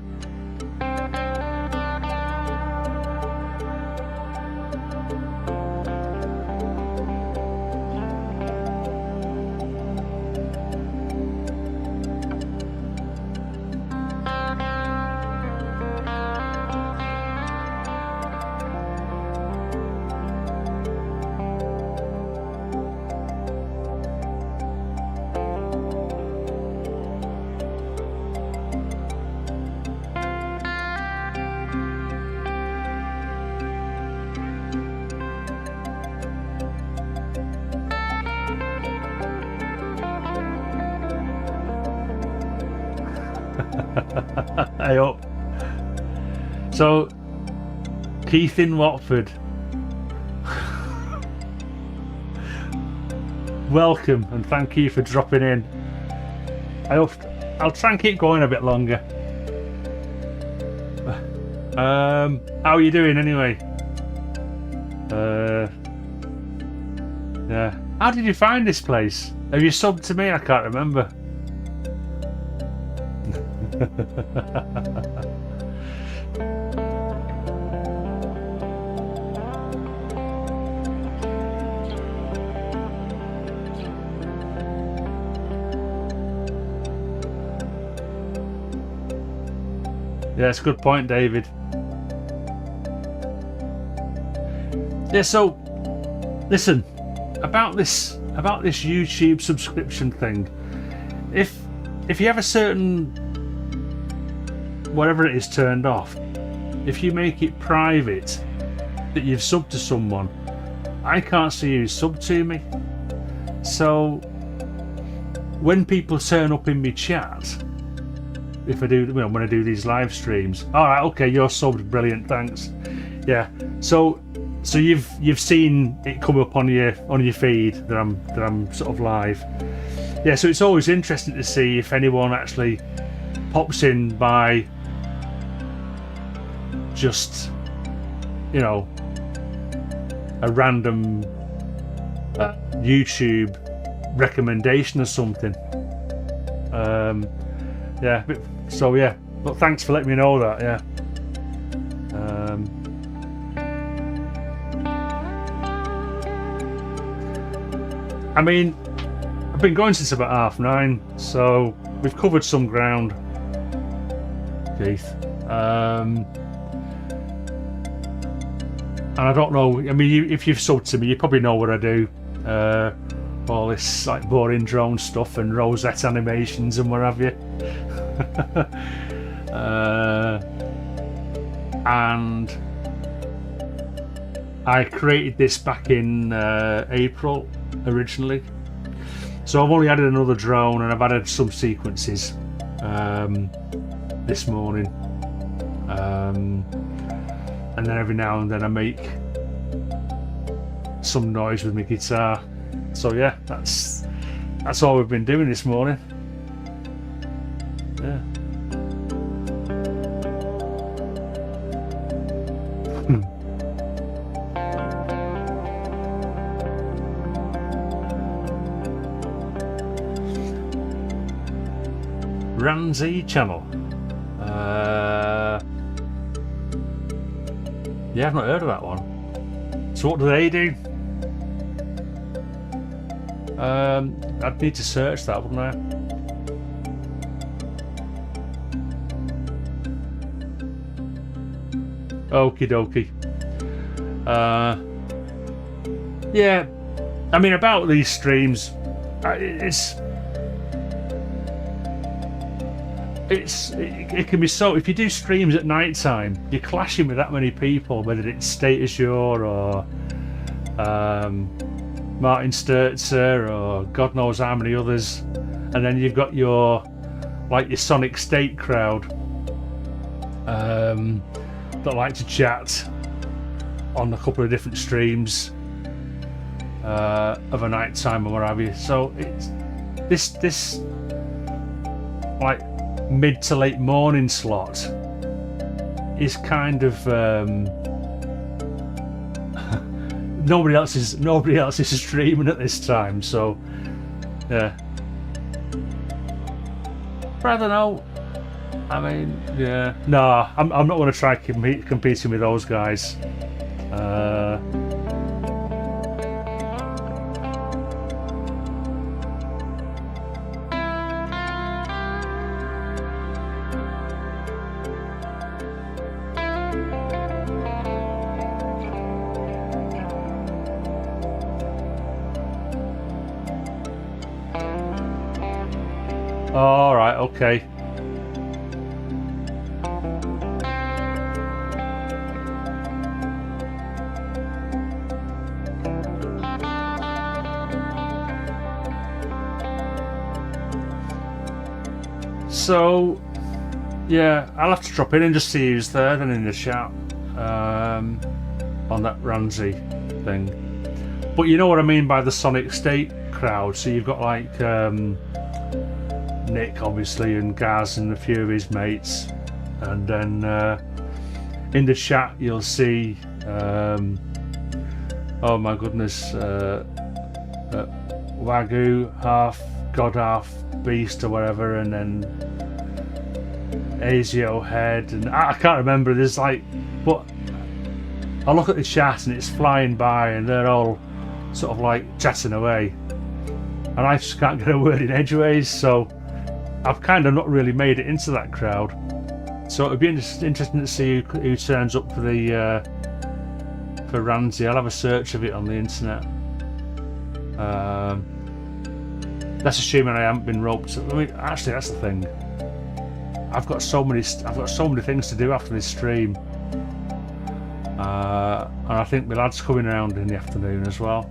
Hey up. So, Keith in Watford. Welcome and thank you for dropping in. I'll try and keep going a bit longer. How are you doing anyway? Yeah. How did you find this place? Have you subbed to me? I can't remember. Yeah, it's a good point, David. Yeah, so listen, about this YouTube subscription thing. If you have a certain whatever it is turned off, if you make it private that you've subbed to someone, I can't see who's subbed to me. So when people turn up in my chat, if I do, when I do these live streams, all right, okay, you're subbed, brilliant, thanks. Yeah, so you've seen it come up on your feed that I'm sort of live. Yeah, so it's always interesting to see if anyone actually pops in by just, you know, a random YouTube recommendation or something. Yeah, so yeah, but thanks for letting me know that. Yeah. I mean, I've been going since about 9:30, so we've covered some ground, Keith. And I don't know, I mean, if you've subbed to me, you probably know what I do. All this like boring drone stuff and rosette animations and what have you. And I created this back in April originally, so I've only added another drone and I've added some sequences this morning, and then every now and then I make some noise with my guitar. So yeah, that's all we've been doing this morning. Yeah. Ramsey channel. Yeah, I've not heard of that one. So what do they do? I'd need to search that, wouldn't I? Okie dokie. Yeah, I mean, about these streams, it can be so. If you do streams at night time, you're clashing with that many people, whether it's Status Your or Martin Sturzer, or God knows how many others, and then you've got your Sonic State crowd that like to chat on a couple of different streams of a night time or what have you. So it's this like mid to late morning slot is kind of nobody else is streaming at this time, so yeah. But I don't know. I mean, yeah, no, I'm not going to try competing with those guys. All right, okay. So, yeah, I'll have to drop in and just see who's there then in the chat on that Ramsey thing. But you know what I mean by the Sonic State crowd. So you've got like Nick, obviously, and Gaz and a few of his mates, and then in the chat you'll see oh my goodness, Wagyu, half God, half beast or whatever, and then Azio Head, and I can't remember. There's like, but I look at the chat and it's flying by and they're all sort of like chatting away, and I just can't get a word in edgeways, so I've kind of not really made it into that crowd. So it'd be interesting to see who turns up for the for Ramsey. I'll have a search of it on the internet. That's assuming I haven't been roped. I mean, actually, that's the thing. I've got so many things to do after this stream, and I think my lad's coming around in the afternoon as well.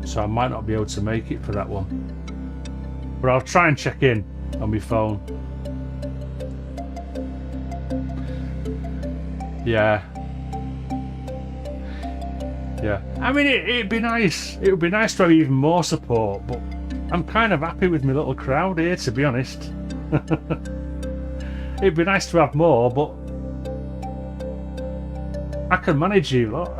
So I might not be able to make it for that one, but I'll try and check in on my phone. Yeah. Yeah, I mean, it'd be nice. It would be nice to have even more support, but I'm kind of happy with my little crowd here, to be honest. It'd be nice to have more, but I can manage you lot.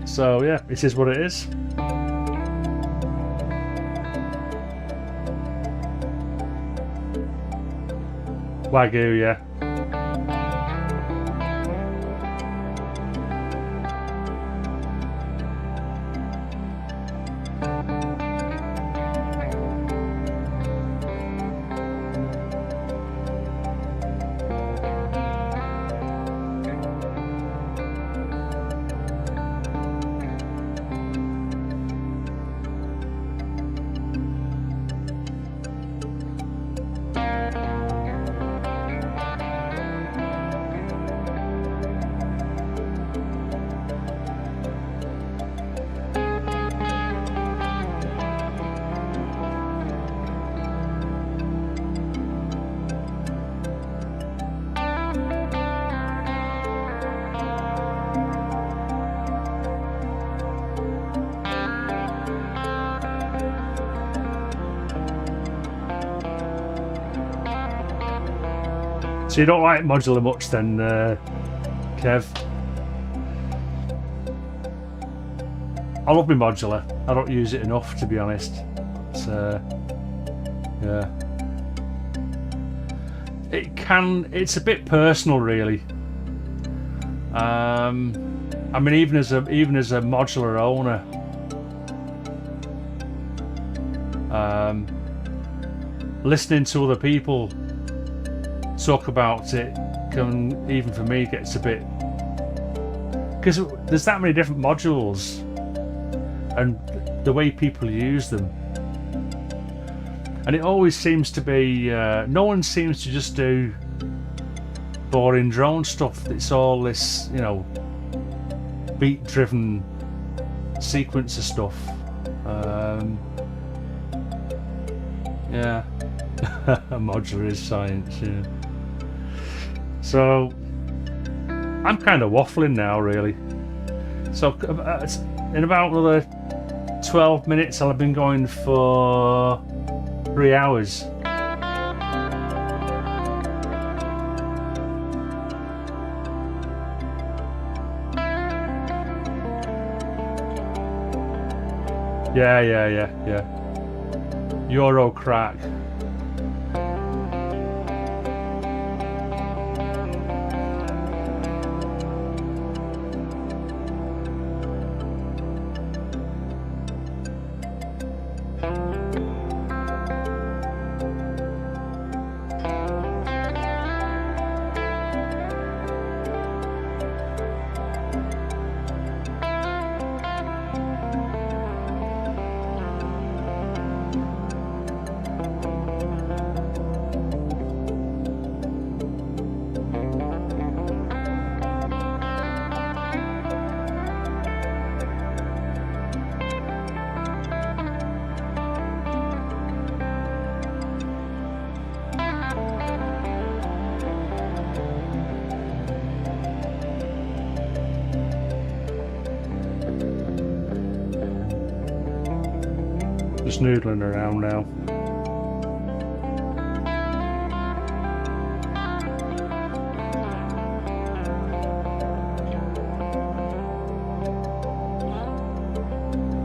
So yeah, it is what it is. Wagyu, yeah. So you don't like modular much then, Kev? I love my modular. I don't use it enough, to be honest. But, yeah. It's a bit personal, really. I mean, even as a modular owner, listening to other people talk about it can, even for me, gets a bit, because there's that many different modules and the way people use them. And it always seems to be, no one seems to just do boring drone stuff. It's all this, you know, beat driven sequencer stuff. Yeah. Modular is science, yeah. So I'm kind of waffling now, really. So in about another 12 minutes I'll have been going for 3 hours. Yeah. Eurorack. Just noodling around now.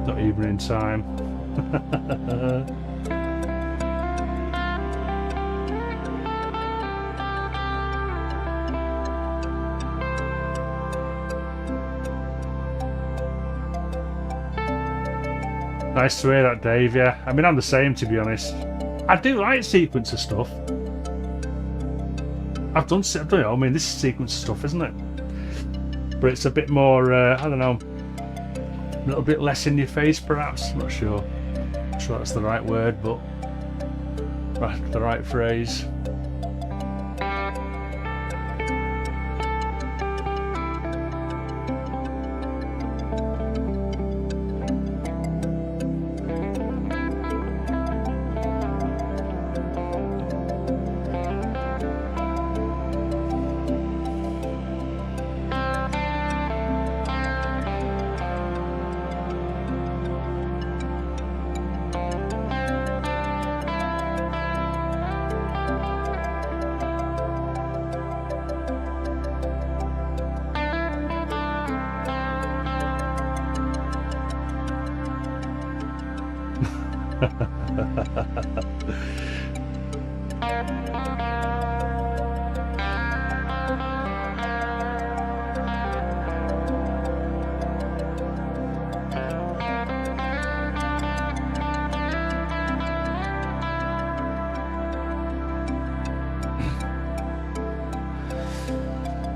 Not even in time. Nice to hear that, Dave. Yeah, I mean, I'm the same, to be honest. I do like sequencer stuff. I've done it. I mean, this is sequencer stuff, isn't it? But it's a bit more, I don't know, a little bit less in your face, perhaps. I'm not sure. Not sure that's the right word, but the right phrase.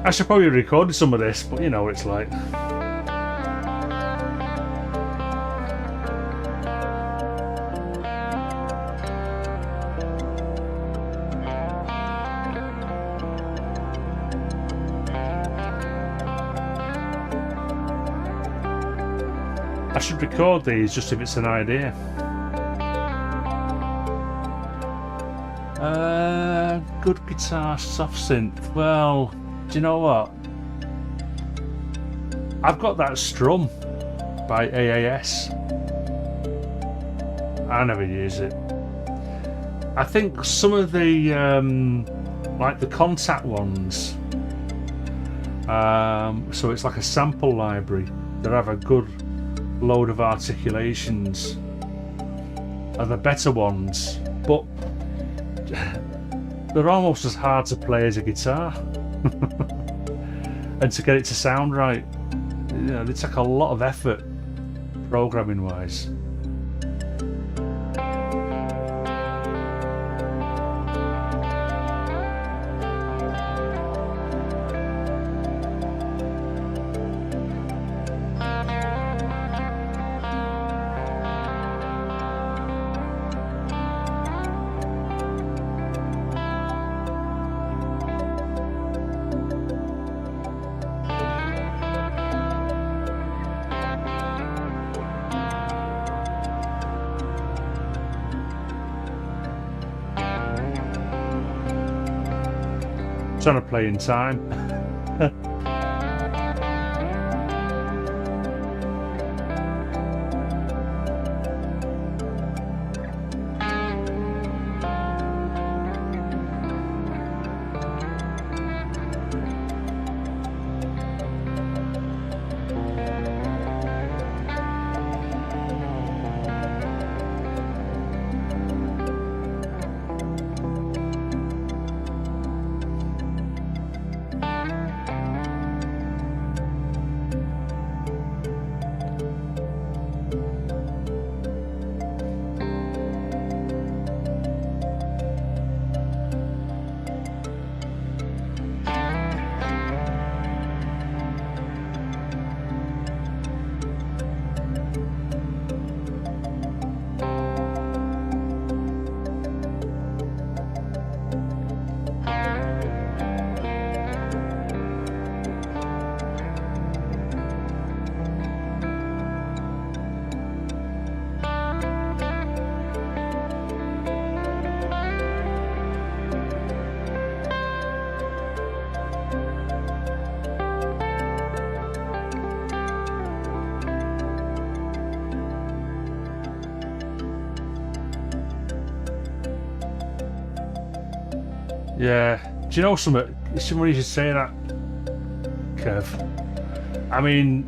I should probably record some of this, but you know what it's like. I should record these just if it's an idea. Good guitar, soft synth. Well, do you know what? I've got that Strum by AAS. I never use it. I think some of the like the Contact ones, so it's like a sample library that have a good load of articulations, are the better ones, but they're almost as hard to play as a guitar. And to get it to sound right, you know, they take a lot of effort programming wise. trying to play in time. Yeah, do you know something? Somebody should say that, Kev. I mean,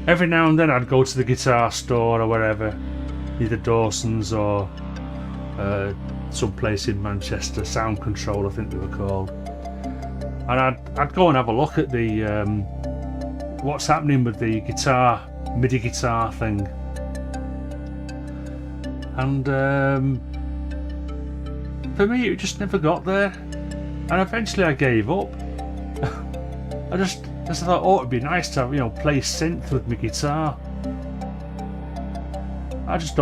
every now and then I'd go to the guitar store or wherever, either Dawson's or some place in Manchester, Sound Control I think they were called, and I'd go and have a look at the what's happening with the guitar, MIDI guitar thing, and for me, it just never got there, and eventually I gave up. I just thought, oh, it'd be nice to have, you know, play synth with my guitar. I just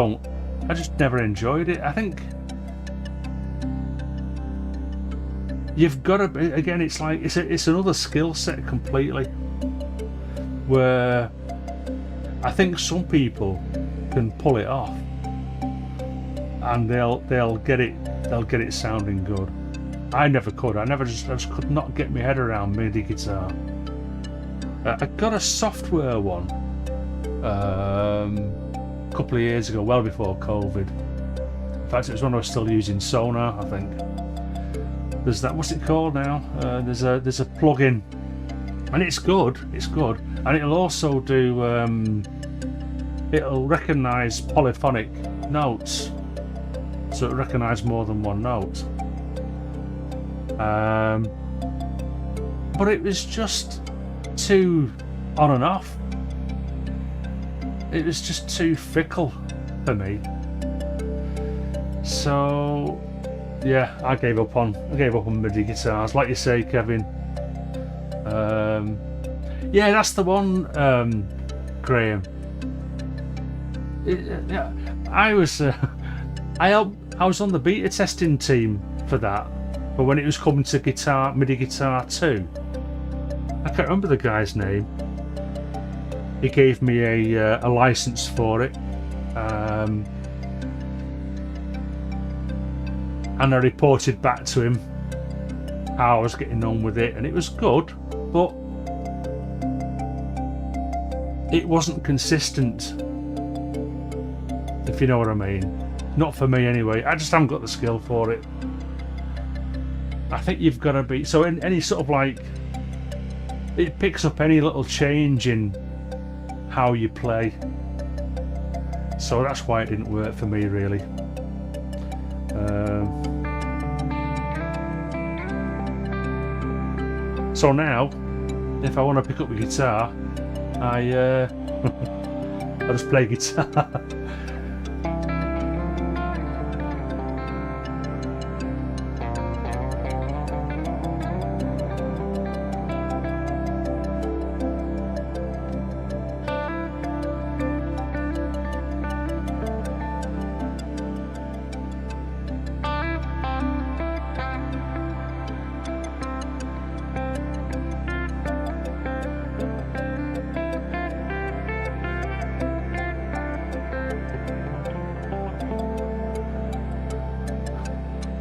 never enjoyed it. I think you've got to, again, it's like it's another skill set completely. Where I think some people can pull it off, and they'll get it sounding good. I never could. I just could not get my head around MIDI guitar. I got a software one a couple of years ago, well before COVID. In fact, it was when I was still using Sonar, I think. There's that. What's it called now? There's a plugin, and it's good. It's good, and it'll also do. It'll recognise polyphonic notes. So it recognised more than one note, but it was just too on and off. It was just too fickle for me. So yeah, I gave up on MIDI guitars, like you say, Kevin. Yeah, that's the one, Graham. Yeah, I was on the beta testing team for that, but when it was coming to MIDI guitar 2, I can't remember the guy's name. He gave me a license for it, and I reported back to him how I was getting on with it, and it was good, but it wasn't consistent, if you know what I mean. Not for me anyway. I just haven't got the skill for it. I think you've got to be, so in any sort of like, it picks up any little change in how you play, so that's why it didn't work for me really. So now if I want to pick up the guitar, I just play guitar.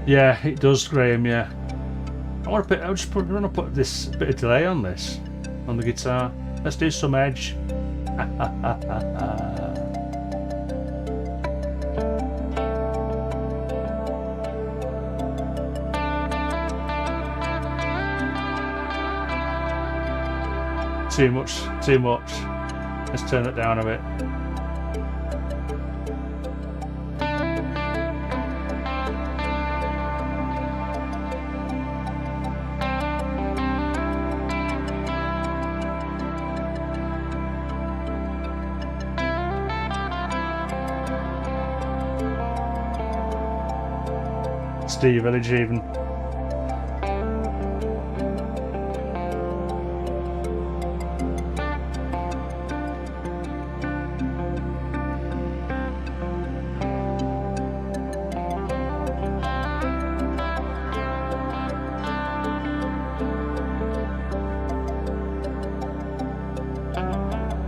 Yeah, it does, Graham, yeah. want to put this bit of delay on this, on the guitar. Let's do some edge. Too much, too much. Let's turn it down a bit. Steve Village even.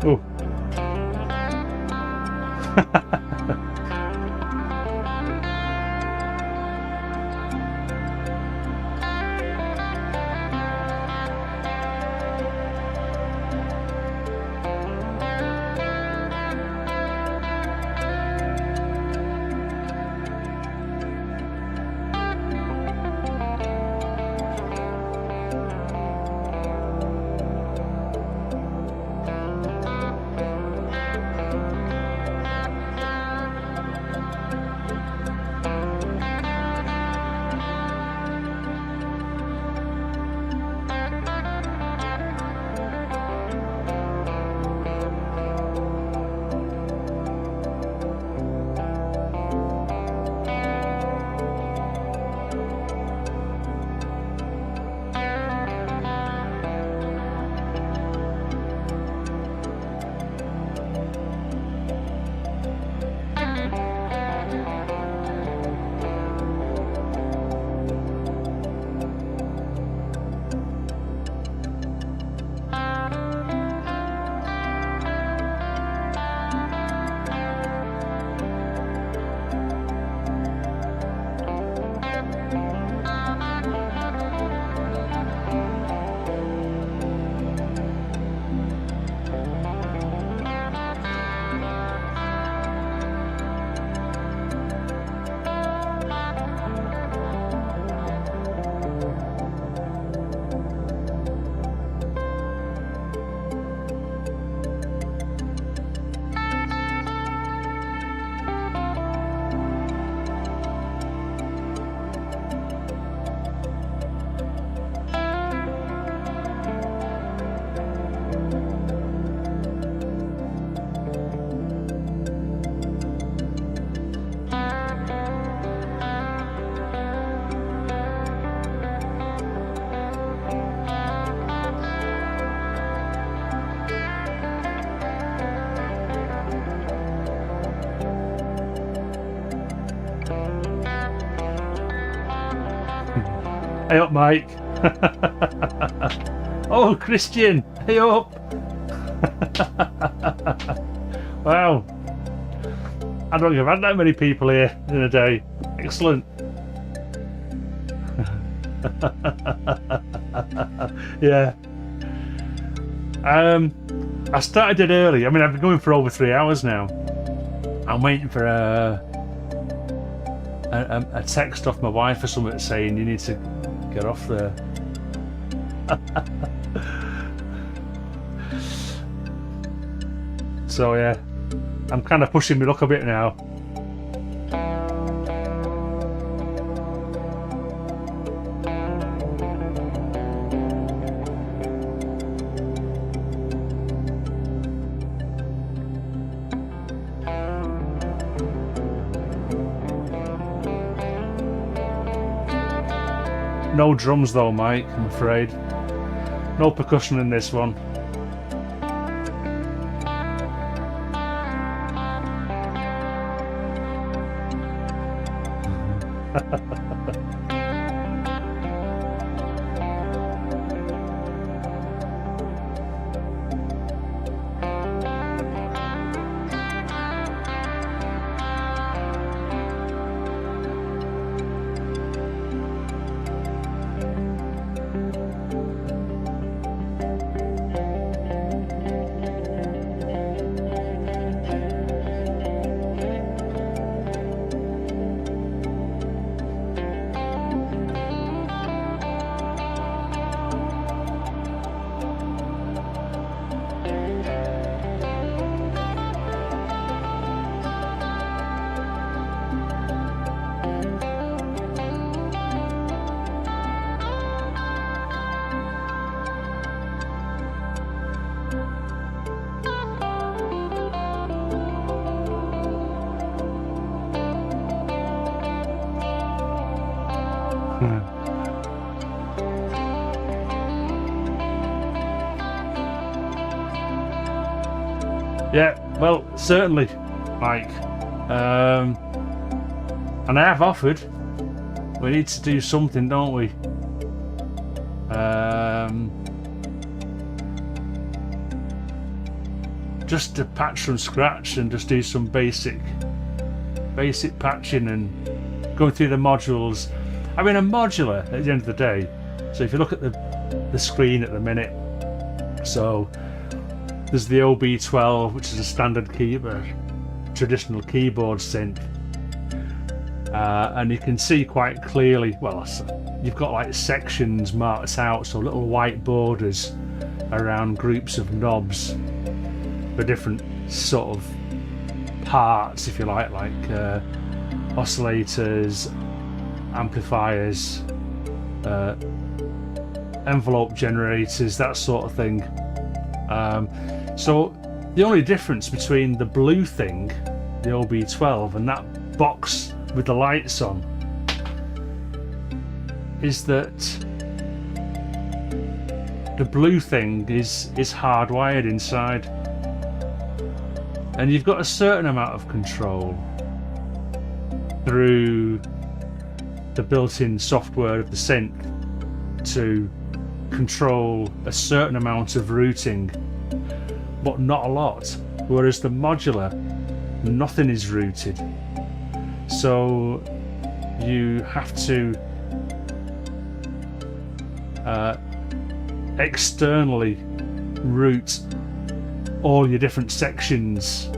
Oh. Hey up, Mike. Oh, Christian. Hey up. Wow. I don't think I've had that many people here in a day. Excellent. Yeah. I started it early. I mean, I've been going for over 3 hours now. I'm waiting for a text off my wife or something saying you need to get off there. So yeah, I'm kind of pushing my luck a bit now. No drums though, Mike, I'm afraid. No percussion in this one. Yeah, well, certainly, like, and I have offered. We need to do something, don't we? Just to patch from scratch and just do some basic patching and going through the modules. I mean, a modular at the end of the day. So if you look at the screen at the minute, so there's the OB12, which is a standard keyboard, traditional keyboard synth, and you can see quite clearly. Well, you've got like sections marked out, so little white borders around groups of knobs for different sort of parts, if you like oscillators, amplifiers, envelope generators, that sort of thing. So the only difference between the blue thing, the OB12, and that box with the lights on is that the blue thing is hardwired inside, and you've got a certain amount of control through the built-in software of the synth to control a certain amount of routing, but not a lot. Whereas the modular, nothing is routed, so you have to externally route all your different sections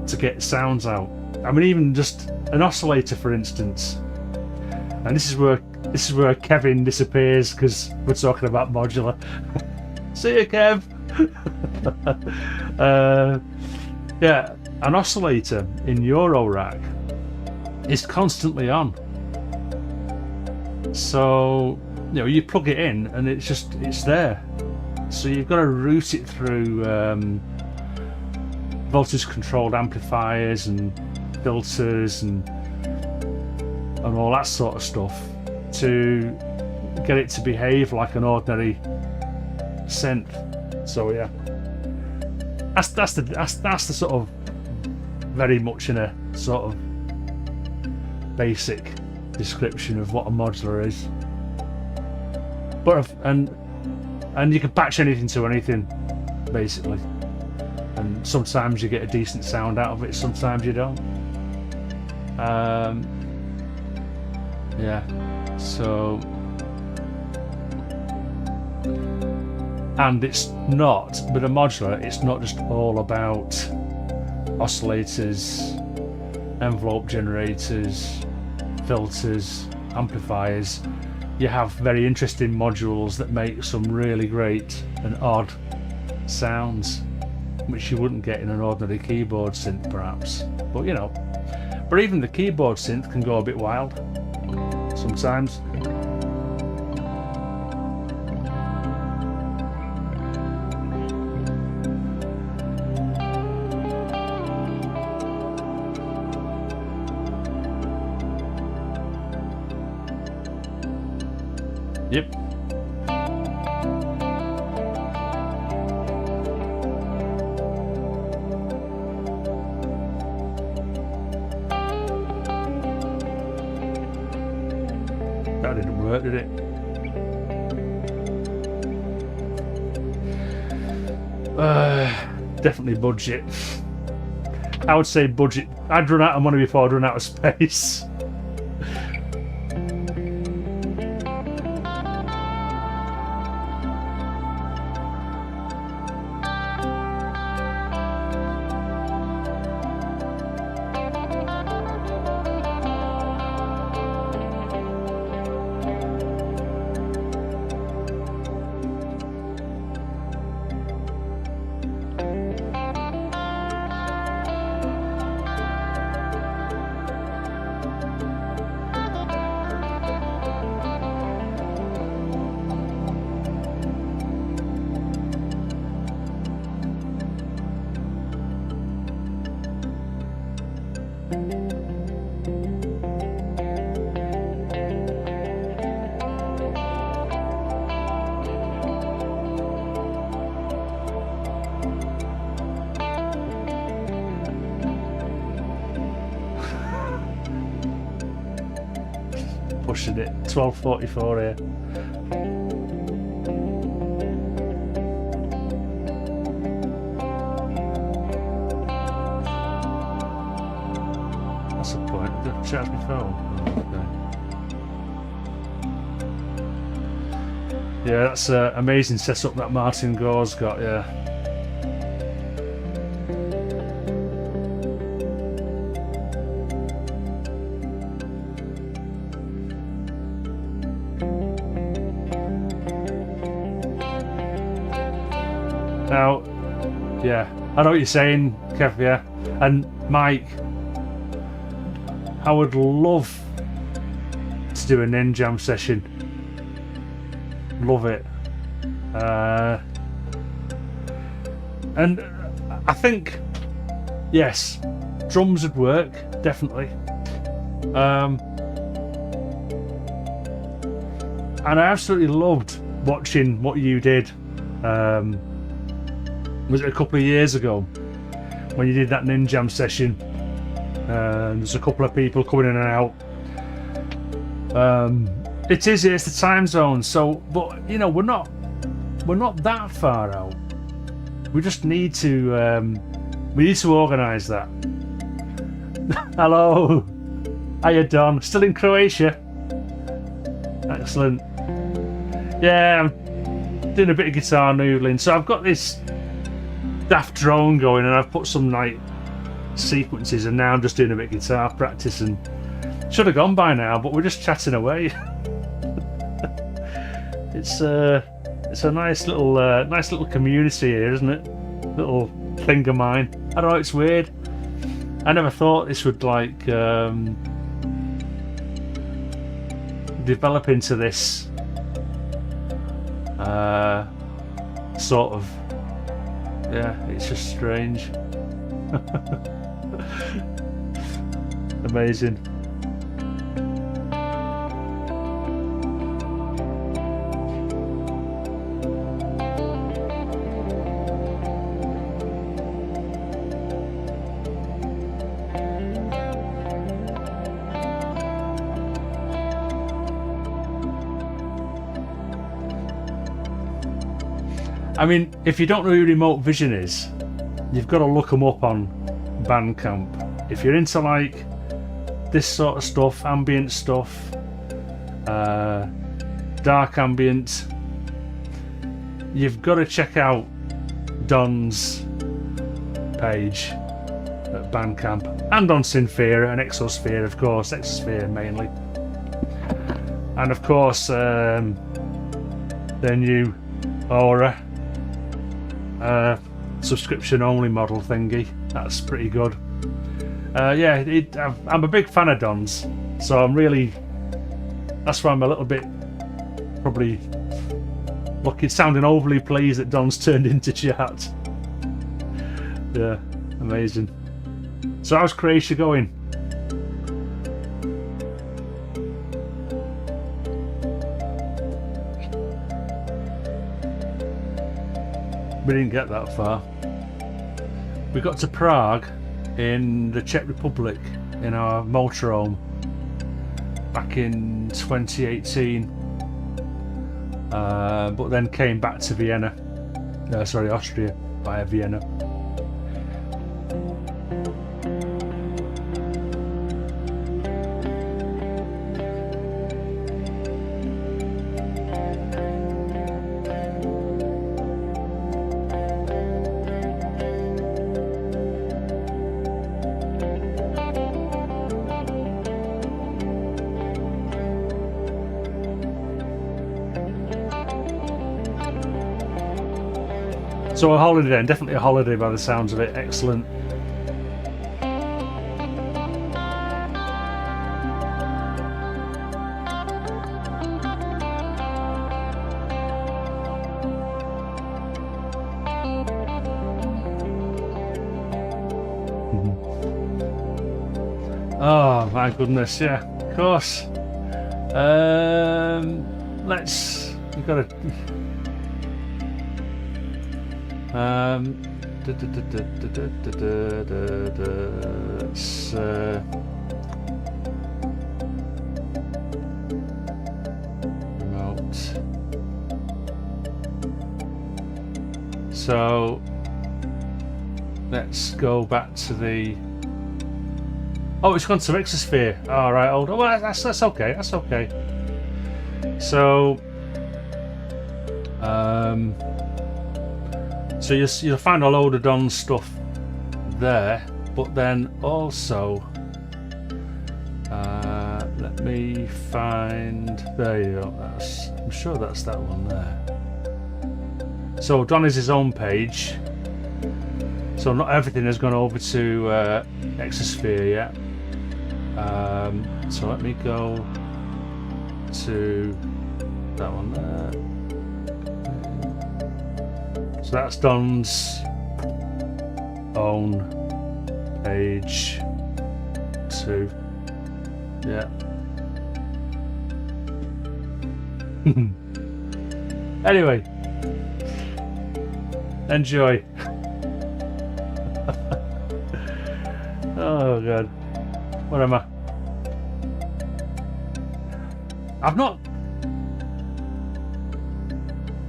to get sounds out. I mean, even just an oscillator, for instance, and this is where Kevin disappears because we're talking about modular. See you, Kev. Yeah, an oscillator in Eurorack is constantly on, so you plug it in and it's there. So you've got to route it through voltage controlled amplifiers and filters and all that sort of stuff to get it to behave like an ordinary synth. So yeah, that's the sort of very much in a sort of basic description of what a modular is. But and you can patch anything to anything basically, and sometimes you get a decent sound out of it, sometimes you don't. Yeah, so, and it's not, but a modular, it's not just all about oscillators, envelope generators, filters, amplifiers. You have very interesting modules that make some really great and odd sounds, which you wouldn't get in an ordinary keyboard synth perhaps, but but even the keyboard synth can go a bit wild sometimes. Yep. That didn't work, did it? Definitely budget. I would say budget. I'd run out of money before I'd run out of space. pushing it. 12:44 here. That's the point. I've got to charge my phone. Okay. Yeah, that's an amazing setup that Martin Gore's got, yeah. Now, yeah, I know what you're saying, Kev, yeah. And Mike, I would love to do a Ninjam session. Love it. And I think, yes, drums would work, definitely. And I absolutely loved watching what you did. Was it a couple of years ago when you did that Ninjam session? There's a couple of people coming in and out. It's the time zone. So, but you know, we're not that far out. We just need to organise that. Hello, how you Don? Still in Croatia? Excellent. Yeah, I'm doing a bit of guitar noodling. So I've got this daft drone going, and I've put some like sequences, and now I'm just doing a bit of guitar practice. And should have gone by now, but we're just chatting away. It's a nice little community here, isn't it? Little thing of mine. I don't know, it's weird. I never thought this would like develop into this sort of, yeah, it's just strange. Amazing. I mean, if you don't know who Remote Vision is, you've got to look them up on Bandcamp. If you're into like this sort of stuff, ambient stuff, dark ambient, you've got to check out Don's page at Bandcamp and on Synthera and Exosphere, of course, Exosphere mainly, and of course their new Aura subscription only model thingy. That's pretty good. Yeah, I'm a big fan of Don's, so that's why I'm a little bit probably sounding overly pleased that Don's turned into chat. Yeah, amazing. So how's Croatia going? We didn't get that far. We got to Prague in the Czech Republic in our motorhome back in 2018, but then came back to Vienna, Austria via Vienna. So a holiday then, definitely a holiday by the sounds of it. Excellent. Oh my goodness, yeah, of course. You've got to. So let's go back to the. Oh, it's gone to Exosphere. All right, hold on. Well, that's okay. That's okay. So, so you'll find a load of Don's stuff there, but then also, let me find. There you go. I'm sure that's that one there. So Don is his own page. So not everything has gone over to Exosphere yet. So let me go to that one there. So that's Don's own page 2. Yeah. Anyway, enjoy. Oh god, what am I? I've not.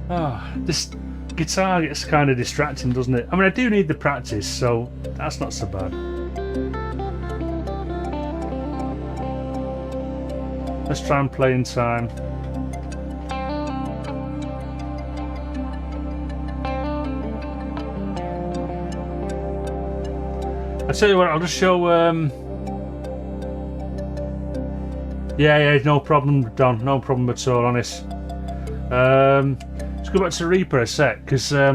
Oh, this guitar gets kind of distracting, doesn't it? I mean, I do need the practice, so that's not so bad. Let's try and play in time. I tell you what, I'll just show. Yeah, no problem, Don. No problem at all, honest. Let's go back to Reaper a sec, because yeah,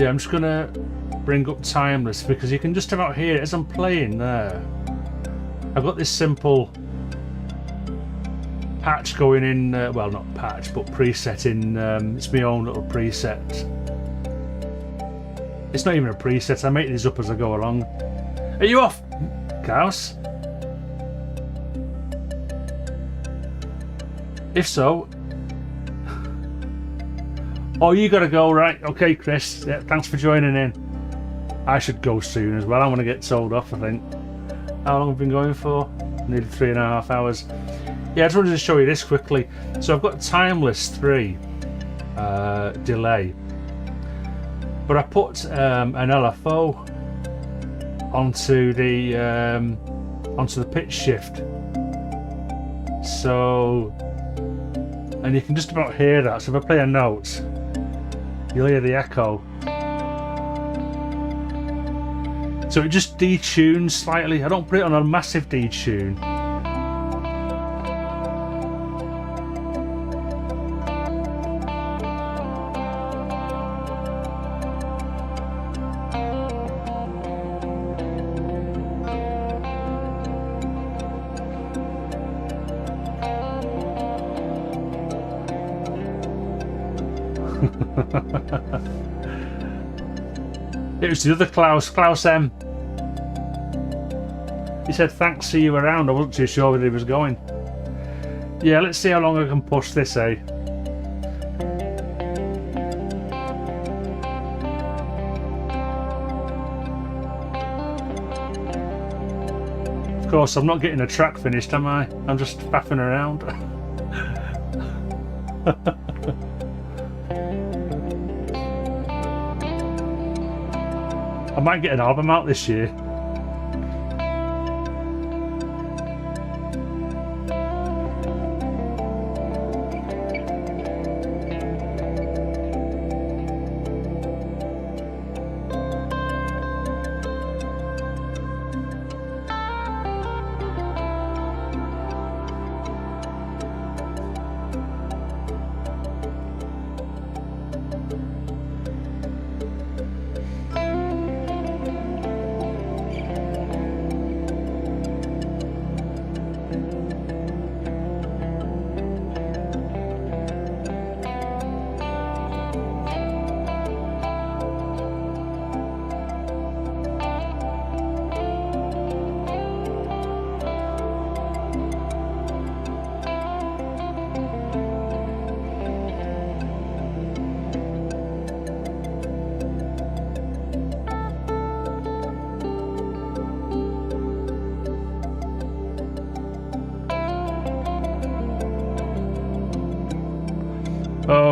I'm just gonna bring up Timeless because you can just about hear it as I'm playing there. I've got this simple patch going in, well, not patch, but preset in, it's my own little preset. It's not even a preset, I make these up as I go along. Are you off, Klaus? If so... Oh, you gotta go, right? Okay, Chris, yeah, thanks for joining in. I should go soon as well, I want to get told off, I think. How long have we been going for? Nearly 3.5 hours. Yeah, I just wanted to show you this quickly. So I've got Timeless 3 delay, but I put an LFO onto the pitch shift. So, and you can just about hear that. So if I play a note, you'll hear the echo. So it just detunes slightly. I don't put it on a massive detune. It was the other Klaus M. He said thanks, see you around. I wasn't too sure where he was going. Yeah, let's see how long I can push this, eh? Of course, I'm not getting a track finished, am I? I'm just faffing around. I might get an album out this year.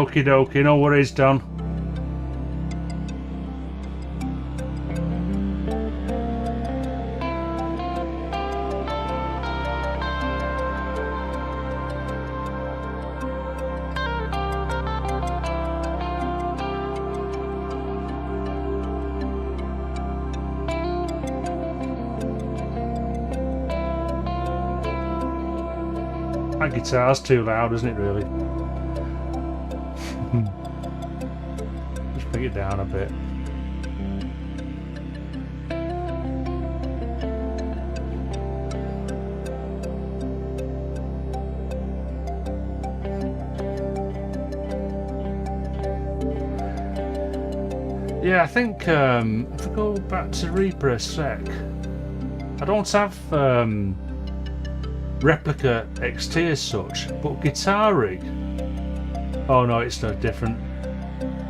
Okie dokie, no worries, Don. That guitar's too loud, isn't it, really? Just bring it down a bit. Yeah, I think if we go back to Reaper a sec, I don't have Replica XT as such, but Guitar Rig. Oh no, it's no different.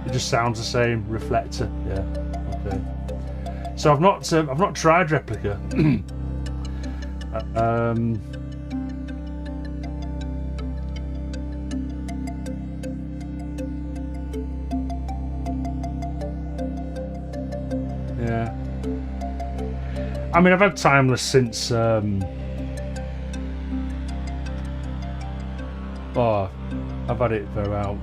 It just sounds the same. Reflector, yeah. Okay. So I've not tried Replica. Yeah. I mean, I've had Timeless since. Oh, I've had it for about.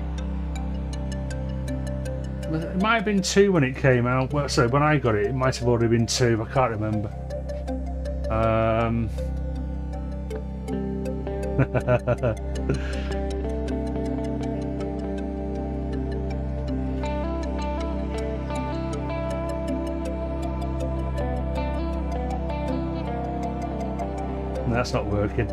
It might have been 2 when it came out. Well, sorry, when I got it, it might have already been 2. I can't remember. That's not working.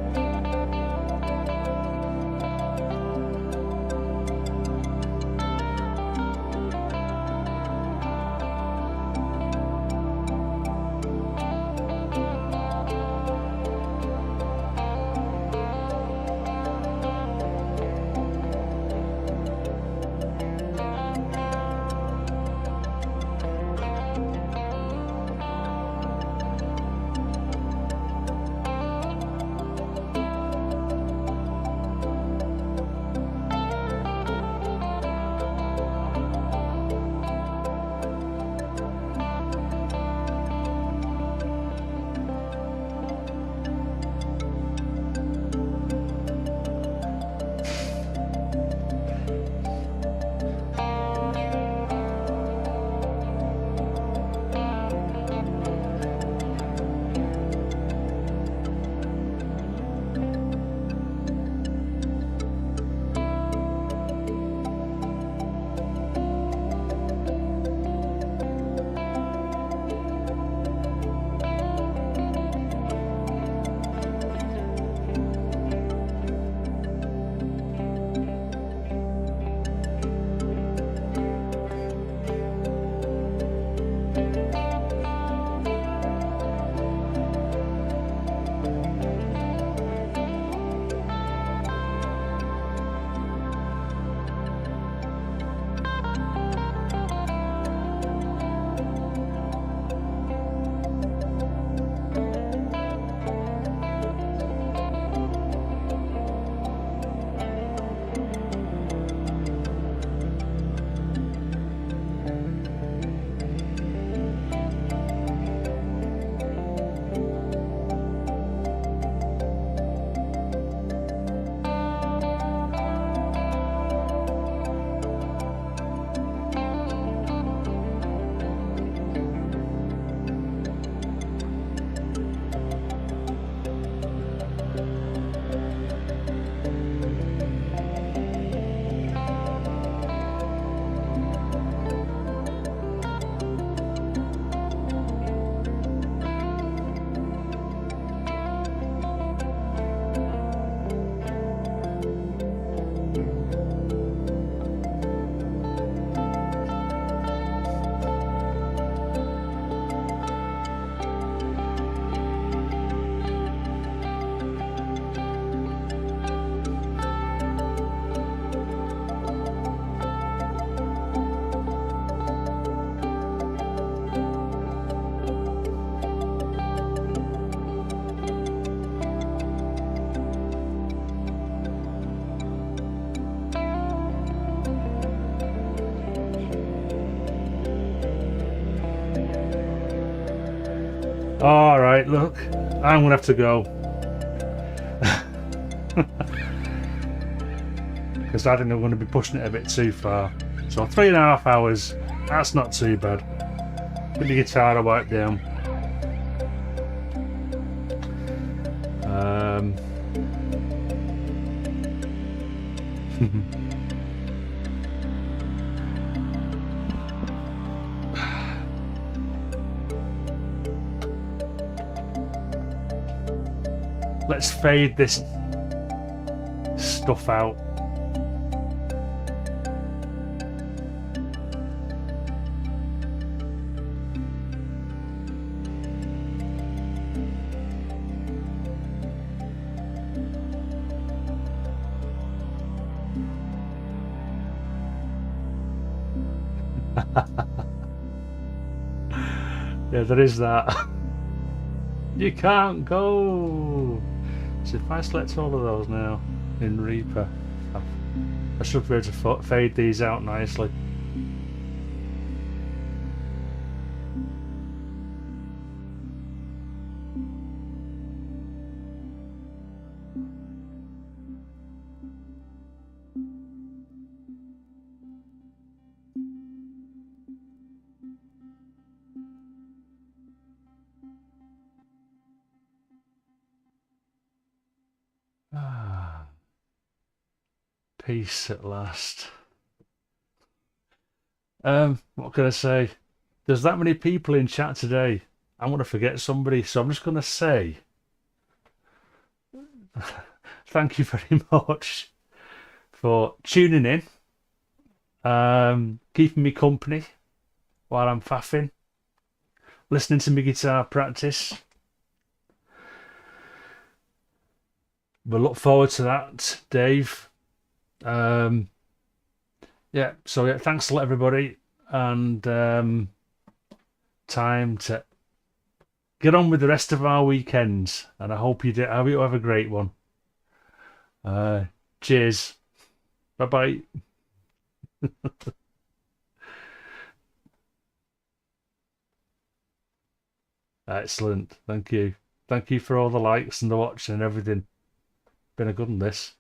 All right, look, I'm gonna have to go because I think I'm going to be pushing it a bit too far. So 3.5 hours, that's not too bad. Put the guitar to wipe down. Let's fade this stuff out. Yeah, there is that. You can't go. So if I select all of those now in Reaper, I should be able to fade these out nicely. Peace at last. What can I say? There's that many people in chat today. I'm going to forget somebody, so I'm just going to say thank you very much for tuning in, keeping me company while I'm faffing, listening to my guitar practice. We'll look forward to that, Dave. Yeah, so yeah, thanks a lot, everybody, and time to get on with the rest of our weekends, and I hope you have a great one. Cheers. Bye-bye. Excellent. Thank you. Thank you for all the likes and the watching and everything. Been a good one, this.